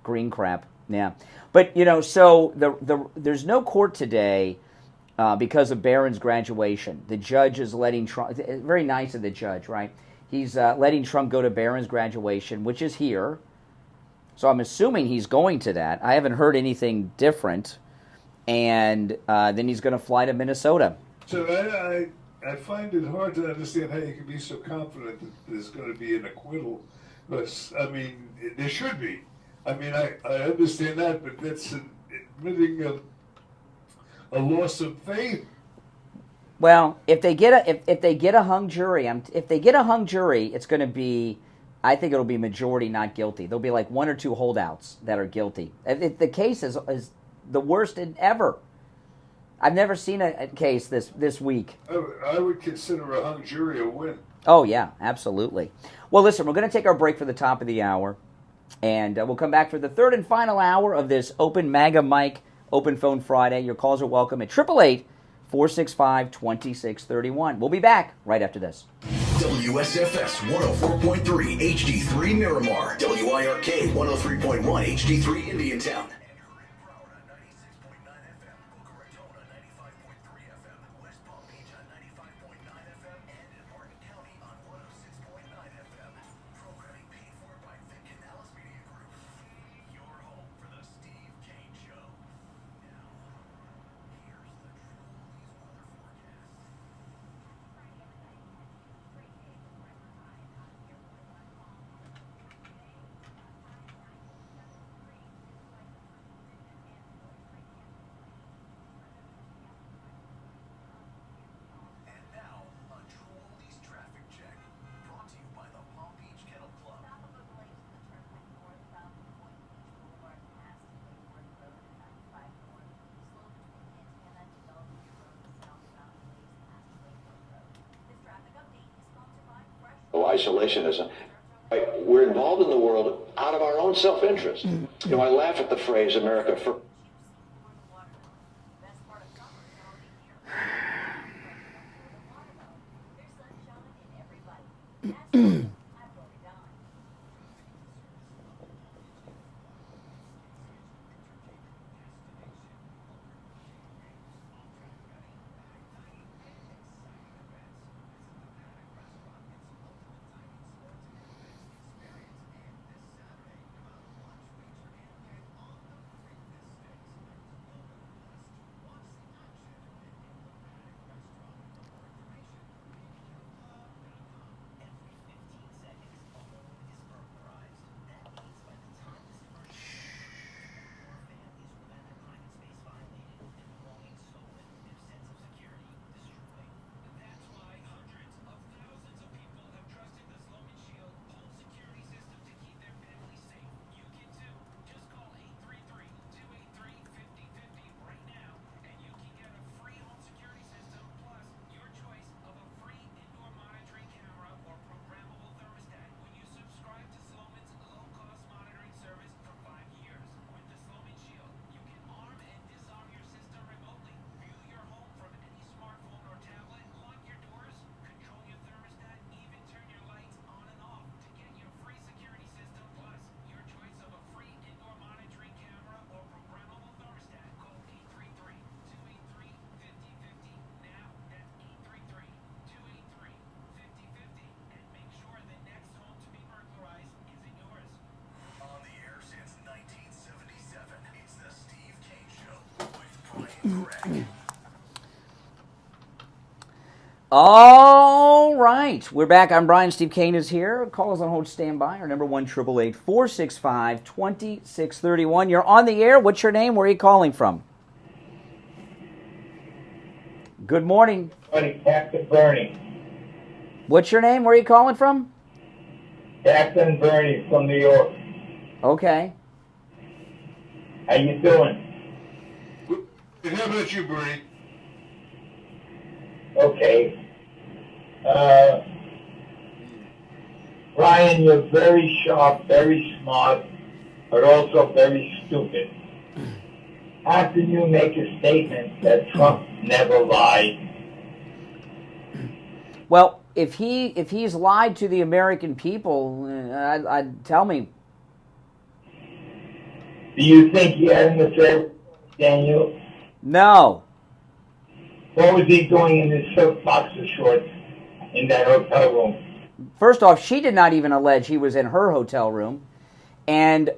[SPEAKER 1] green crap. Yeah. But, so there's no court today because of Barron's graduation. The judge is letting Trump, very nice of the judge, right? He's letting Trump go to Barron's graduation, which is here. So I'm assuming he's going to that. I haven't heard anything different. And then he's going to fly to Minnesota.
[SPEAKER 15] So I find it hard to understand how you can be so confident that there's going to be an acquittal. But, I mean, there should be. I mean, I understand that, but that's admitting a loss of faith.
[SPEAKER 1] Well, if they get a hung jury, it's going to be, I think it'll be majority not guilty. There'll be like one or two holdouts that are guilty. The case is the worst ever. I've never seen a case this week.
[SPEAKER 15] I would consider a hung jury a win.
[SPEAKER 1] Oh, yeah, absolutely. Well, listen, we're going to take our break for the top of the hour, and we'll come back for the third and final hour of this Open MAGA Mike Open Phone Friday. Your calls are welcome at 888-465-2631. We'll be back right after this.
[SPEAKER 2] WSFS 104.3 HD3 Miramar. WIRK 103.1 HD3 Indiantown.
[SPEAKER 6] Isolationism. We're involved in the world out of our own self-interest. I laugh at the phrase America first.
[SPEAKER 1] All right, we're back. I'm Brian. Steve Kane is here. Call us on hold, stand by. Our number 1-888-465-2631. You're on the air. What's your name? Where are you calling from? Good morning.
[SPEAKER 22] Bernie.
[SPEAKER 1] What's your name? Where are you calling from?
[SPEAKER 22] Jackson Bernie from New York.
[SPEAKER 1] Okay.
[SPEAKER 22] How you doing?
[SPEAKER 15] And how about you, Bernie?
[SPEAKER 22] Okay. Brian, you're very sharp, very smart, but also very stupid. How can you make a statement that Trump never lied?
[SPEAKER 1] Well, if he's lied to the American people, I'd tell me.
[SPEAKER 22] Do you think he had an affair with Daniel?
[SPEAKER 1] No.
[SPEAKER 22] What was he doing in his silk boxer shorts in that hotel room?
[SPEAKER 1] First off, she did not even allege he was in her hotel room, and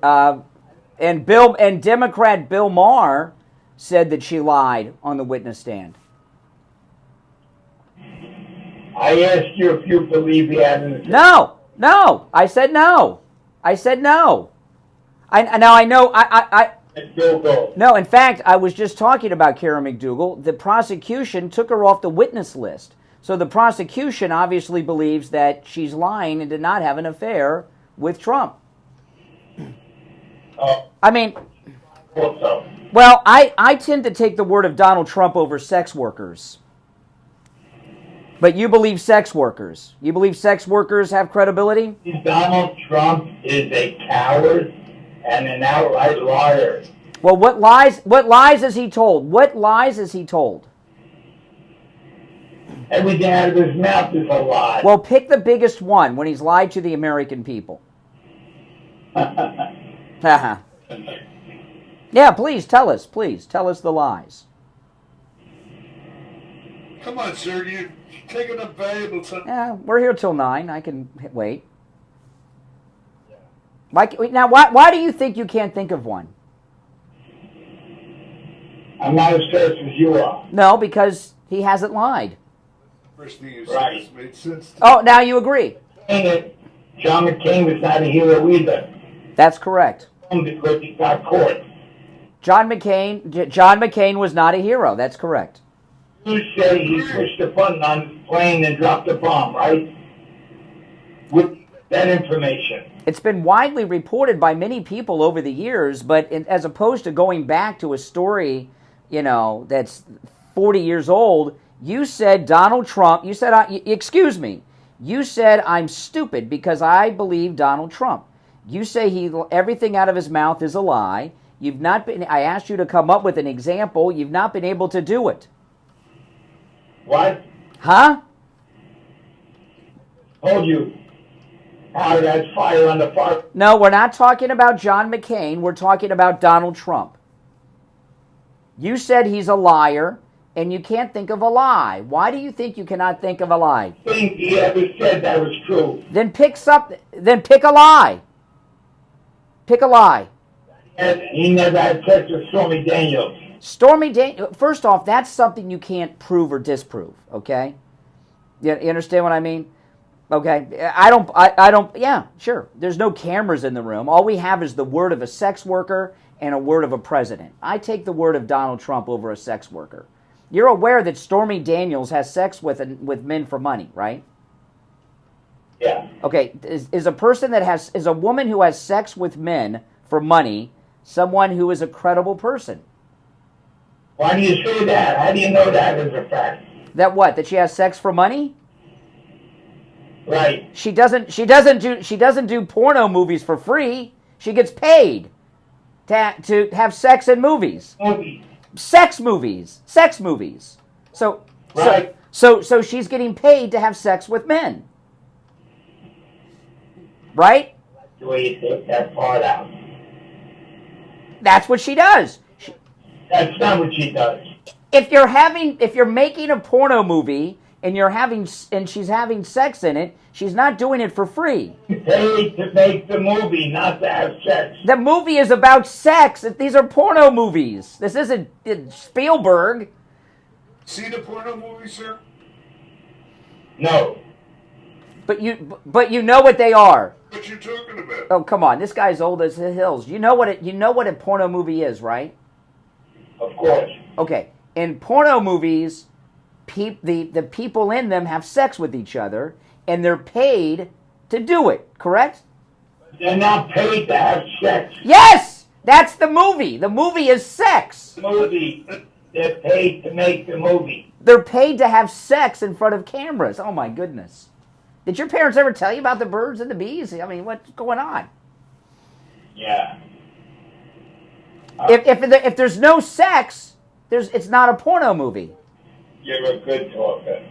[SPEAKER 1] Democrat Bill Maher said that she lied on the witness stand.
[SPEAKER 22] I asked you if you believe he had an affair.
[SPEAKER 1] No. I said no. I know. No, in fact, I was just talking about Karen McDougal. The prosecution took her off the witness list. So the prosecution obviously believes that she's lying and did not have an affair with Trump. I mean, well, I tend to take the word of Donald Trump over sex workers. But you believe sex workers. You believe sex workers have credibility?
[SPEAKER 22] Donald Trump is a coward and an outright liar.
[SPEAKER 1] Well, what lies is he told? What lies is he told?
[SPEAKER 22] Everything out of his mouth is a lie.
[SPEAKER 1] Well, pick the biggest one when he's lied to the American people. Yeah, please tell us. Please tell us the lies.
[SPEAKER 15] Come on, sir. You're taking up valuable time.
[SPEAKER 1] Yeah, we're here till 9. I can wait. Why do you think you can't think of one?
[SPEAKER 22] I'm not as fast as you are.
[SPEAKER 1] No, because he hasn't lied.
[SPEAKER 15] First thing you said just made sense.
[SPEAKER 1] Oh, now you agree.
[SPEAKER 22] John McCain was not a hero either.
[SPEAKER 1] That's correct.
[SPEAKER 22] Because he got caught.
[SPEAKER 1] John McCain was not a hero. That's correct.
[SPEAKER 22] You say he pushed the button on the plane and dropped the bomb, right? With that information.
[SPEAKER 1] It's been widely reported by many people over the years, but as opposed to going back to a story, that's 40 years old, you said Donald Trump, you said, excuse me, you said I'm stupid because I believe Donald Trump. You say everything out of his mouth is a lie. I asked you to come up with an example. You've not been able to do it.
[SPEAKER 22] What?
[SPEAKER 1] Huh?
[SPEAKER 22] Told you. How that's fire on the fire.
[SPEAKER 1] No, we're not talking about John McCain. We're talking about Donald Trump. You said he's a liar, and you can't think of a lie. Why do you think you cannot think of a lie?
[SPEAKER 22] I think he ever said that was true.
[SPEAKER 1] Then pick a lie. Pick a lie.
[SPEAKER 22] He never had sex with Stormy Daniels.
[SPEAKER 1] Stormy Daniels. First off, that's something you can't prove or disprove. Okay, you understand what I mean? Okay, I don't. Yeah, sure. There's no cameras in the room. All we have is the word of a sex worker and a word of a president. I take the word of Donald Trump over a sex worker. You're aware that Stormy Daniels has sex with men for money, right?
[SPEAKER 22] Yeah.
[SPEAKER 1] Okay, is a woman who has sex with men for money someone who is a credible person?
[SPEAKER 22] Why do you say that? How do you know that is a fact?
[SPEAKER 1] That what? That she has sex for money?
[SPEAKER 22] Right.
[SPEAKER 1] She doesn't do porno movies for free. She gets paid to have sex in movies. Sex movies. So
[SPEAKER 22] right.
[SPEAKER 1] So she's getting paid to have sex with men. Right?
[SPEAKER 22] The way you take that part out.
[SPEAKER 1] That's what she does.
[SPEAKER 22] That's not what she does.
[SPEAKER 1] If you're making a porno movie and she's having sex in it, she's not doing it for free.
[SPEAKER 22] Paid to make the movie, not to have sex.
[SPEAKER 1] The movie is about sex. These are porno movies. This isn't Spielberg.
[SPEAKER 15] Seen a porno movie, sir?
[SPEAKER 22] No.
[SPEAKER 1] But you know what they are.
[SPEAKER 15] What you talking about?
[SPEAKER 1] Oh, come on. This guy's old as the hills. You know what a porno movie is, right?
[SPEAKER 22] Of course.
[SPEAKER 1] Okay. In porno movies, the people in them have sex with each other, and they're paid to do it, correct?
[SPEAKER 22] They're not paid to have sex.
[SPEAKER 1] Yes! That's the movie. The movie is sex.
[SPEAKER 22] The movie. They're paid to make the movie.
[SPEAKER 1] They're paid to have sex in front of cameras. Oh, my goodness. Did your parents ever tell you about the birds and the bees? I mean, what's going on?
[SPEAKER 22] Yeah.
[SPEAKER 1] If there's no sex, it's not a porno movie.
[SPEAKER 22] You're a good talker.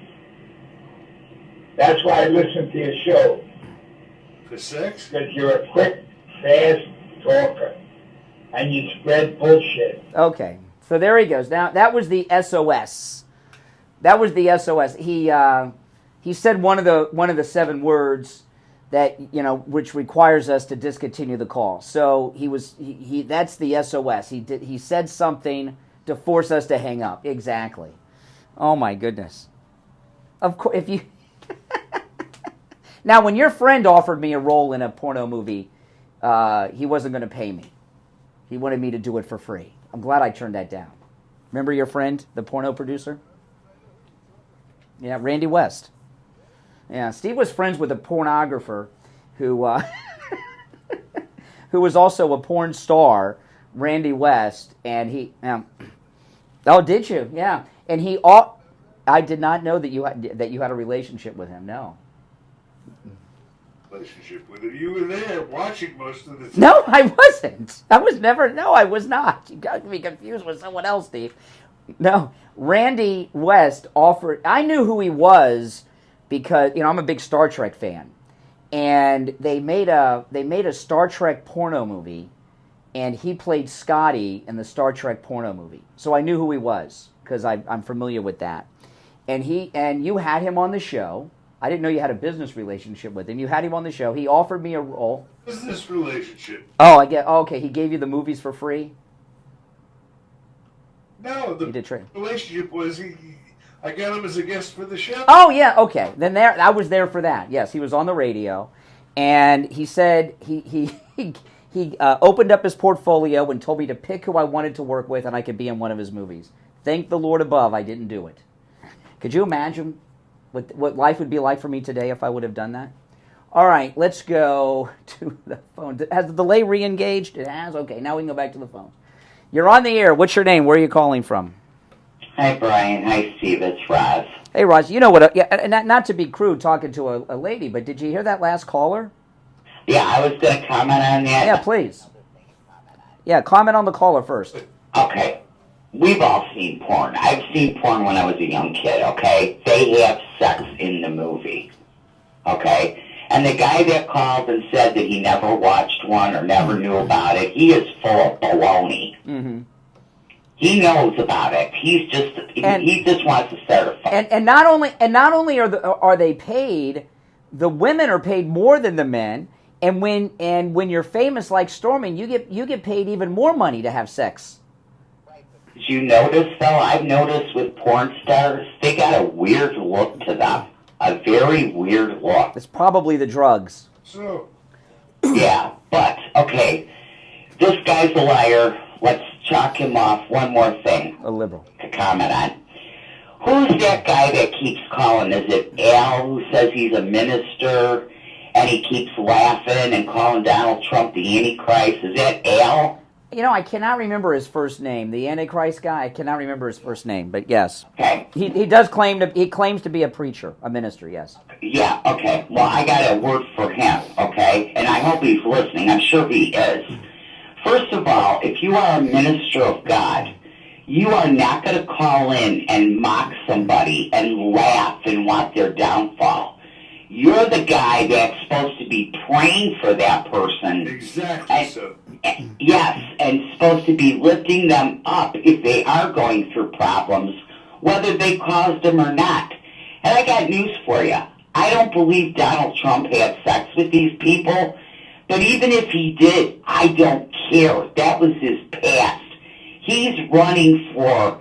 [SPEAKER 22] That's why I listen to your show.
[SPEAKER 15] For sex?
[SPEAKER 22] Because you're a quick, fast talker. And you spread bullshit.
[SPEAKER 1] Okay. So there he goes. Now, that was the SOS. That was the SOS. He said one of the 7 words that, which requires us to discontinue the call. So that's the SOS. He said something to force us to hang up. Exactly. Oh my goodness. Of course, if you now, when your friend offered me a role in a porno movie, he wasn't going to pay me. He wanted me to do it for free. I'm glad I turned that down. Remember your friend, the porno producer? Yeah, Randy West. Yeah, Steve was friends with a pornographer who who was also a porn star, Randy West, and he. Oh, did you? Yeah, and he. I did not know that you had a relationship with him. No.
[SPEAKER 15] Relationship with him. You were there watching most of the time.
[SPEAKER 1] No, I wasn't. I was never. No, I was not. You got me confused with someone else, Steve. No, Randy West offered. I knew who he was because I'm a big Star Trek fan, and they made a Star Trek porno movie, and he played Scotty in the Star Trek porno movie. So I knew who he was because I'm familiar with that. And you had him on the show. I didn't know you had a business relationship with him. You had him on the show. He offered me a role.
[SPEAKER 15] Business relationship.
[SPEAKER 1] Oh, I get. Oh, okay, he gave you the movies for free.
[SPEAKER 15] No, the relationship was I got him as a guest for the show.
[SPEAKER 1] Oh yeah, okay. Then I was there for that. Yes, he was on the radio, and he said he opened up his portfolio and told me to pick who I wanted to work with, and I could be in one of his movies. Thank the Lord above, I didn't do it. Could you imagine what life would be like for me today if I would have done that? All right, let's go to the phone. Has the delay re-engaged? It has? Okay, now we can go back to the phone. You're on the air. What's your name? Where are you calling from?
[SPEAKER 13] Hi, Brian. Hi, Steve. It's Roz.
[SPEAKER 1] Hey, Roz. You know what? Not to be crude talking to a lady, but did you hear that last caller?
[SPEAKER 13] Yeah, I was going to comment on that.
[SPEAKER 1] Yeah, please. Yeah, comment on the caller first.
[SPEAKER 13] Okay. We've all seen porn. I've seen porn when I was a young kid, okay? They have sex in the movie, okay? And the guy that called and said that he never watched one or never knew about it, he is full of baloney.
[SPEAKER 1] Mm-hmm.
[SPEAKER 13] He knows about it. He just wants to start a fight.
[SPEAKER 1] And not only are they paid, the women are paid more than the men. And when you're famous like Stormy, you get paid even more money to have sex.
[SPEAKER 13] Did you notice, though? I've noticed with porn stars, they got a weird look to them. A very weird look.
[SPEAKER 1] It's probably the drugs.
[SPEAKER 15] So.
[SPEAKER 13] Yeah, but, okay. This guy's a liar. Let's chalk him off. One more thing.
[SPEAKER 1] A liberal.
[SPEAKER 13] To comment on. Who's that guy that keeps calling? Is it Al who says he's a minister and he keeps laughing and calling Donald Trump the Antichrist? Is that Al?
[SPEAKER 1] I cannot remember his first name. The Antichrist guy, I cannot remember his first name, but yes.
[SPEAKER 13] Okay.
[SPEAKER 1] He does claims to be a preacher, a minister, yes.
[SPEAKER 13] Yeah, okay. Well, I got a word for him, okay? And I hope he's listening. I'm sure he is. First of all, if you are a minister of God, you are not going to call in and mock somebody and laugh and want their downfall. You're the guy that's supposed to be praying for that person.
[SPEAKER 15] Exactly so.
[SPEAKER 13] Yes, and supposed to be lifting them up if they are going through problems, whether they caused them or not. And I got news for you. I don't believe Donald Trump had sex with these people, but even if he did, I don't care. That was his past. He's running for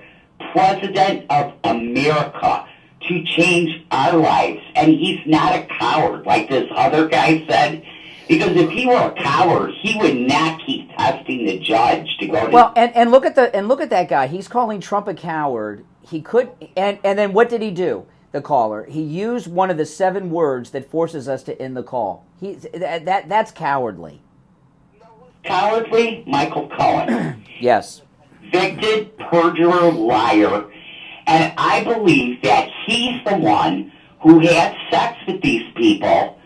[SPEAKER 13] President of America to change our lives, and he's not a coward like this other guy said. Because if he were a coward, he would not keep testing the judge to go to.
[SPEAKER 1] Well, and look at that guy. He's calling Trump a coward. He could, and then what did he do? The caller. He used one of the 7 words that forces us to end the call. That's cowardly.
[SPEAKER 13] Cowardly? Michael Cohen.
[SPEAKER 1] Yes.
[SPEAKER 13] Convicted perjurer, liar, and I believe that he's the one who had sex with these people,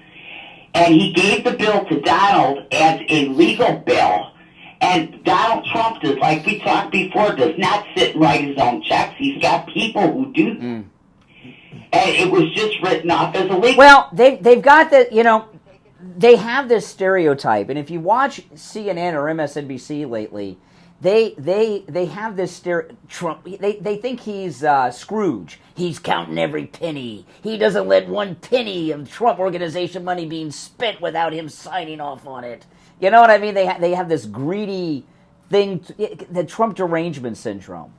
[SPEAKER 13] and he gave the bill to Donald as a legal bill. And Donald Trump, does, like we talked before, does not sit and write his own checks. He's got people who do. And it was just written off as illegal.
[SPEAKER 1] Well, they've got the, they have this stereotype. And if you watch CNN or MSNBC lately, they have this Trump. They think he's Scrooge. He's counting every penny. He doesn't let one penny of Trump Organization money being spent without him signing off on it. You know what I mean? They have this greedy thing, the Trump derangement syndrome.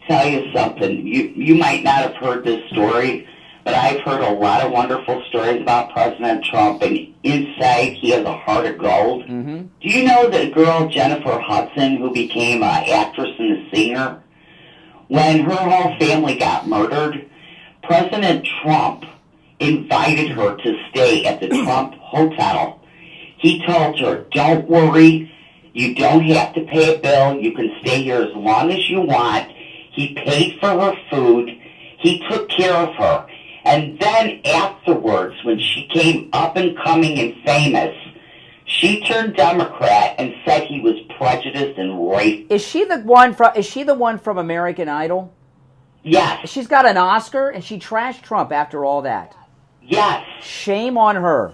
[SPEAKER 13] Tell you something. You might not have heard this story, but I've heard a lot of wonderful stories about President Trump, and inside he has a heart of gold.
[SPEAKER 1] Mm-hmm.
[SPEAKER 13] Do you know the girl Jennifer Hudson, who became an actress and a singer? When her whole family got murdered, President Trump invited her to stay at the Trump Hotel. He told her, don't worry, you don't have to pay a bill, you can stay here as long as you want. He paid for her food, he took care of her. And then afterwards, when she came up and coming and famous, she turned Democrat and said he was prejudiced and racist.
[SPEAKER 1] Is she the one from American Idol?
[SPEAKER 13] Yes.
[SPEAKER 1] She's got an Oscar and she trashed Trump after all that.
[SPEAKER 13] Yes.
[SPEAKER 1] Shame on her.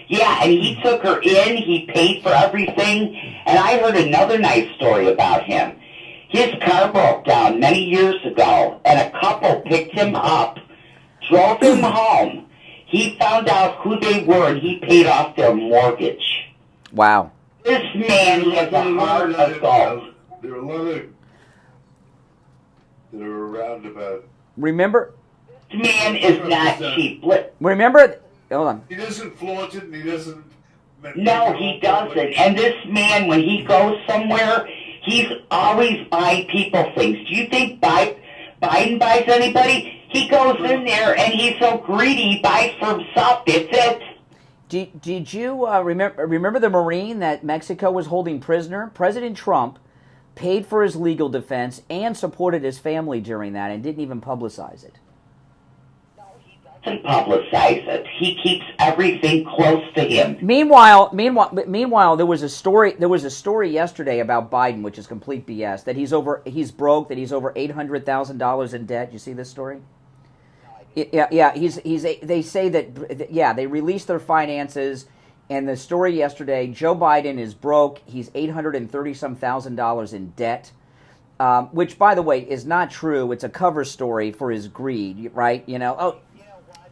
[SPEAKER 13] Yeah, and he took her in, he paid for everything, and I heard another nice story about him. His car broke down many years ago, and a couple picked him up, drove him home. He found out who they were, and he paid off their mortgage.
[SPEAKER 1] Wow.
[SPEAKER 13] This man has a heart of gold.
[SPEAKER 15] There are a lot of that are around about.
[SPEAKER 1] Remember?
[SPEAKER 13] This man is not cheap.
[SPEAKER 1] Remember? Hold on.
[SPEAKER 15] He doesn't flaunt it, and he doesn't.
[SPEAKER 13] No, he doesn't. And this man, when he goes somewhere, he's always buying people things. Do you think Biden buys anybody? He goes in there, and he's so greedy, he buys for himself. That's it.
[SPEAKER 1] Did you remember the Marine that Mexico was holding prisoner? President Trump paid for his legal defense and supported his family during that and didn't even publicize it.
[SPEAKER 13] Doesn't publicize it. He keeps everything close to him.
[SPEAKER 1] Meanwhile, there was a story yesterday about Biden, which is complete BS. That he's broke. That he's over $800,000 in debt. You see this story? Yeah. They say that they released their finances, and the story yesterday, Joe Biden is broke. He's $830,000 in debt. Which, by the way, is not true. It's a cover story for his greed, right?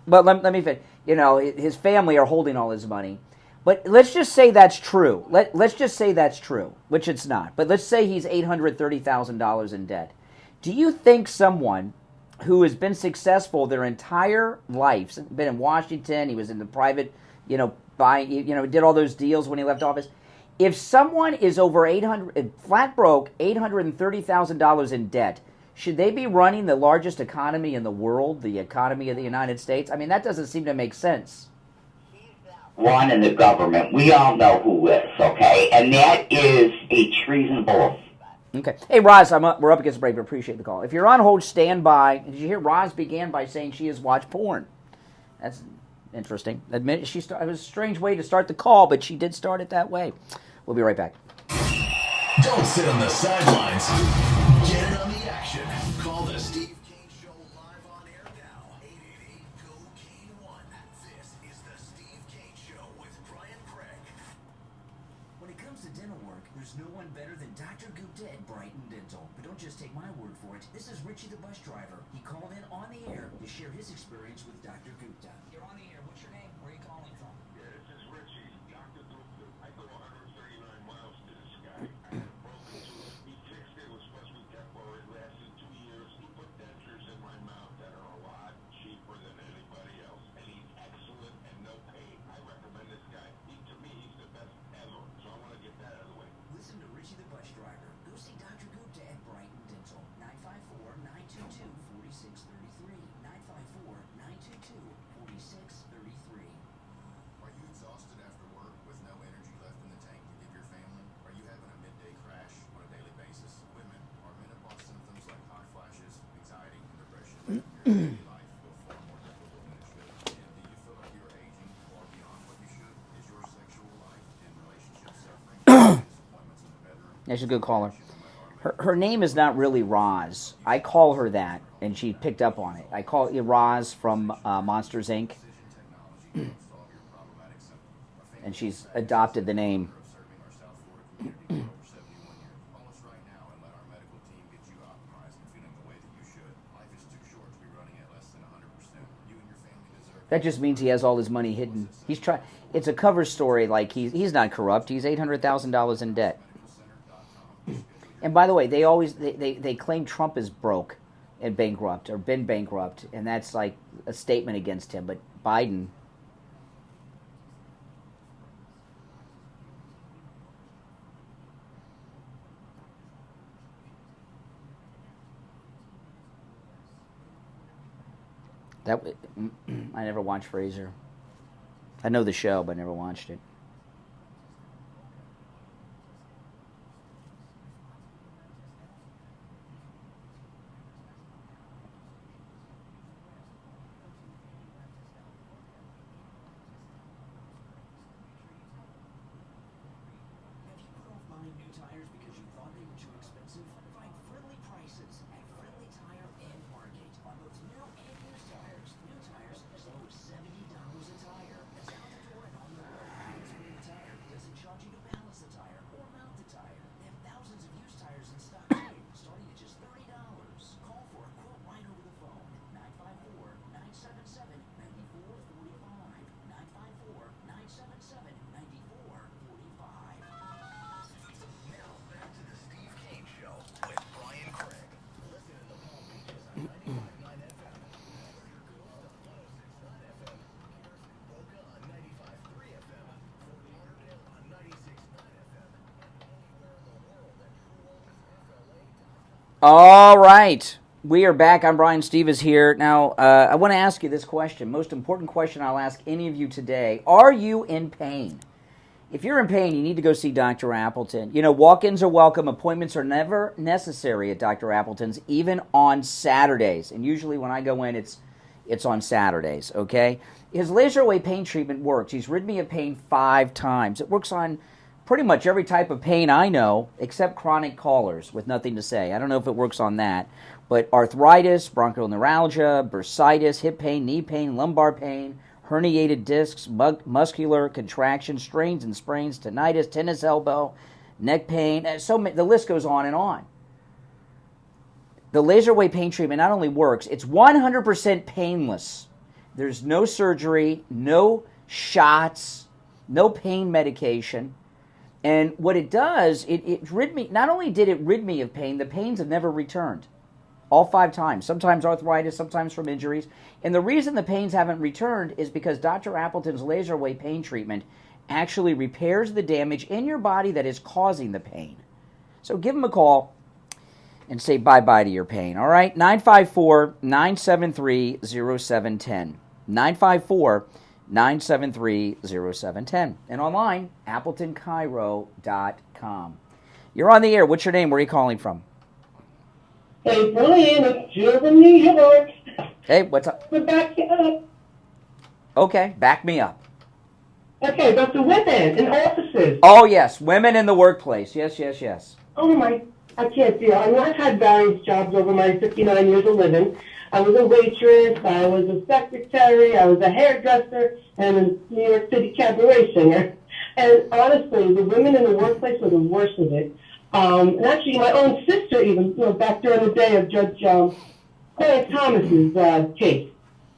[SPEAKER 1] But let me finish. His family are holding all his money. But let's just say that's true. Let's just say that's true, which it's not. But let's say he's $830,000 in debt. Do you think someone who has been successful their entire life, been in Washington, he was in the private, did all those deals when he left office, if someone is over flat broke, $830,000 in debt, should they be running the largest economy in the world, the economy of the United States? I mean, that doesn't seem to make sense.
[SPEAKER 13] One in the government. We all know who is, okay? And that is a treasonable.
[SPEAKER 1] Okay. Hey, Roz, we're up against the break, but appreciate the call. If you're on hold, stand by. Did you hear Roz began by saying she has watched porn? That's interesting. Admit it was a strange way to start the call, but she did start it that way. We'll be right back.
[SPEAKER 2] Don't sit on the sidelines. Get in on the action. Call the Steve Kane Show live on air now. 888-GO-KANE-1. This is the Steve Kane Show with Brian Craig.
[SPEAKER 16] When it comes to dental work, there's no one better than Dr. Gupta at Brighton Dental. But don't just take my word for it. This is Richie the bus driver. He called in on the air to share his experience with Dr. Gupta. You're on the air. What's your name? Where are you calling from?
[SPEAKER 14] Yeah, this is Richie. Dr. Gupta. I go 139 miles to this guy. I had a broken tooth. He fixed it. It was supposed to be temporary. It lasted 2 years. He put dentures in my mouth that are a lot cheaper than anybody else. And he's excellent and no pain. I recommend this guy. To me, he's the best ever. So I want to get that out of the way.
[SPEAKER 16] Listen to Richie the bus driver. Go see Dr. Gupta at Brighton Dental. 954-922-4633. 954-922-4633.
[SPEAKER 1] That's a good caller. Her name is not really Roz. I call her that, and she picked up on it. I call it Roz from Monsters, Inc. And she's adopted the name. That just means he has all his money hidden. He's trying. It's a cover story. Like he's not corrupt. He's $800,000 in debt. And by the way, they claim Trump is broke and bankrupt or been bankrupt, and that's like a statement against him. But Biden. I never watched Fraser. I know the show, but I never watched it. All right. We are back. I'm Brian. Steve is here. Now, I want to ask you this question. Most important question I'll ask any of you today. Are you in pain? If you're in pain, you need to go see Dr. Appleton. You know, walk-ins are welcome. Appointments are never necessary at Dr. Appleton's, even on Saturdays. And usually when I go in, it's on Saturdays, okay? His laser away pain treatment works. He's rid me of pain 5 times. It works on pretty much every type of pain I know, except chronic callers with nothing to say. I don't know if it works on that. But arthritis, bronchial neuralgia, bursitis, hip pain, knee pain, lumbar pain, herniated discs, muscular contraction, strains and sprains, tinnitus, tennis elbow, neck pain. The list goes on and on. The laser away pain treatment not only works, it's 100% painless. There's no surgery, no shots, no pain medication. And what it does, it rid me, not only did it rid me of pain, the pains have never returned. All 5 times. Sometimes arthritis, sometimes from injuries. And the reason the pains haven't returned is because Dr. Appleton's laser away pain treatment actually repairs the damage in your body that is causing the pain. So give him a call and say bye-bye to your pain, all right? 954-973-0710. 954-973-0710. And online, AppletonCairo.com. You're on the air. What's your name? Where are you calling from?
[SPEAKER 17] Hey, Brian, it's Jill from New York.
[SPEAKER 1] Hey, what's up?
[SPEAKER 17] We're back up.
[SPEAKER 1] Okay, back me up.
[SPEAKER 17] Okay, about the women in offices.
[SPEAKER 1] Oh, yes, women in the workplace. Yes.
[SPEAKER 17] Oh, my, I can't deal. I mean, I've had various jobs over my 59 years of living. I was a waitress, I was a secretary, I was a hairdresser, and a New York City cabaret singer. And honestly, the women in the workplace were the worst of it. And actually, my own sister, even back during the day of Judge Clarence Thomas's case,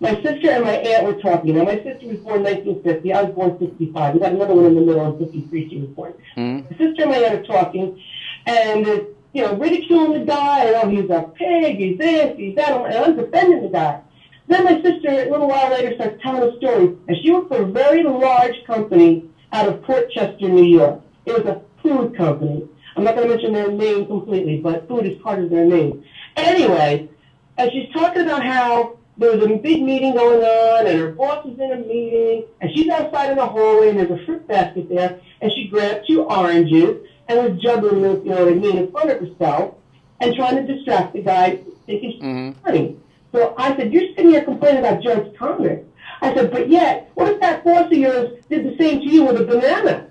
[SPEAKER 17] my sister and my aunt were talking. Now, my sister was born 1950. I was born 65. We got another one in the middle in 53. She was born. My sister and my aunt are talking, and ridiculing the guy. And, he's a pig. He's this. He's that. And I'm defending the guy. Then my sister, a little while later, starts telling a story. And she worked for a very large company out of Port Chester, New York. It was a food company. I'm not going to mention their name completely, but food is part of their name. Anyway, as she's talking about how there was a big meeting going on, and her boss was in a meeting, and she's outside in the hallway, and there's a fruit basket there, and she grabbed 2 oranges and was juggling them, in front of herself, and trying to distract the guy thinking she's funny. So I said, you're sitting here complaining about Judge Thomas. I said, but yet, what if that boss of yours did the same to you with a banana?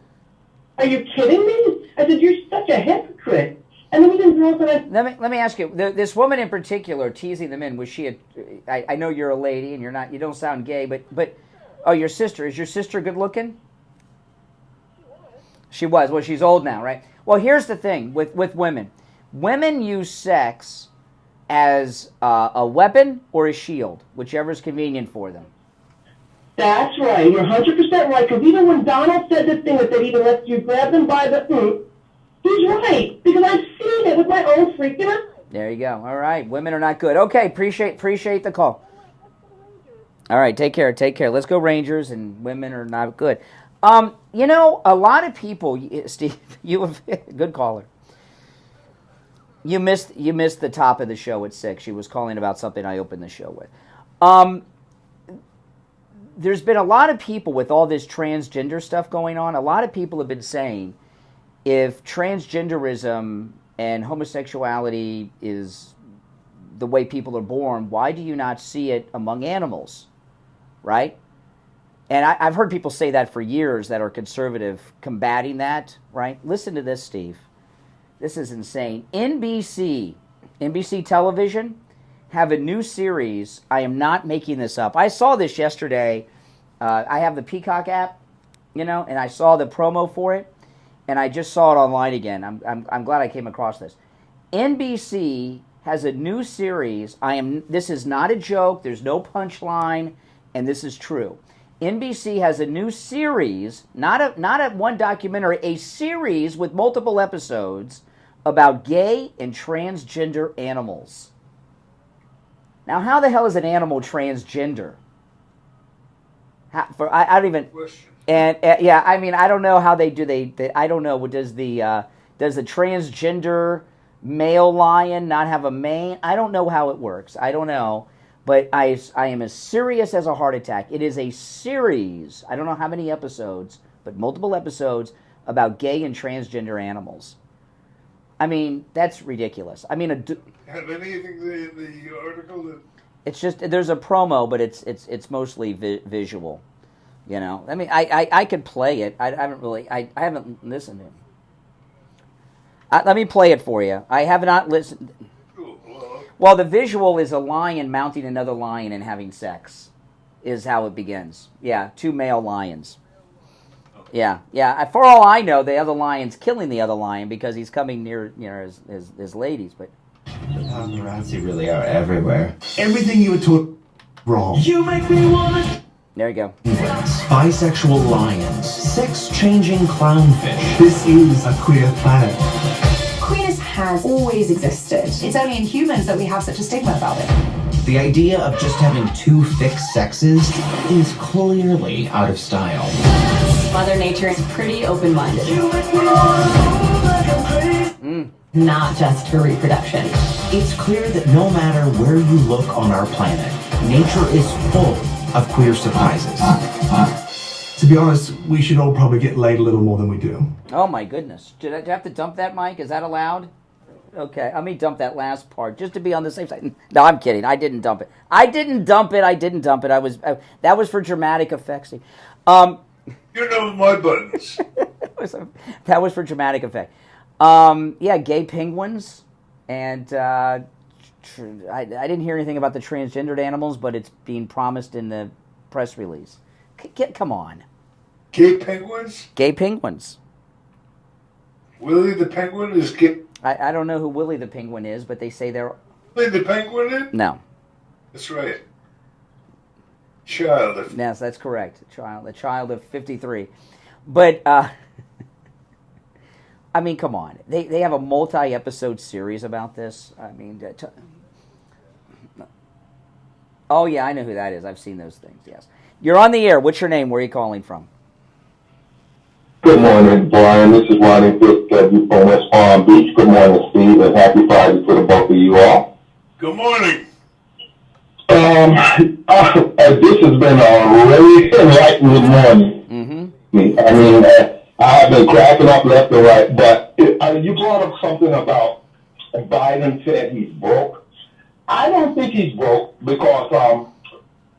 [SPEAKER 17] Are you kidding me? I said, you're such a hypocrite. And then he didn't throw it.
[SPEAKER 1] Let me ask you, this woman in particular, teasing them in, was she I know you're a lady and you don't sound gay, but oh, your sister, is your sister good looking? She was. Well, she's old now, right? Well, here's the thing with women. Women use sex as a weapon or a shield, whichever is convenient for them.
[SPEAKER 17] That's right. You're 100% right. Because even when Donald said this thing that even lets you grab them by the he's right. Because I've seen it with my own freaking eyes.
[SPEAKER 1] There you go. All right. Women are not good. Okay. Appreciate the call. All right. Take care. Let's go Rangers, and women are not good. You know, a lot of people, Steve, you have good caller. You missed the top of the show at 6. She was calling about something I opened the show with. There's been a lot of people with all this transgender stuff going on. A lot of people have been saying if transgenderism and homosexuality is the way people are born, why do you not see it among animals, right? And I've heard people say that for years that are conservative, combating that, right? Listen to this, Steve. This is insane. NBC television have a new series. I am not making this up. I saw this yesterday. I have the Peacock app, and I saw the promo for it, and I just saw it online again. I'm glad I came across this. NBC has a new series. This is not a joke. There's no punchline, and this is true. NBC has a new series, not a one documentary, a series with multiple episodes about gay and transgender animals. Now, how the hell is an animal transgender? I don't even. And yeah, I mean, I don't know how they do. I don't know. Does the transgender male lion not have a mane? I don't know how it works. I don't know. But I am as serious as a heart attack. It is a series. I don't know how many episodes, but multiple episodes about gay and transgender animals. I mean, that's ridiculous. I mean,
[SPEAKER 15] have anything in the article that?
[SPEAKER 1] It's just there's a promo, but it's mostly visual. I mean, I could play it. I haven't listened to it. Let me play it for you. I have not listened. Well, the visual is a lion mounting another lion and having sex, is how it begins. Yeah, 2 male lions. Yeah. For all I know, the other lion's killing the other lion because he's coming near his ladies. But
[SPEAKER 18] the paparazzi really are everywhere.
[SPEAKER 2] Everything you were taught wrong.
[SPEAKER 18] You make me want.
[SPEAKER 1] There you go.
[SPEAKER 2] Bisexual lions. Sex-changing clownfish. This is a queer planet.
[SPEAKER 19] Queerness has always existed. It's only in humans that we have such a stigma about it.
[SPEAKER 18] The idea of just having 2 fixed sexes is clearly out of style.
[SPEAKER 19] Mother Nature is pretty open-minded. Not just for reproduction.
[SPEAKER 18] It's clear that no matter where you look on our planet, nature is full of queer surprises.
[SPEAKER 2] To be honest, we should all probably get laid a little more than we do.
[SPEAKER 1] Oh my goodness. Do I have to dump that, Mike? Is that allowed? Okay, let me dump that last part just to be on the safe side. No, I'm kidding. I didn't dump it. I didn't dump it. That was for dramatic effects.
[SPEAKER 15] You know my buttons.
[SPEAKER 1] That was for dramatic effect. Yeah, gay penguins, and I didn't hear anything about the transgendered animals, but it's being promised in the press release. Come on.
[SPEAKER 15] Gay penguins?
[SPEAKER 1] Gay penguins.
[SPEAKER 15] Willie the Penguin is gay.
[SPEAKER 1] I don't know who Willie the Penguin is, but they say they're...
[SPEAKER 15] Willie the Penguin is?
[SPEAKER 1] No.
[SPEAKER 15] That's right. Child of...
[SPEAKER 1] Yes, that's correct. The child of 53. But, I mean, come on. They have a multi-episode series about this. I mean... Oh, yeah, I know who that is. I've seen those things, yes. You're on the air. What's your name? Where are you calling from?
[SPEAKER 14] Good morning, Brian. This is Ronnie Fitzgerald from West Palm Beach. Good morning, Steve, and happy Friday to the both of you all.
[SPEAKER 15] Good morning.
[SPEAKER 14] This has been a really enlightening morning. Mm-hmm. I mean, I've been cracking up left and right, but you brought up something about Biden said he's broke. I don't think he's broke because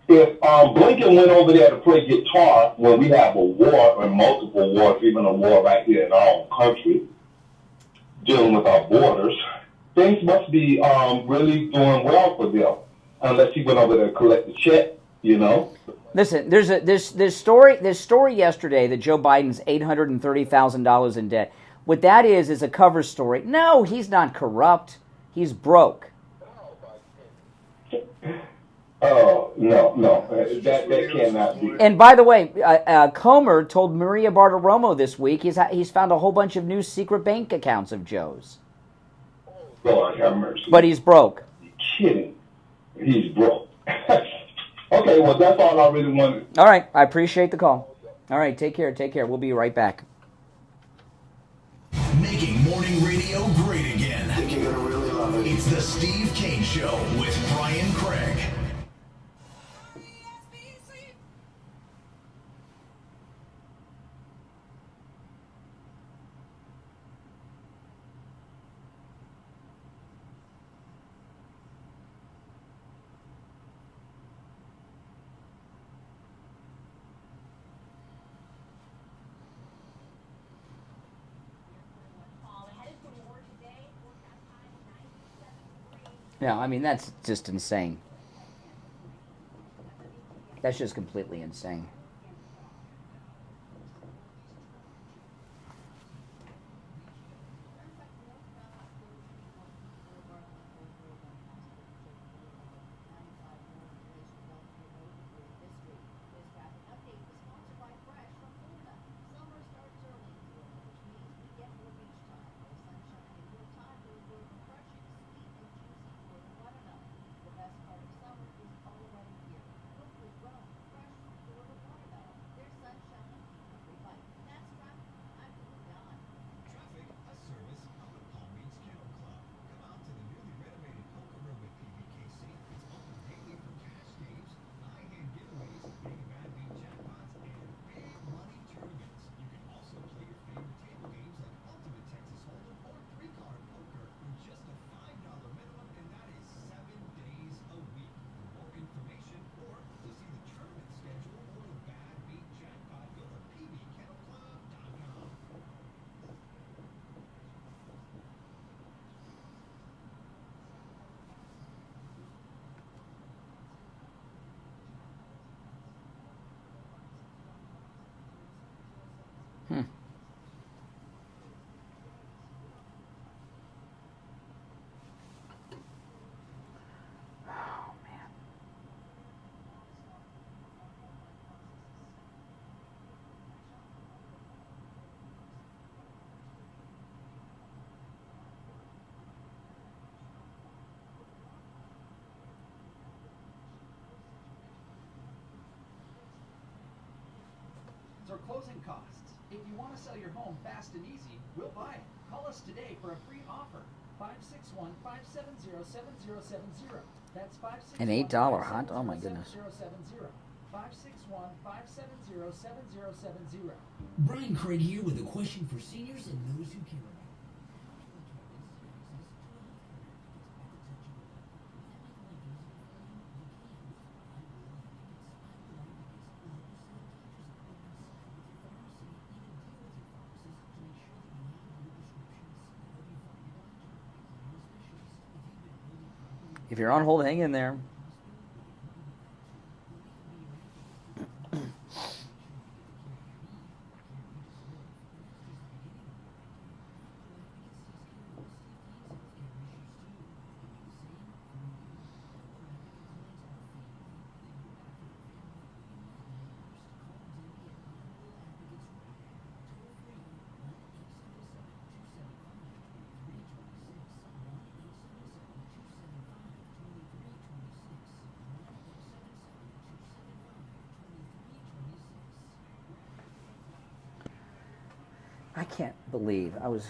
[SPEAKER 14] if Blinken went over there to play guitar when we have a war or multiple wars, even a war right here in our own country, dealing with our borders, things must be really doing well for them, unless he went over there to collect the check, you know.
[SPEAKER 1] Listen, there's this story yesterday that Joe Biden's $830,000 in debt. What that is a cover story. No, he's not corrupt. He's broke.
[SPEAKER 14] Oh, no, that cannot be.
[SPEAKER 1] And by the way, Comer told Maria Bartiromo this week he's found a whole bunch of new secret bank accounts of Joe's.
[SPEAKER 14] Lord have mercy.
[SPEAKER 1] But he's broke.
[SPEAKER 14] You're kidding. He's broke. Okay, well, that's all I really wanted.
[SPEAKER 1] All right, I appreciate the call. All right, take care. We'll be right back.
[SPEAKER 2] Making morning radio great again. I think you're gonna really love it. It's the Steve Kane Show with Brian Craig.
[SPEAKER 1] Yeah, I mean, that's just insane. That's just completely insane.
[SPEAKER 20] Or closing costs. If you want to sell your home fast and easy, we'll buy it. Call us today for a free offer. 561-570-7070. That's 561.
[SPEAKER 1] An $8 hunt? Oh my goodness.
[SPEAKER 20] 561-570-7070.
[SPEAKER 16] Brian Craig here with a question for seniors and those who care about.
[SPEAKER 1] If you're on hold, hang in there. I can't believe I was...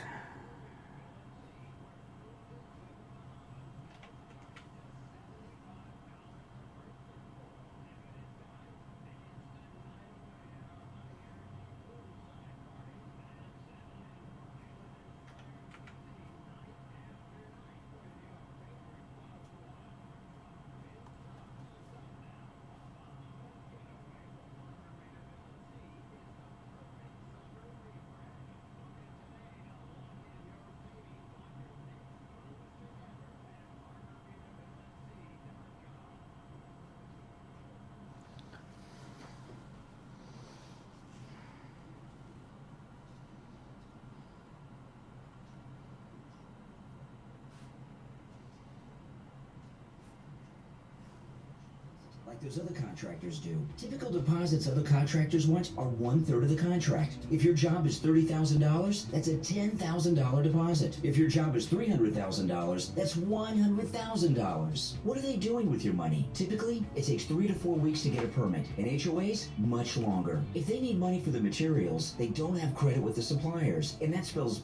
[SPEAKER 16] like those other contractors do. Typical deposits other contractors want are 1/3 of the contract. If your job is $30,000, that's a $10,000 deposit. If your job is $300,000, that's $100,000. What are they doing with your money? Typically, it takes 3 to 4 weeks to get a permit, and HOAs, much longer. If they need money for the materials, they don't have credit with the suppliers, and that spells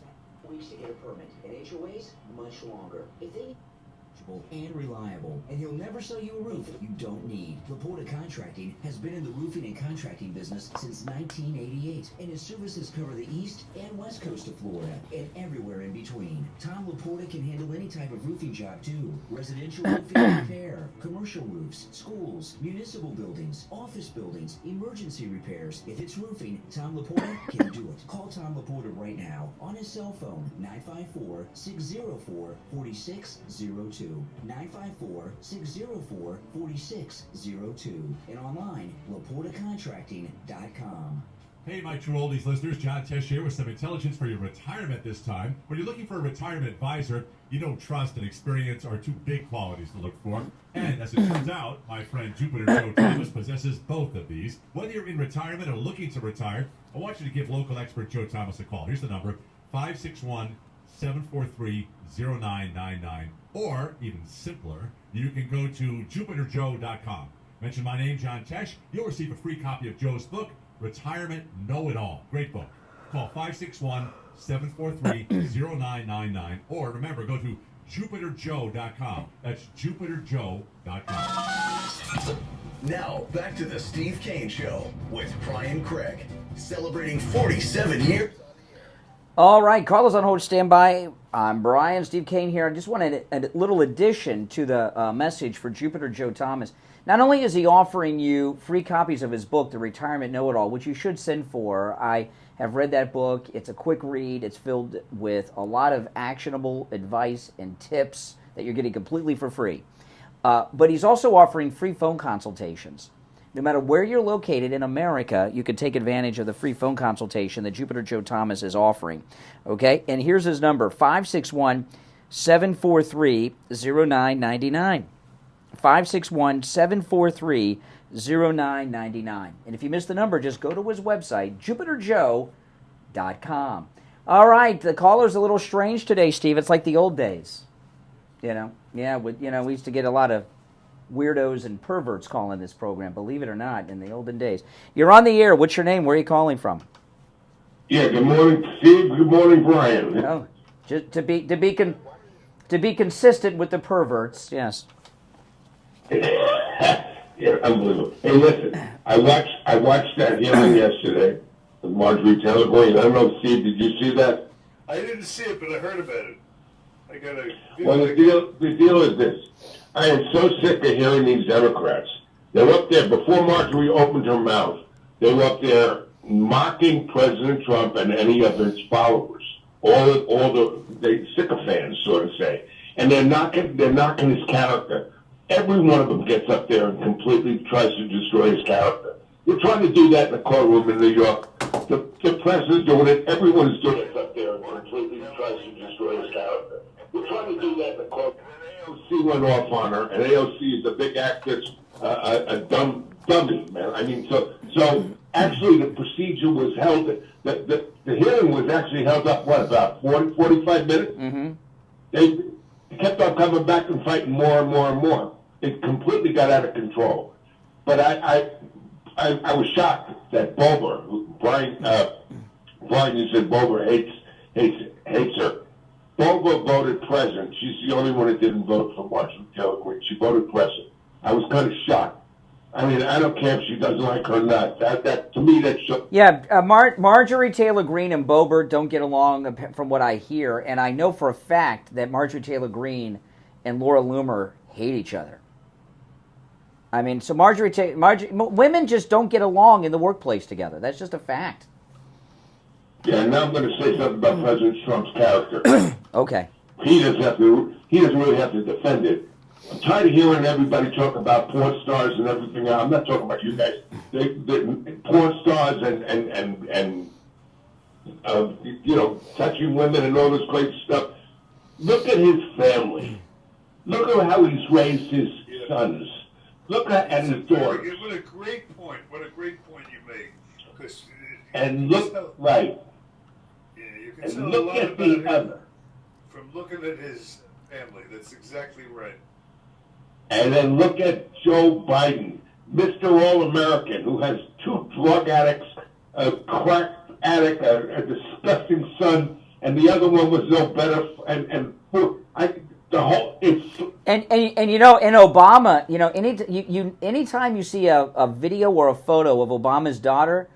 [SPEAKER 16] weeks to get a permit, and HOAs, much longer. If they and reliable, and he'll never sell you a roof you don't need. Laporta Contracting has been in the roofing and contracting business since 1988, and his services cover the east and west coast of Florida and everywhere in between. Tom Laporta can handle any type of roofing job too. Residential roofing repair, commercial roofs, schools, municipal buildings, office buildings, emergency repairs. If it's roofing, Tom Laporta can do it. Call Tom Laporta right now on his cell phone, 954-604-4602. 954-604-4602 and online, LaportaContracting.com.
[SPEAKER 5] Hey, my true oldies listeners, John Tesh here with some intelligence for your retirement this time. When you're looking for a retirement advisor, you know trust and experience are two big qualities to look for. And as it turns out, my friend Jupiter Joe Thomas possesses both of these. Whether you're in retirement or looking to retire, I want you to give local expert Joe Thomas a call. Here's the number, 561-743-0999. Or, even simpler, you can go to JupiterJoe.com. Mention my name, John Tesh. You'll receive a free copy of Joe's book, Retirement Know-It-All. Great book. Call 561-743-0999. Or, remember, go to JupiterJoe.com. That's JupiterJoe.com.
[SPEAKER 2] Now, back to the Steve Kane Show with Brian Craig. Celebrating 47 years.
[SPEAKER 1] All right, callers on hold, stand by. I'm Brian, Steve Kane here. I just wanted a little addition to the message for Jupiter Joe Thomas. Not only is he offering you free copies of his book, The Retirement Know-It-All, which you should send for. I have read that book. It's a quick read. It's filled with a lot of actionable advice and tips that you're getting completely for free. But he's also offering free phone consultations. No matter where you're located in America, you can take advantage of the free phone consultation that Jupiter Joe Thomas is offering. Okay? And here's his number, 561-743-0999. 561-743-0999. And if you missed the number, just go to his website, JupiterJoe.com. All right, the caller's a little strange today, Steve. It's like the old days. You know? Yeah, we used to get a lot of weirdos and perverts calling this program, believe it or not, in the olden days. You're on the air. What's your name? Where are you calling from?
[SPEAKER 14] Yeah, good morning, Steve. Good morning, Brian.
[SPEAKER 1] Oh, just to be consistent with the perverts, yes.
[SPEAKER 14] Yeah, unbelievable. Hey, listen, I watched that hearing yesterday with Marjorie Taylor Greene. I don't know, Steve, did you see that?
[SPEAKER 15] I didn't see it, but I heard about it.
[SPEAKER 14] Well, the deal is this. I am so sick of hearing these Democrats. They're up there, before Marjorie opened her mouth, they were up there mocking President Trump and any of his followers, all the sycophants, so to say. And they're knocking his character. Every one of them gets up there and completely tries to destroy his character. They're trying to do that in the courtroom in New York. The president's doing it. Everyone's doing it up there and completely tries to destroy his character. We're trying to do that in the courtroom. AOC went off on her, and AOC is a big actress, a dummy, man. I mean, so actually the procedure was held, the hearing was actually held up, about 45 minutes? Mm-hmm. They kept on coming back and fighting more and more and more. It completely got out of control. But I was shocked that Bober, Brian, you said Bober hates her. Bober voted president. She's the only one that didn't vote for Marjorie Taylor Greene. She voted president. I was kind of shocked. I mean, I don't care if she doesn't like her or not. That to me, that's shook.
[SPEAKER 1] Yeah, Marjorie Taylor Greene and Bober don't get along, from what I hear, and I know for a fact that Marjorie Taylor Greene and Laura Loomer hate each other. I mean, so women just don't get along in the workplace together. That's just a fact.
[SPEAKER 14] Yeah, and now I'm going to say something about President Trump's character.
[SPEAKER 1] Okay.
[SPEAKER 14] He doesn't really have to defend it. I'm tired of hearing everybody talk about porn stars and everything else. I'm not talking about you guys. Porn stars and touching women and all this great stuff. Look at his family. Look at how he's raised his sons. Look at his daughters.
[SPEAKER 15] What a great point. What a great point you make.
[SPEAKER 14] And look, right.
[SPEAKER 15] Yeah, you can
[SPEAKER 14] And
[SPEAKER 15] tell a
[SPEAKER 14] look
[SPEAKER 15] lot
[SPEAKER 14] at
[SPEAKER 15] about
[SPEAKER 14] the
[SPEAKER 15] him
[SPEAKER 14] other.
[SPEAKER 15] from looking at his family. That's exactly right.
[SPEAKER 14] And then look at Joe Biden, Mr. All-American, who has 2 drug addicts, a crack addict, a disgusting son, and the other one was no better. And
[SPEAKER 1] you know, in Obama, you know, anytime you see a video or a photo of Obama's daughter,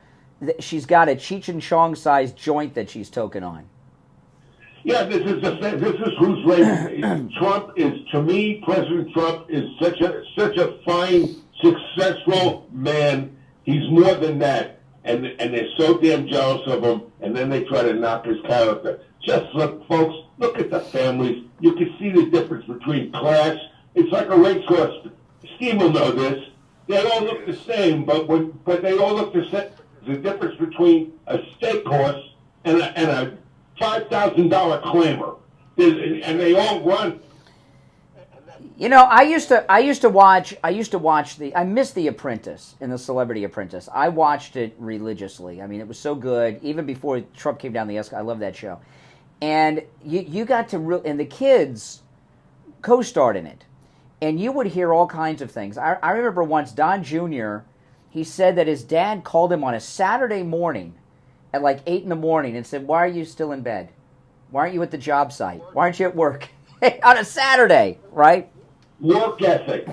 [SPEAKER 1] she's got a Cheech and Chong sized joint that she's toking on.
[SPEAKER 14] Yeah, this is who's raising. Trump is, to me, President Trump is such a fine, successful man. He's more than that, and they're so damn jealous of him, and then they try to knock his character. Just look, folks, look at the families. You can see the difference between class. It's like a race course. Steve will know this. They all look the same, but they all look the same. The difference between a steak horse and a $5,000 clamor, and they all run.
[SPEAKER 1] You know, I used to watch I missed The Apprentice and The Celebrity Apprentice. I watched it religiously. I mean, it was so good. Even before Trump came down the escalator, I love that show. And you got to and the kids co-starred in it, and you would hear all kinds of things. I remember once Don Jr. He said that his dad called him on a Saturday morning at like 8 in the morning and said, "Why are you still in bed? Why aren't you at the job site? Why aren't you at work?" On a Saturday, right?
[SPEAKER 14] Work ethic.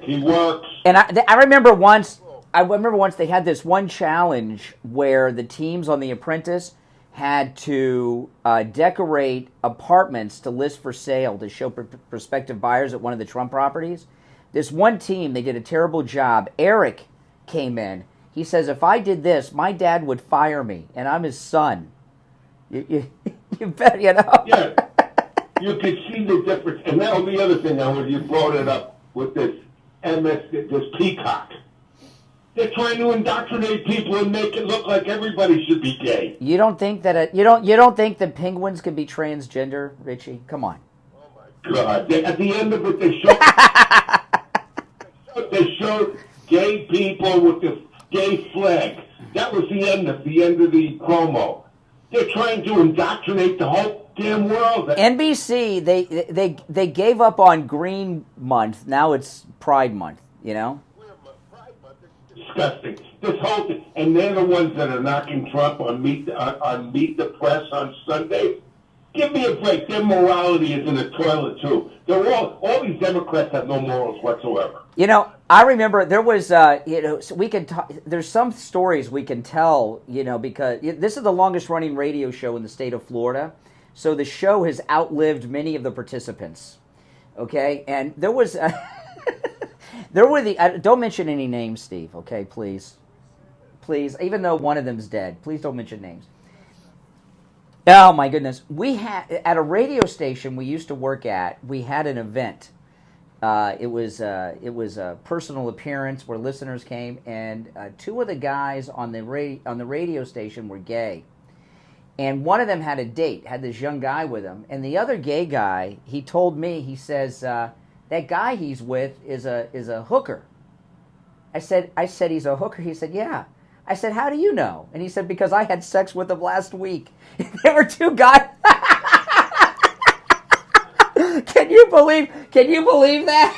[SPEAKER 14] He works.
[SPEAKER 1] And I remember once they had this one challenge where the teams on The Apprentice had to decorate apartments to list for sale to show prospective buyers at one of the Trump properties. This one team, they did a terrible job. Eric came in. He says, "If I did this, my dad would fire me, and I'm his son." You bet, you know.
[SPEAKER 14] Yeah, you could see the difference. And now the other thing, you brought it up with this this Peacock. They're trying to indoctrinate people and make it look like everybody should be gay.
[SPEAKER 1] You don't think that you don't think that penguins can be transgender, Richie? Come on.
[SPEAKER 14] God, at the end of it, they showed gay people with the gay flag. That was the end of the promo. They're trying to indoctrinate the whole damn world.
[SPEAKER 1] NBC, they gave up on Green Month. Now it's Pride Month. You know.
[SPEAKER 14] Disgusting. This whole thing, and they're the ones that are knocking Trump on Meet the Press on Sunday. Give me a break. Their morality is in the toilet too. They're all these Democrats have no morals whatsoever.
[SPEAKER 1] You know, I remember there was, so we can talk. There's some stories we can tell, because this is the longest running radio show in the state of Florida. So the show has outlived many of the participants. Okay, and there was, don't mention any names, Steve. Okay, please, even though one of them's dead, please don't mention names. Oh my goodness, we had at a radio station we used to work at. We had an event. It was a personal appearance where listeners came, and 2 of the guys on the radio station were gay, and one of them had a date, had this young guy with him, and the other gay guy, he told me, he says that guy he's with is a hooker. I said he's a hooker. He said, yeah. I said, how do you know? And he said, because I had sex with him last week. There were 2 guys. Can you believe that?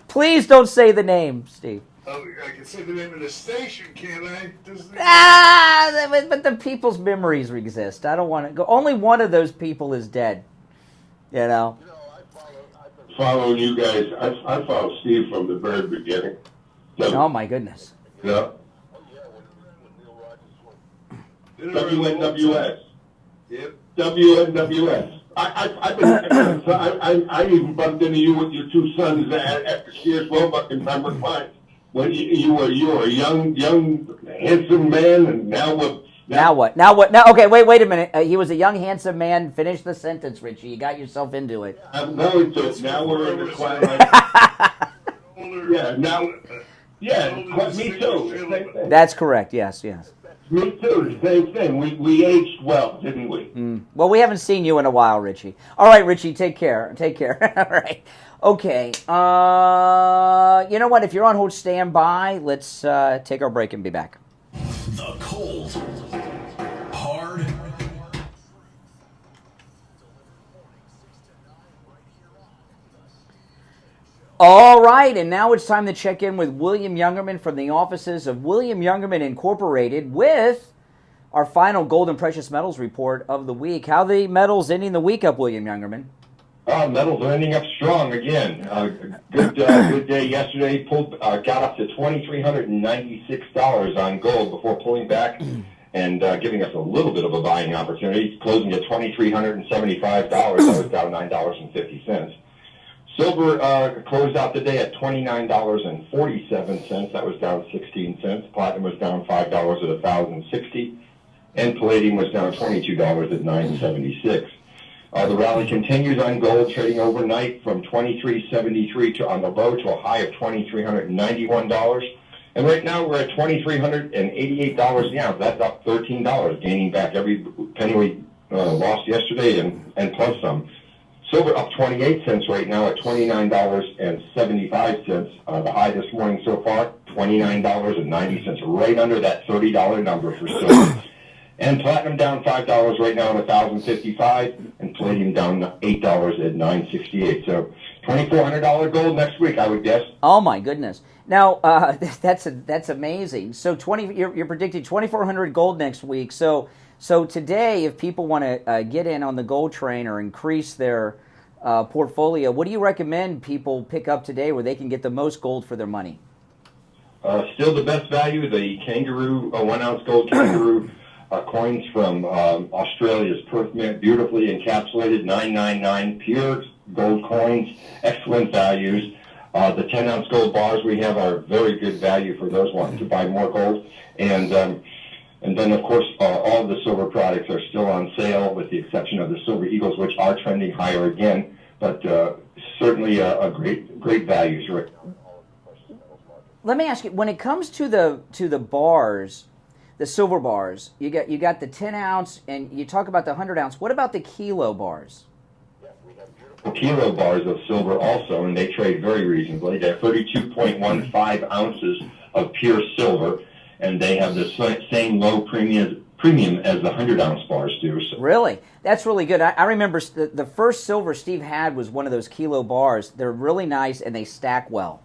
[SPEAKER 1] Please don't say the name, Steve.
[SPEAKER 15] Oh, I can say the name of the station, can't I?
[SPEAKER 1] But the people's memories exist. I don't want to go. Only one of those people is dead. You know.
[SPEAKER 14] Following you guys, I followed Steve from the very beginning.
[SPEAKER 1] Oh my goodness.
[SPEAKER 14] Yeah. WNWS.
[SPEAKER 15] Yep.
[SPEAKER 14] WNWS. I even bumped into you with your 2 sons at the Sears Roebuck in Pembroke Pines. When you were a young handsome man, and now what?
[SPEAKER 1] Now what? Now okay, wait a minute. He was a young handsome man. Finish the sentence, Richie. You got yourself into it.
[SPEAKER 14] I'm going to. Now we're in the twilight. Yeah. Now. Yeah. Me too.
[SPEAKER 1] That's correct. Yes.
[SPEAKER 14] Me too. The same thing. We aged well, didn't we?
[SPEAKER 1] Well, we haven't seen you in a while, Richie. All right, Richie, take care. Take care. All right. Okay. You know what? If you're on hold, stand by. Let's take our break and be back.
[SPEAKER 2] The cold, hard,
[SPEAKER 1] All right, and now it's time to check in with William Youngerman from the offices of William Youngerman Incorporated with our final gold and precious metals report of the week. How the metals ending the week up, William Youngerman?
[SPEAKER 14] Metals are ending up strong again. Good day yesterday. Got up to $2,396 on gold before pulling back and giving us a little bit of a buying opportunity. Closing at $2,375. That was down $9.50. Silver closed out the day at $29.47. That was down 16 cents. Platinum was down $5 at $1,060, and palladium was down $22 at $9.76. The rally continues on gold, trading overnight from $23.73 to on the low to a high of $2,391. And right now we're at $2,388 an ounce. That's up $13, gaining back every penny we lost yesterday and plus some. Silver up 28 cents right now at $29.75. The high this morning so far, $29.90, right under that $30 number for silver. And platinum down $5 right now at $1,055, and palladium down $8 at $968. So $2,400 gold next week, I would guess.
[SPEAKER 1] Oh my goodness! Now that's amazing. So you're predicting 2,400 gold next week. So today, if people want to get in on the gold train or increase their portfolio, what do you recommend people pick up today where they can get the most gold for their money?
[SPEAKER 14] Still the best value, the kangaroo, 1 ounce gold kangaroo coins from Australia's Perth Mint, beautifully encapsulated, $9.99 pure gold coins, excellent values. The 10 ounce gold bars we have are very good value for those wanting to buy more gold. And then, of course, all of the silver products are still on sale, with the exception of the Silver Eagles, which are trending higher again. But certainly a great values.
[SPEAKER 1] Let me ask you: when it comes to the bars, the silver bars, you got the 10 ounce, and you talk about the 100 ounce. What about the kilo bars?
[SPEAKER 14] Kilo bars of silver also, and they trade very reasonably. They're 32.15 ounces of pure silver, and they have the same low premium as the 100 ounce bars do. So.
[SPEAKER 1] Really? That's really good. I remember the first silver Steve had was one of those kilo bars. They're really nice, and they stack well,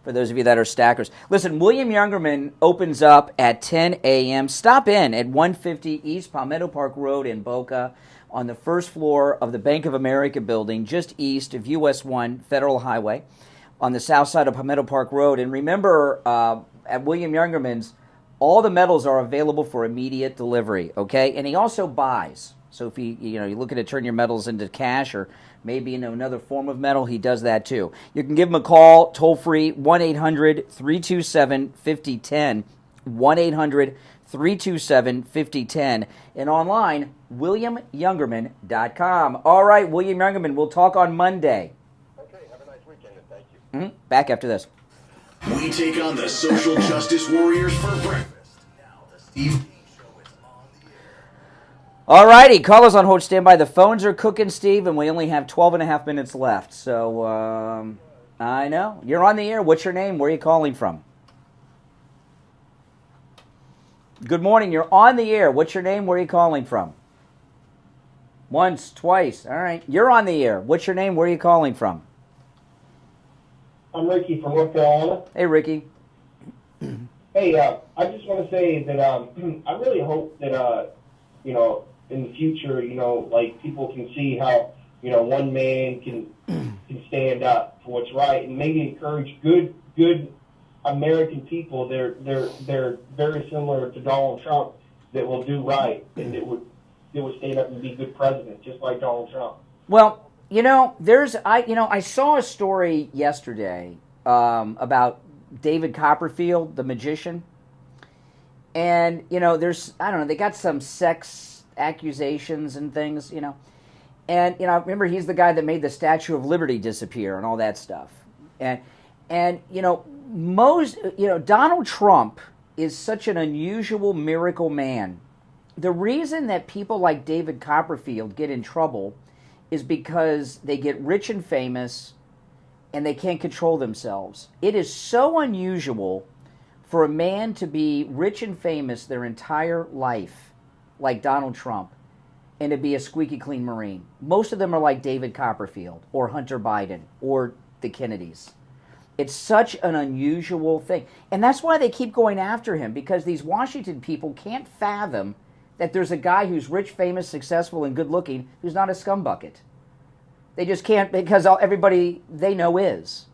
[SPEAKER 1] for those of you that are stackers. Listen, William Youngerman opens up at 10 a.m. Stop in at 150 East Palmetto Park Road in Boca, on the first floor of the Bank of America building, just east of US 1 Federal Highway, on the south side of Palmetto Park Road. And remember, at William Youngerman's, all the metals are available for immediate delivery, okay? And he also buys. So if you're looking to turn your metals into cash or maybe into another form of metal, he does that too. You can give him a call, toll-free, 1-800-327-5010, 1-800-327-5010, and online, WilliamYoungerman.com. All right, William Youngerman, we'll talk on Monday.
[SPEAKER 14] Okay, have a nice weekend, and thank you.
[SPEAKER 1] Back after this.
[SPEAKER 2] we take on the social justice warriors for breakfast. Now, the Steve Kane Show is on the air.
[SPEAKER 1] All righty, callers on hold, stand by. The phones are cooking, Steve, and we only have 12 and a half minutes left. So, I know. You're on the air. What's your name? Where are you calling from? Good morning. You're on the air. What's your name? Where are you calling from? Once, twice. All right. You're on the air. What's your name? Where are you calling from?
[SPEAKER 7] I'm Ricky from North Carolina.
[SPEAKER 1] Hey, Ricky.
[SPEAKER 7] Hey, I just want to say that I really hope that, in the future, like people can see how, one man can stand up for what's right and maybe encourage good American people. They're very similar to Donald Trump that will do right and that would stand up and be good president, just like Donald Trump.
[SPEAKER 1] Well, I saw a story yesterday about David Copperfield, the magician, and they got some sex accusations and things, and remember he's the guy that made the Statue of Liberty disappear and all that stuff, and Donald Trump is such an unusual miracle man. The reason that people like David Copperfield get in trouble is because they get rich and famous and they can't control themselves. It is so unusual for a man to be rich and famous their entire life, like Donald Trump, and to be a squeaky clean Marine. Most of them are like David Copperfield or Hunter Biden or the Kennedys. It's such an unusual thing. And that's why they keep going after him, because these Washington people can't fathom that there's a guy who's rich, famous, successful, and good-looking who's not a scumbucket. They just can't, because everybody they know is.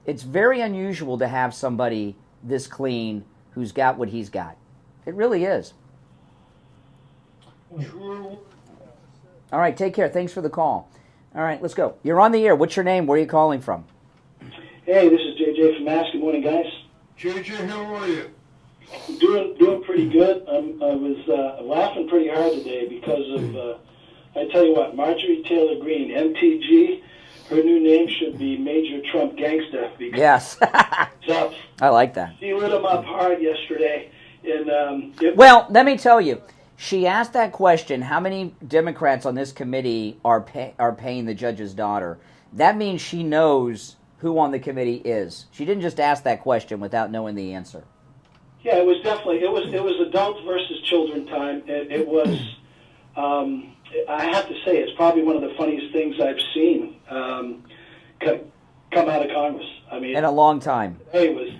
[SPEAKER 1] It's very unusual to have somebody this clean who's got what he's got. It really is. All right, take care. Thanks for the call. All right, let's go. You're on the air. What's your name? Where are you calling from?
[SPEAKER 10] Hey, this is JJ from Mass. Good morning, guys.
[SPEAKER 15] JJ, how are you?
[SPEAKER 10] Doing pretty good. I was laughing pretty hard today because of, I tell you what, Marjorie Taylor Greene, MTG, her new name should be Major Trump Gangsta. Because
[SPEAKER 1] yes. I like that.
[SPEAKER 10] She lit him up hard yesterday. And
[SPEAKER 1] well, let me tell you, she asked that question, how many Democrats on this committee are paying the judge's daughter? That means she knows who on the committee is. She didn't just ask that question without knowing the answer.
[SPEAKER 10] Yeah, it was definitely, it was adults versus children time. It was, I have to say, it's probably one of the funniest things I've seen come out of Congress. I mean,
[SPEAKER 1] in a long time.
[SPEAKER 10] It was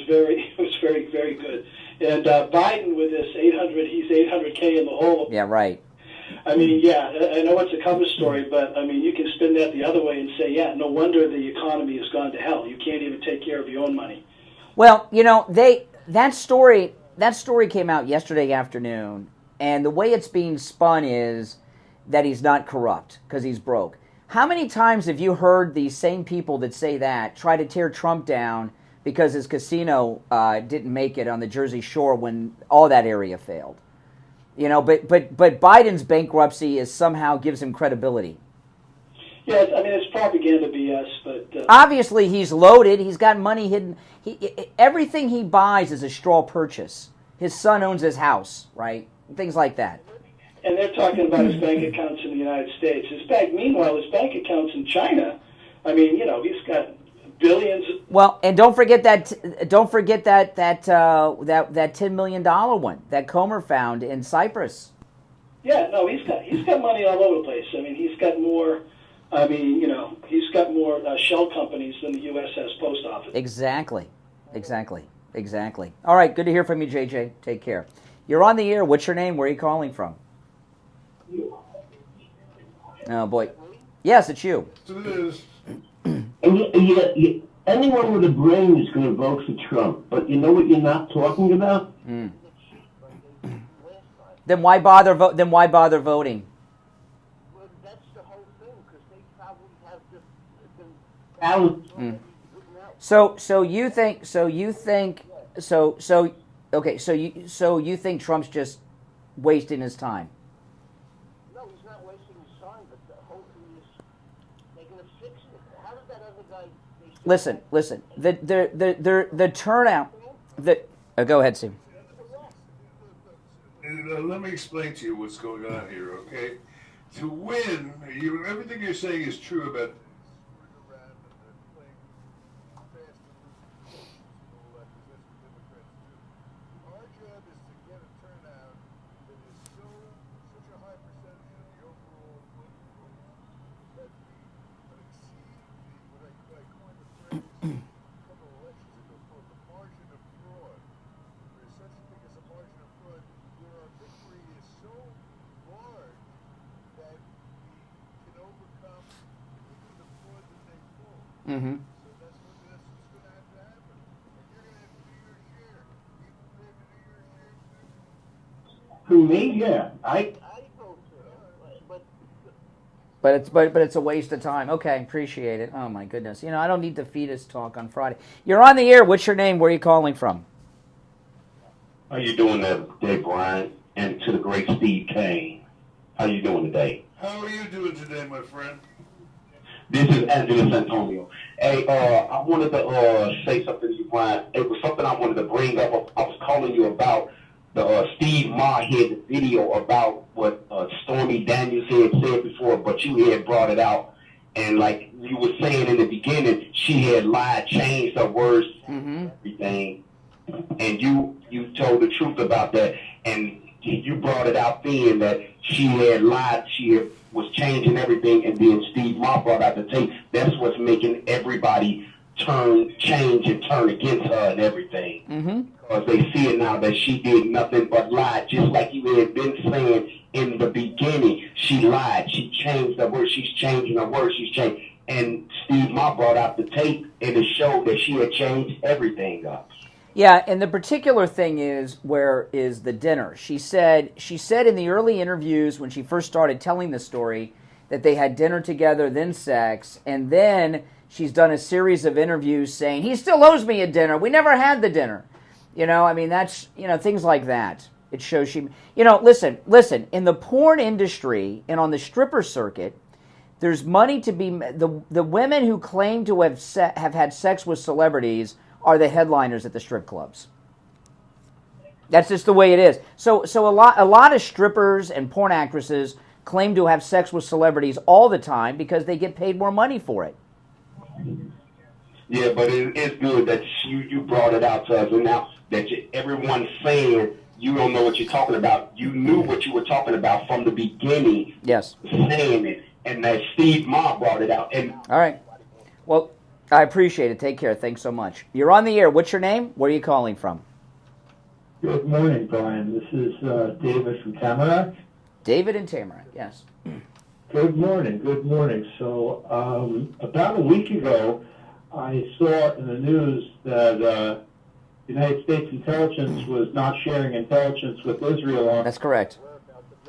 [SPEAKER 10] very, very good. And Biden with this 800, he's 800K in the hole.
[SPEAKER 1] Yeah, right.
[SPEAKER 10] I mean, yeah, I know it's a cover story, but I mean, you can spin that the other way and say, yeah, no wonder the economy has gone to hell. You can't even take care of your own money.
[SPEAKER 1] Well, you know, that story came out yesterday afternoon, and the way it's being spun is that he's not corrupt because he's broke. How many times have you heard these same people that say that try to tear Trump down because his casino didn't make it on the Jersey Shore when all that area failed? You know, but Biden's bankruptcy somehow gives him credibility.
[SPEAKER 10] Yeah, I mean, it's propaganda BS, but...
[SPEAKER 1] Obviously, he's loaded. He's got money hidden. Everything he buys is a straw purchase. His son owns his house, right? Things like that.
[SPEAKER 10] And they're talking about his bank accounts in the United States. Meanwhile, his bank accounts in China, I mean, you know, he's got billions.
[SPEAKER 1] Well, and don't forget that $10 million one that Comer found in Cyprus.
[SPEAKER 10] Yeah, no, he's got money all over the place. I mean, he's got more. I mean, you know, he's got more shell companies than the U.S. has post office.
[SPEAKER 1] Exactly. All right, good to hear from you, JJ. Take care. You're on the air. What's your name? Where are you calling from? Oh boy. Yes, it's you.
[SPEAKER 21] Anyone with a brain is going to vote for Trump, but you know what you're not talking about?
[SPEAKER 1] Then why bother voting?
[SPEAKER 21] Well, that's the whole thing, because they probably have the
[SPEAKER 1] So you think Trump's just wasting his time?
[SPEAKER 21] No, he's not wasting his time, but the whole thing is they're going to fix it. How did that other guy...
[SPEAKER 1] Listen. The turnout... go ahead, Steve.
[SPEAKER 15] Let me explain to you what's going on here, okay? To win, everything you're saying is true about...
[SPEAKER 1] Mm-hmm.
[SPEAKER 21] For me, yeah.
[SPEAKER 1] But it's a waste of time. Okay, appreciate it. Oh my goodness. You know, I don't need the fetus talk on Friday. You're on the air. What's your name? Where are you calling from?
[SPEAKER 21] How you doing today, Brian? And to the great Steve Kane. How you doing today?
[SPEAKER 15] How are you doing today, my friend?
[SPEAKER 21] This is Angela Santonio. Hey, I wanted to say something to you, Brian, it was something I wanted to bring up. I was calling you about the Steve Ma had the video about what Stormy Daniels had said before, but you had brought it out. And like you were saying in the beginning, she had lied, changed her words, everything. And you told the truth about that. And you brought it out then that she had lied, was changing everything, and then Steve Ma brought out the tape. That's what's making everybody change and turn against her and everything. Because they see it now that she did nothing but lie, just like you had been saying in the beginning. She lied. She changed her words. She's changing her words. She's changed. And Steve Ma brought out the tape, and it showed that she had changed everything up.
[SPEAKER 1] Yeah, and the particular thing is where is the dinner. She said in the early interviews when she first started telling the story that they had dinner together, then sex, and then she's done a series of interviews saying, he still owes me a dinner. We never had the dinner. You know, I mean, that's, you know, things like that. It shows she, you know, listen, in the porn industry and on the stripper circuit, there's money to be, the women who claim to have had sex with celebrities are the headliners at the strip clubs. That's just the way it is. So a lot of strippers and porn actresses claim to have sex with celebrities all the time because they get paid more money for it.
[SPEAKER 21] Yeah, but it's good that you brought it out to us, and now that everyone's saying you don't know what you're talking about. You knew what you were talking about from the beginning.
[SPEAKER 1] Yes.
[SPEAKER 21] Saying it, and that Steve Ma brought it out. And
[SPEAKER 1] all right. Well, I appreciate it. Take care. Thanks so much. You're on the air. What's your name? Where are you calling from?
[SPEAKER 22] Good morning, Brian. This is David from Tamarack.
[SPEAKER 1] David in Tamarack, yes.
[SPEAKER 22] Good morning. Good morning. So about a week ago, I saw in the news that the United States intelligence was not sharing intelligence with Israel on.
[SPEAKER 1] That's correct.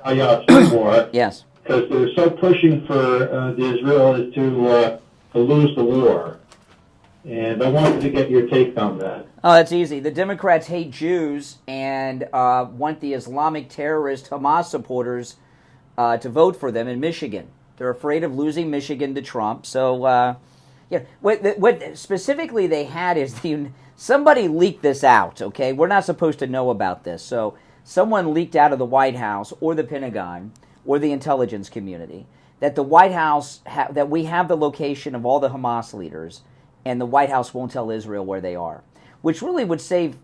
[SPEAKER 22] War.
[SPEAKER 1] Yes.
[SPEAKER 22] Because they're so pushing for the Israelis to lose the war. And I wanted to get your take on that.
[SPEAKER 1] Oh, that's easy. The Democrats hate Jews and want the Islamic terrorist Hamas supporters to vote for them in Michigan. They're afraid of losing Michigan to Trump. So, yeah, what specifically they had is somebody leaked this out, okay? We're not supposed to know about this. So someone leaked out of the White House or the Pentagon or the intelligence community that the White House, that we have the location of all the Hamas leaders, and the White House won't tell Israel where they are, which really would save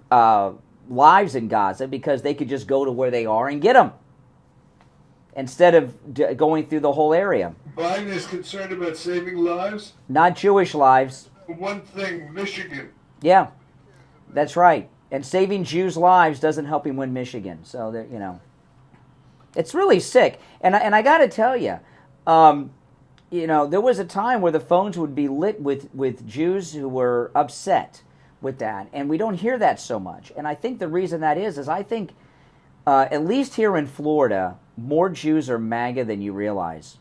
[SPEAKER 1] lives in Gaza because they could just go to where they are and get them instead of going through the whole area.
[SPEAKER 15] Biden is concerned about saving lives?
[SPEAKER 1] Not Jewish lives.
[SPEAKER 15] One thing, Michigan.
[SPEAKER 1] Yeah, that's right. And saving Jews' lives doesn't help him win Michigan. So, you know, it's really sick. And I got to tell you, you know, there was a time where the phones would be lit with Jews who were upset with that, and we don't hear that so much. And I think the reason that is I think, at least here in Florida, more Jews are MAGA than you realize,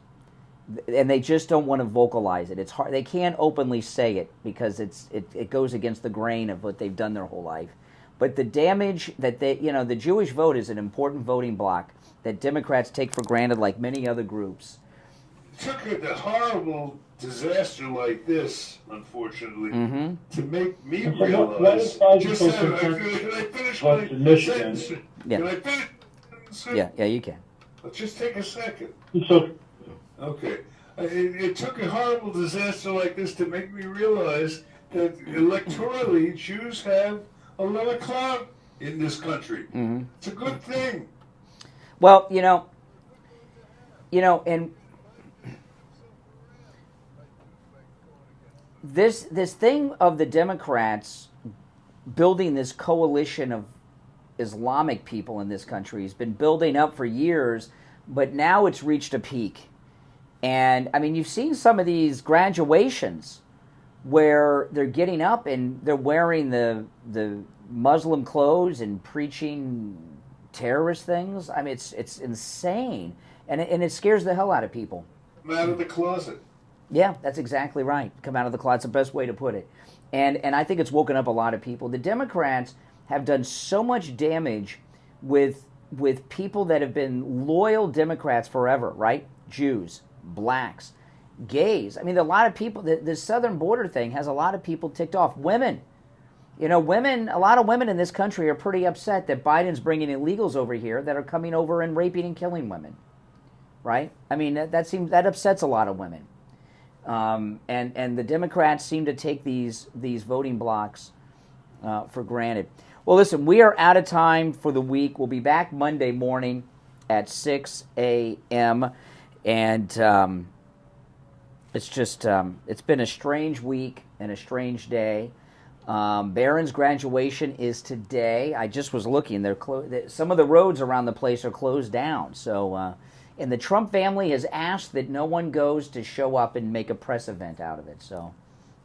[SPEAKER 1] and they just don't want to vocalize it. It's hard; they can't openly say it because it goes against the grain of what they've done their whole life. But the damage that the Jewish vote is an important voting bloc that Democrats take for granted, like many other groups.
[SPEAKER 15] It took a horrible disaster like this, unfortunately, to make me realize. Just can I finish my sentence?
[SPEAKER 1] Yeah.
[SPEAKER 15] Can I finish?
[SPEAKER 1] Yeah, you can.
[SPEAKER 15] Let's just take a second.
[SPEAKER 22] So,
[SPEAKER 15] okay. It took a horrible disaster like this to make me realize that electorally, Jews have a lot of clout in this country. It's a good thing.
[SPEAKER 1] Well, you know, and this thing of the Democrats building this coalition of Islamic people in this country has been building up for years, but now it's reached a peak. And, I mean, you've seen some of these graduations where they're getting up and they're wearing the Muslim clothes and preaching terrorist things. I mean, it's insane. And it scares the hell out of people.
[SPEAKER 15] Come out of the closet.
[SPEAKER 1] Yeah, that's exactly right. Come out of the closet. It's the best way to put it. And I think it's woken up a lot of people. The Democrats have done so much damage with people that have been loyal Democrats forever, right? Jews, blacks, gays. I mean, a lot of people, the southern border thing has a lot of people ticked off. Women. You know, a lot of women in this country are pretty upset that Biden's bringing illegals over here that are coming over and raping and killing women, right? I mean, that upsets a lot of women. And the Democrats seem to take these voting blocks for granted. Well, listen, we are out of time for the week. We'll be back Monday morning at 6 a.m. And it's just, it's been a strange week and a strange day. Barron's graduation is today. I just was looking. Some of the roads around the place are closed down. So, and the Trump family has asked that no one goes to show up and make a press event out of it. So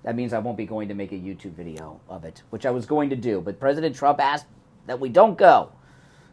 [SPEAKER 1] that means I won't be going to make a YouTube video of it, which I was going to do. But President Trump asked that we don't go.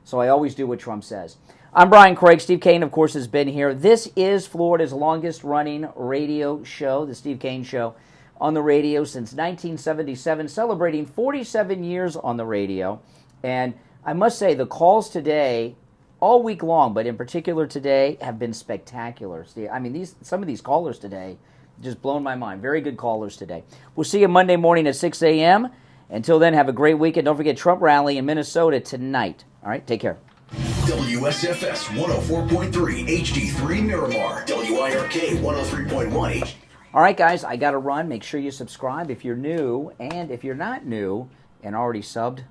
[SPEAKER 1] So I always do what Trump says. I'm Brian Craig. Steve Kane, of course, has been here. This is Florida's longest-running radio show, The Steve Kane Show, on the radio since 1977, celebrating 47 years on the radio. And I must say, the calls today, all week long, but in particular today, have been spectacular. I mean, some of these callers today just blown my mind. Very good callers today. We'll see you Monday morning at 6 a.m. Until then, have a great weekend. Don't forget Trump rally in Minnesota tonight. All right, take care.
[SPEAKER 2] WSFS 104.3 HD3 Miramar. WIRK 103.1 HD.
[SPEAKER 1] All right, guys, I got to run. Make sure you subscribe if you're new. And if you're not new and already subbed,